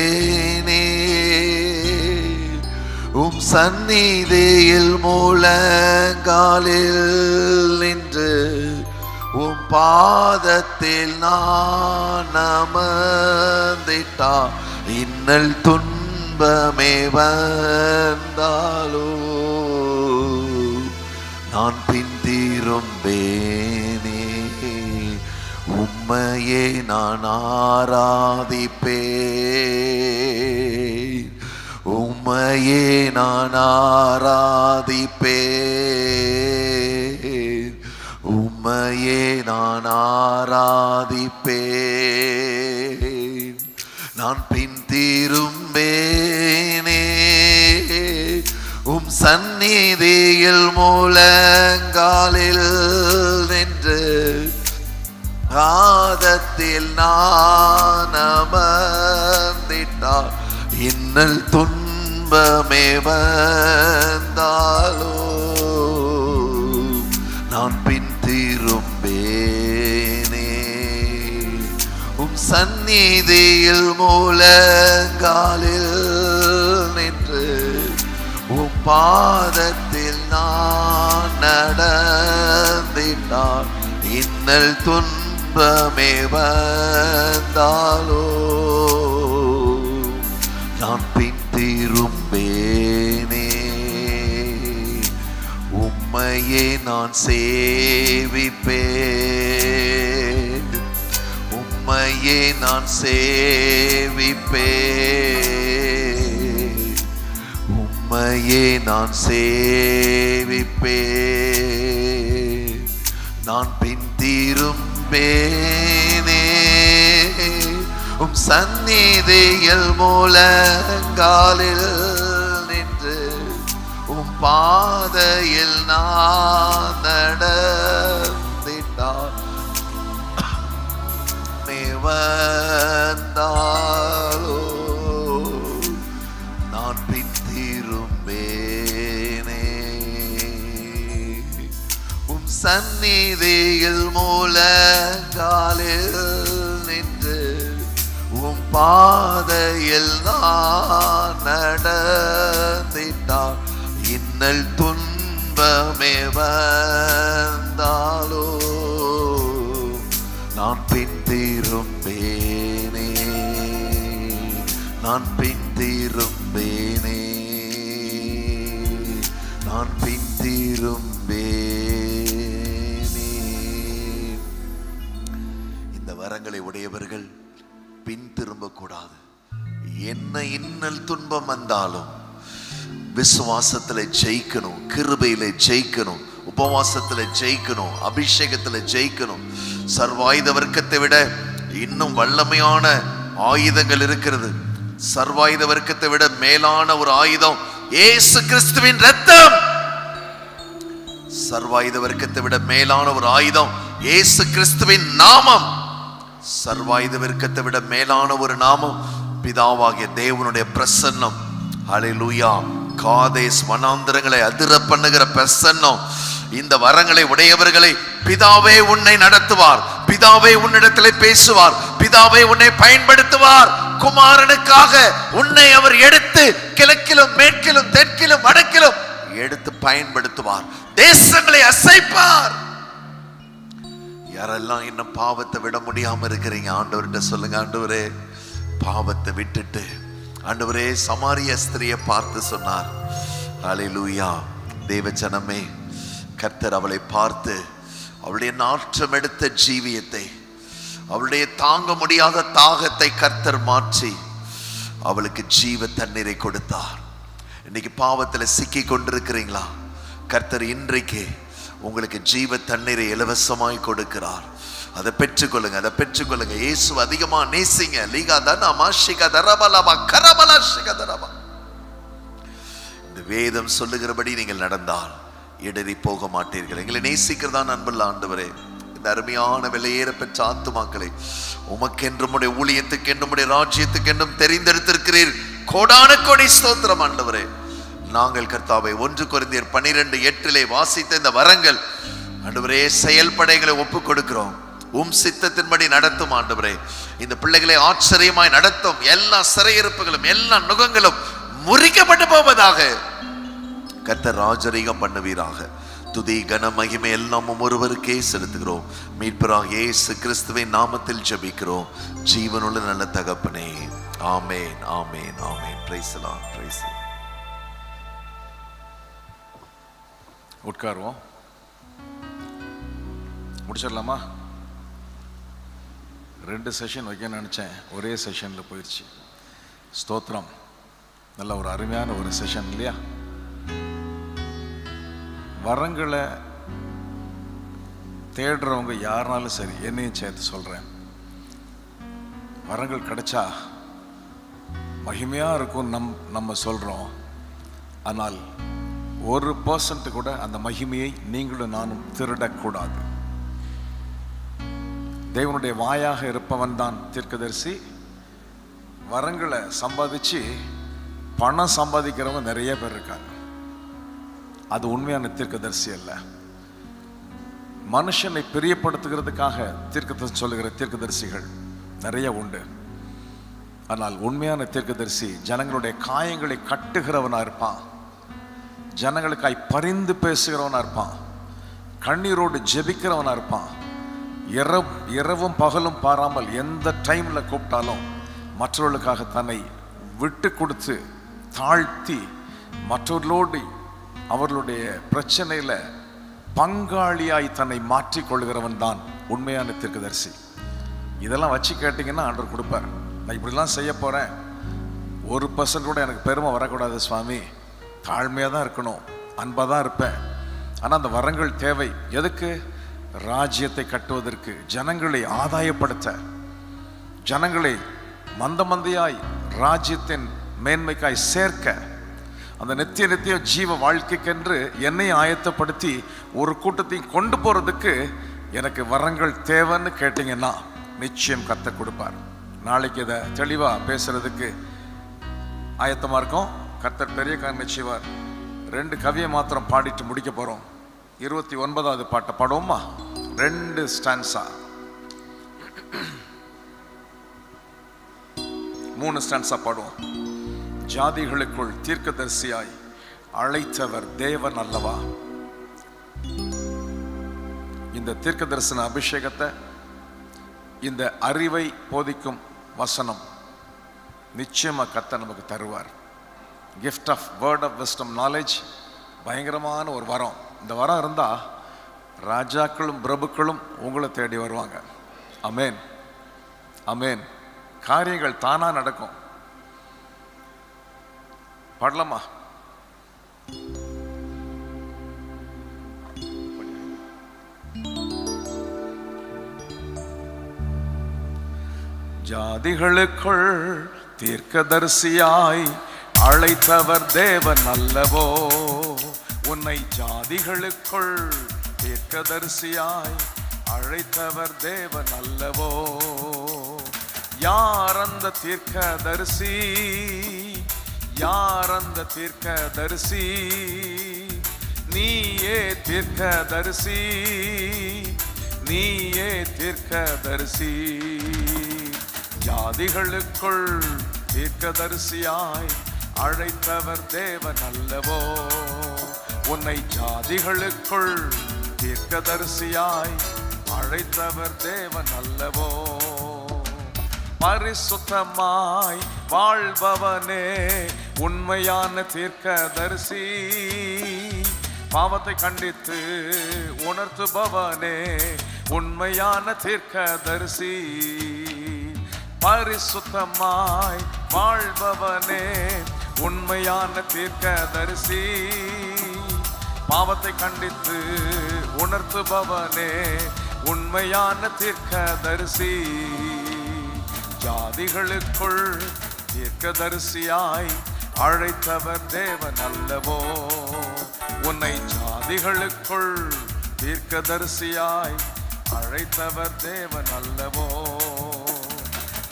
உம் சந்நிதியில் மூலங்காலில் நின்று உம் பாதத்தில் நான் அமர்ந்திட்டா இன்னல் துன்பமே வந்தாலோ நான் பின்திரும்பேனே. உம்மையே நான் ஆராதிப்பேன், உம்மையே நான் ஆராதிப்பேன், உம்மையே நான் ஆராதிப்பேன். நான் பின் திரும்பேனே. உம் சந்நிதியில் முழங்காலில் நின்று பாதத்தில் நான் அமர்ந்திட்டால் இன்னல் துன்பமே வந்தாலோ நான் பின் திரும்பேனே. உம் சந்நிதியில் முழங்காலில் நின்று உம் பாதத்தில் நான் நடந்திட்டால் இன்னல் துன்பமே வந்தாலோ நான் பின் திரும்பேனே. உம்மையே நான் சேவிப்பேன், உம்மையே நான் சேவிப்பேன், உம்மையே நான் சேவிப்பேன். நான் பின் திரும்பேனே. உம் சந்நிதியில் முழங்காலில் நின்று உம் பாதையில் நான் நடந்திட்டால் வந்தாலோ நான் பின் திரும்பேனே. உம் சந்நிதியில் முழங்காலில் நின்று உம் பாதையில் நான் நடந்திட்டால் இன்னல் துன்பமே வந்தாலோ நான் பின் திரும்பேனே. நான் பின் திரும்பேனே. நான் பின் திரும்பேனே. இந்த வரங்களை உடையவர்கள் பின் திரும்ப கூடாது. என்ன இன்னல் துன்பம் வந்தாலும் விசுவாசத்துல ஜெயிக்கணும், கிருபையில ஜெயிக்கணும், உபவாசத்துல ஜெயிக்கணும், அபிஷேகத்துல ஜெயிக்கணும். சர்வாயுத வர்க்கத்தை விட இன்னும் வல்லமையான ஆயுதங்கள் இருக்கிறது. சர்வாயுத வர்க்கத்தை விட மேலான ஒரு ஆயுதம் இயேசு கிறிஸ்துவின் இரத்தம். சர்வாயுத வர்க்கத்தை விட மேலான ஒரு ஆயுதம் இயேசு கிறிஸ்துவின் நாமம். சர்வாயுத வர்க்கத்தை விட மேலான ஒரு நாமம் பிதாவாகிய தேவனுடைய பிரசன்னம். ஹல்லேலூயா. காதேஸ் வனாந்தரங்களை அதிர பண்ணுகிற பிரசன்னம். இந்த வரங்களை உடையவர்களை பிதாவே உன்னை நடத்துவார், பிதாவே உன்னிடத்திலே பேசுவார், பிதாவே உன்னை பயன்படுத்துவார். குமாரனுக்காக உன்னை அவர் எடுத்து கிழக்கிலும் மேற்கிலும் தெற்கிலும் வடக்கிலும் எடுத்து பயன்படுத்துவார். தேசங்களை அசைப்பார். யாரெல்லாம் இன்னும் பாவத்தை விட முடியாம இருக்கிறீங்க, ஆண்டவர்கிட்ட சொல்லுங்க, ஆண்டவரே பாவத்தை விட்டுட்டு. ஆண்டவரே சமாரிய ஸ்திரியை பார்த்து சொன்னார், ஹல்லேலூயா. தேவஜனமே, கர்த்தர் அவளை பார்த்து அவளுடைய நாற்றம் எடுத்த ஜீவியத்தை, அவளுடைய தாங்க முடியாத தாகத்தை கர்த்தர் மாற்றி அவளுக்கு ஜீவ தண்ணீரை கொடுத்தார். இன்னைக்கு பாவத்துல சிக்கி கொண்டிருக்கிறீங்களா? கர்த்தர் இன்றைக்கு உங்களுக்கு ஜீவ தண்ணீரை இலவசமாய் கொடுக்கிறார். அதை பெற்றுக்கொள்ளுங்க, அதை பெற்றுக்கொள்ளுங்க. இயேசு அதிகமா நேசிங்க. லீகா தனமா ஷிகா தரபலபா கரபலா ஷிகா தரபா. இந்த வேதம் சொல்லுகிறபடி நீங்கள் நடந்தால் இடறி போக மாட்டீர்கள். எங்களை நேசிக்கிறதா அன்புள்ள ஆண்டவரே, இந்த அருமையான விலையேற பெற்ற ஆத்துமாக்களை உமக்கென்றும் உடைய ஊழியத்துக்கென்றும் உடைய ராஜ்யத்துக்கென்றும் தெரிந்தெடுத்திருக்கிறீர். கோடான கோடி ஸ்தோத்திரம் ஆண்டவரே. நாங்கள் கர்த்தாவை 1 கொரிந்தியர் 12:8 வாசித்த இந்த வரங்கள் ஆண்டவரே செயல்படைகளை ஒப்புக் கொடுக்கிறோம். உம் சித்தத்தின்படி நடத்தும் ஆண்டவரே. இந்த பிள்ளைகளை ஆச்சரியமாய் நடத்தும். எல்லா சிறையிருப்புகளும் எல்லா நுகங்களும் முறிக்கப்பட்டு போவதாக கர்த்தர் ராஜரீகம் பண்ணுவீராக. துதி கன மகிமை எல்லாம் ஒருவருக்கே செலுத்துகிறோம். மீட்பராகிய இயேசு கிறிஸ்துவின் நாமத்தில் ஜெபிக்கிறோம் ஜீவனுள்ள நல்ல தகப்பனே. Amen, amen, amen. Praise the Lord, praise the Lord. உட்காருவோம். முடிச்சிடலாமா? 2 செஷன் வைக்க நினைச்சேன், ஒரே செஷன்ல போயிடுச்சு. ஸ்தோத்திரம். நல்ல ஒரு அருமையான ஒரு செஷன் இல்லையா? வரங்களை தேடுறவங்க யாருனாலும் சரி, என்னையும் சேர்த்து சொல்றேன், வரங்கள் கிடைச்சா மகிமையா இருக்கும் நம்ம சொல்றோம். ஆனால் 1% கூட அந்த மகிமையை நீங்களும் நானும் திருடக்கூடாது. தேவனுடைய வாயாக இருப்பவன் தான் தீர்க்கதரிசி. வரங்களை சம்பாதிச்சு பணம் சம்பாதிக்கிறவங்க நிறைய பேர் இருக்காங்க. அது உண்மையான தீர்க்கதரிசி அல்ல. மனுஷனை பிரியப்படுத்துகிறதுக்காக தீர்க்கதரிசி சொல்லுகிற தீர்க்கதரிசிகள் நிறைய உண்டு. ஆனால் உண்மையான தீர்க்கதரிசி ஜனங்களுடைய காயங்களை கட்டுகிறவனா இருப்பான், ஜனங்களுக்காய் பரிந்து பேசுகிறவனா இருப்பான், கண்ணீரோடு ஜெபிக்கிறவனா இருப்பான். இரவும் பகலும் பாராமல் எந்த டைம்ல கூப்பிட்டாலும் மற்றவர்களுக்காக தன்னை விட்டு கொடுத்து தாழ்த்தி மற்றவர்களோடு அவர்களுடைய பிரச்சனையில பங்காளியாய் தன்னை மாற்றிக் கொள்கிறவன் தான் உண்மையான தீர்க்கதரிசி. இதெல்லாம் வச்சு கேட்டீங்கன்னா ஆண்டவர் கொடுப்பார். நான் இப்படிலாம் செய்ய போறேன், 1% கூட எனக்கு பெருமை வரக்கூடாது சுவாமி, தாழ்மையா தான் இருக்கணும், அன்பா தான் இருப்பேன். ஆனா அந்த வரங்கள் தேவை. எதுக்கு? ராஜ்யத்தை கட்டுவதற்கு, ஜனங்களை ஆதாயப்படுத்த, ஜனங்களை மந்தையாய் ராஜ்யத்தின் மேன்மைக்காய் சேர்க்க, அந்த நித்திய ஜீவ வாழ்க்கைக்கென்று என்னை ஆயத்தப்படுத்தி ஒரு கூட்டத்தையும் கொண்டு போறதுக்கு எனக்கு வரங்கள் தேவைன்னு கேட்டீங்கன்னா நிச்சயம் கர்த்தர் கொடுப்பார். நாளைக்கு இதை தெளிவா பேசுறதுக்கு ஆயத்தமா இருக்கோம். கர்த்தர் பெரிய காரியம் செய்வார். 2 கவியை மாத்திரம் பாடிட்டு முடிக்க போறோம். 29வது பாட்டை பாடுவோமா? 2 ஸ்டான்ஸா, 3 ஸ்டான்ஸா பாடுவோம். ஜாதிகளுக்குள் தீர்க்கதரிசியாய் அழைத்தவர் தேவன் அல்லவா. இந்த தீர்க்க தரிசன அபிஷேகத்தை, இந்த அறிவை போதிக்கும் வசனம் நிச்சயமா கர்த்தர் நமக்கு தருவார். Gift of word of wisdom knowledge பயங்கரமான ஒரு வரம். இந்த வரம் இருந்தா ராஜாக்களும் பிரபுக்களும் உங்களை தேடி வருவாங்க. அமேன், அமேன். காரியங்கள் தானா நடக்கும். பாடலாமா? ஜாதிகளுக்குள் தீர்க்கதரிசியாய் அழைத்தவர் தேவன் அல்லவோ. உன்னை ஜாதிகளுக்குள் தீர்க்கதரிசியாய் அழைத்தவர் தேவன் அல்லவோ. யார் அந்த தீர்க்கதரிசி? யார் அந்த தீர்க்கதரிசி? நீயே தீர்க்கதரிசி, நீயே தீர்க்கதரிசி. ஜாதிகளுக்குள் தீர்க்கதரிசியாய் அழைத்தவர் தேவன் அல்லவோ. உன்னை ஜாதிகளுக்குள் தீர்க்கதரிசியாய் அழைத்தவர் தேவன் அல்லவோ. பரிசுத்தமாய் வாழ்பவனே உண்மையான தீர்க்கதரிசி. பாவத்தை கண்டித்து உணர்த்துபவனே உண்மையான தீர்க்கதரிசி. பரிசுத்தமாய் வாழ்பவனே உண்மையான தீர்க்கதரிசி. பாவத்தை கண்டித்து உணர்த்துபவனே உண்மையான தீர்க்கதரிசி. ஜாதிகளுக்குள் தீர்க்கதரிசியாய் அழைத்தவர் தேவன் அல்லவோ. உன்னை ஜாதிகளுக்குள் தீர்க்கதரிசியாய் அழைத்தவர் தேவன் அல்லவோ.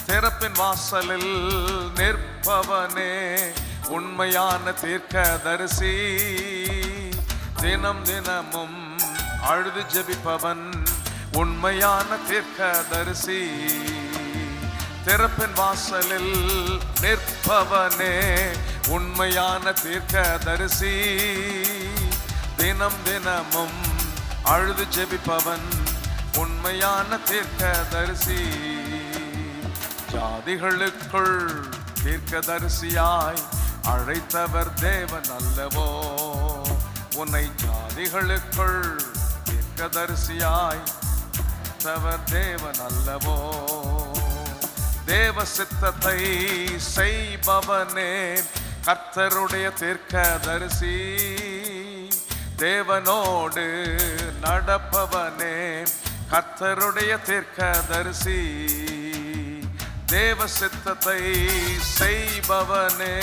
திறப்பின் வாசலில் நிற்பவனே உண்மையான தீர்க்கதரிசி. தினம் தினமும் அழுது ஜெபிப்பவன் உண்மையான தீர்க்கதரிசி. திறப்பின் வாசலில் நிற்பவனே உண்மையான தீர்க்கதரிசி. தினம் தினமும் அழுது ஜெபிப்பவன் உண்மையான தீர்க்கதரிசி. ஜாதிகளுக்குள் தீர்க்கதரிசியாய் அழைத்தவர் தேவன் அல்லவோ. உன்னை ஜாதிகளுக்குள் தீர்க்கதரிசியாய் அழைத்தவர் தேவன் அல்லவோ. தேவ சித்தத்தை செய்பவனே கர்த்தருடைய தீர்க்கதரிசி. தேவனோடு நடப்பவனே கர்த்தருடைய தீர்க்கதரிசி. தேவ சித்தத்தை செய்பவனே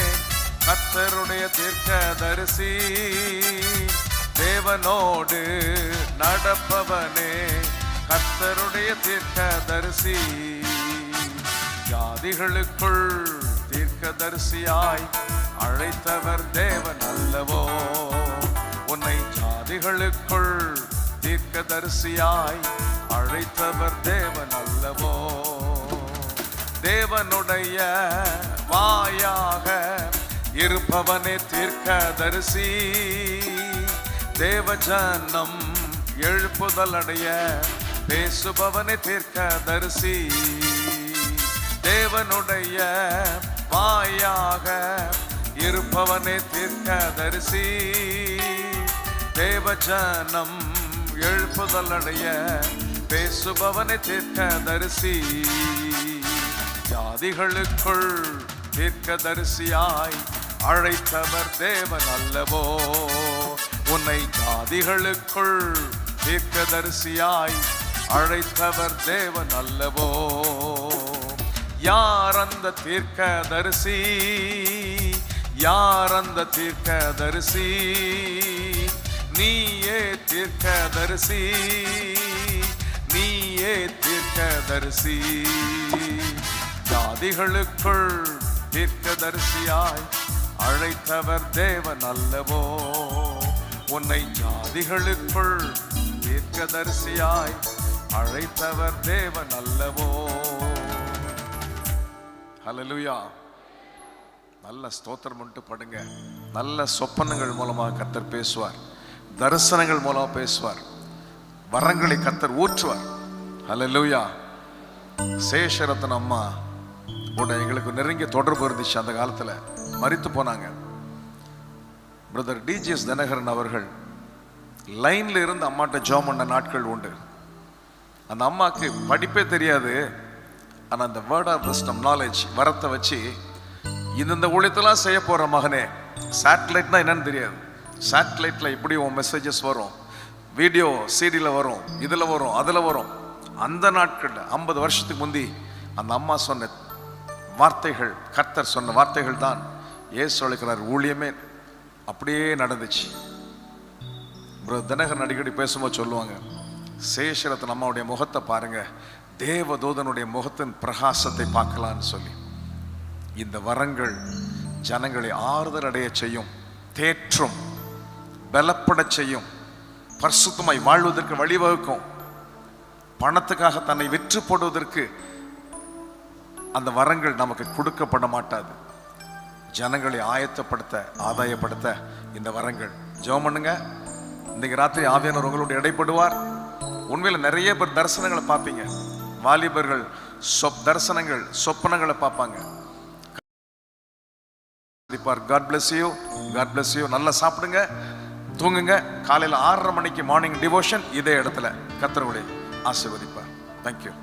கர்த்தருடைய தீர்க்கதரிசி. தேவனோடு நடப்பவனே கர்த்தருடைய தீர்க்கதரிசி. ஜாதிகளுக்குள் தீர்க்கதரிசியாய் அழைத்தவர் தேவன் அல்லவோ. உன்னை ஜாதிகளுக்குள் தீர்க்கதரிசியாய் அழைத்தவர் தேவன் அல்லவோ. தேவனுடைய வாயாக இருப்பவனே தீர்க்கதரிசி. தேவஜனம் எழுப்புதலடைய பேசுபவனே தீர்க்கதரிசி. தேவனுடைய வாயாக இருப்பவனே தீர்க்கதரிசி. தேவஜனம் எழுப்புதலடைய பேசுபவனே தீர்க்கதரிசி. ஜாதிகளுக்குள் தீர்க்கதரிசியாய் அழைத்தவர் தேவன் அல்லவோ. உன்னை ஜாதிகளுக்குள் தீர்க்கதரிசியாய் அழைத்தவர் தேவன் அல்லவோ. யார் அந்த தீர்க்கதரிசி? யார் அந்த தீர்க்கதரிசி? நீயே தீர்க்கதரிசி, நீயே தீர்க்கதரிசி. ஜாதிகளுக்குள் தீர்க்கதரிசியாய் அழைத்தவர் தேவன் அல்லவோ. உன்னை ஜாதிகளுக்குள் தீர்க்கதரிசியாய் அழைத்தவர் தேவன் அல்லவோ. ஹல்லேலூயா. நல்ல ஸ்தோத்திரம் பண்ணிட்டு படுங்க. நல்ல சொப்பனங்கள் மூலமாக கர்த்தர் பேசுவார், தரிசனங்கள் மூலமாக பேசுவார், வரங்களை கர்த்தர் ஊற்றுவார். ஹல்லேலூயா. சேஷரத்ன அம்மா கூட எங்களுக்கு நெருங்கிய தொடர்பு இருந்துச்சு. அந்த காலத்தில் மரித்து போனாங்க. பிரதர் டிஜிஎஸ் தினகரன் அவர்கள் லைன்ல இருந்து அம்மாட்ட ஜெபம் பண்ண நாட்கள் உண்டு. அந்த அம்மாக்கு படிப்பே தெரியாது. ஆனால் அந்த வேர்ட் ஆஃப் விஸ்டம் நாலேஜ் வரத்தை வச்சு இந்த ஊழியத்தெல்லாம் செய்ய போகிற மகனே, சேட்டலைட்னா என்னன்னு தெரியாது. சேட்டலைட்டில் இப்படி உன் மெசேஜஸ் வரும், வீடியோ சிடியில் வரும், இதில் வரும், அதில் வரும். அந்த நாட்களில் 50 வருஷத்துக்கு முந்தி அந்த அம்மா சொன்ன வார்த்தைகள், கர்த்தர் சொன்ன வார்த்தைகள் தான் இயேசு அழைக்கிறார் ஊழியமே. அப்படியே நடந்துச்சு. தினகரன் அடிக்கடி பேசும்போது சொல்லுவாங்க, சேஷரத்தின் அம்மாவுடைய முகத்தை பாருங்க, தேவதூதனுடைய முகத்தின் பிரகாசத்தை பார்க்கலான்னு சொல்லி. இந்த வரங்கள் ஜனங்களை ஆறுதல் அடைய செய்யும், தேற்றும், பலப்பட செய்யும், பரிசுத்தமாய் வாழ்வதற்கு வழிவகுக்கும். பணத்துக்காக தன்னை விற்று போடுவதற்கு அந்த வரங்கள் நமக்கு கொடுக்கப்பட மாட்டாது. ஜனங்களை ஆயத்தப்படுத்த, ஆதாயப்படுத்த இந்த வரங்கள். ஜெபம் பண்ணுங்க. இன்னைக்கு ராத்திரி ஆவியானவர் உங்களோட இடைப்படுவார். உண்மையில் நிறைய பேர் தரிசனங்களை பார்ப்பீங்க. வாலிபர்கள் தரிசனங்கள், சொப்பனங்களை பார்ப்பாங்க. God bless you. God bless you. நல்லா சாப்பிடுங்க, தூங்குங்க. காலையில் 6:30 மணிக்கு மார்னிங் டிவோஷன் இதே இடத்துல கர்த்தருடைய ஆசீர்வதிப்பார். Thank you.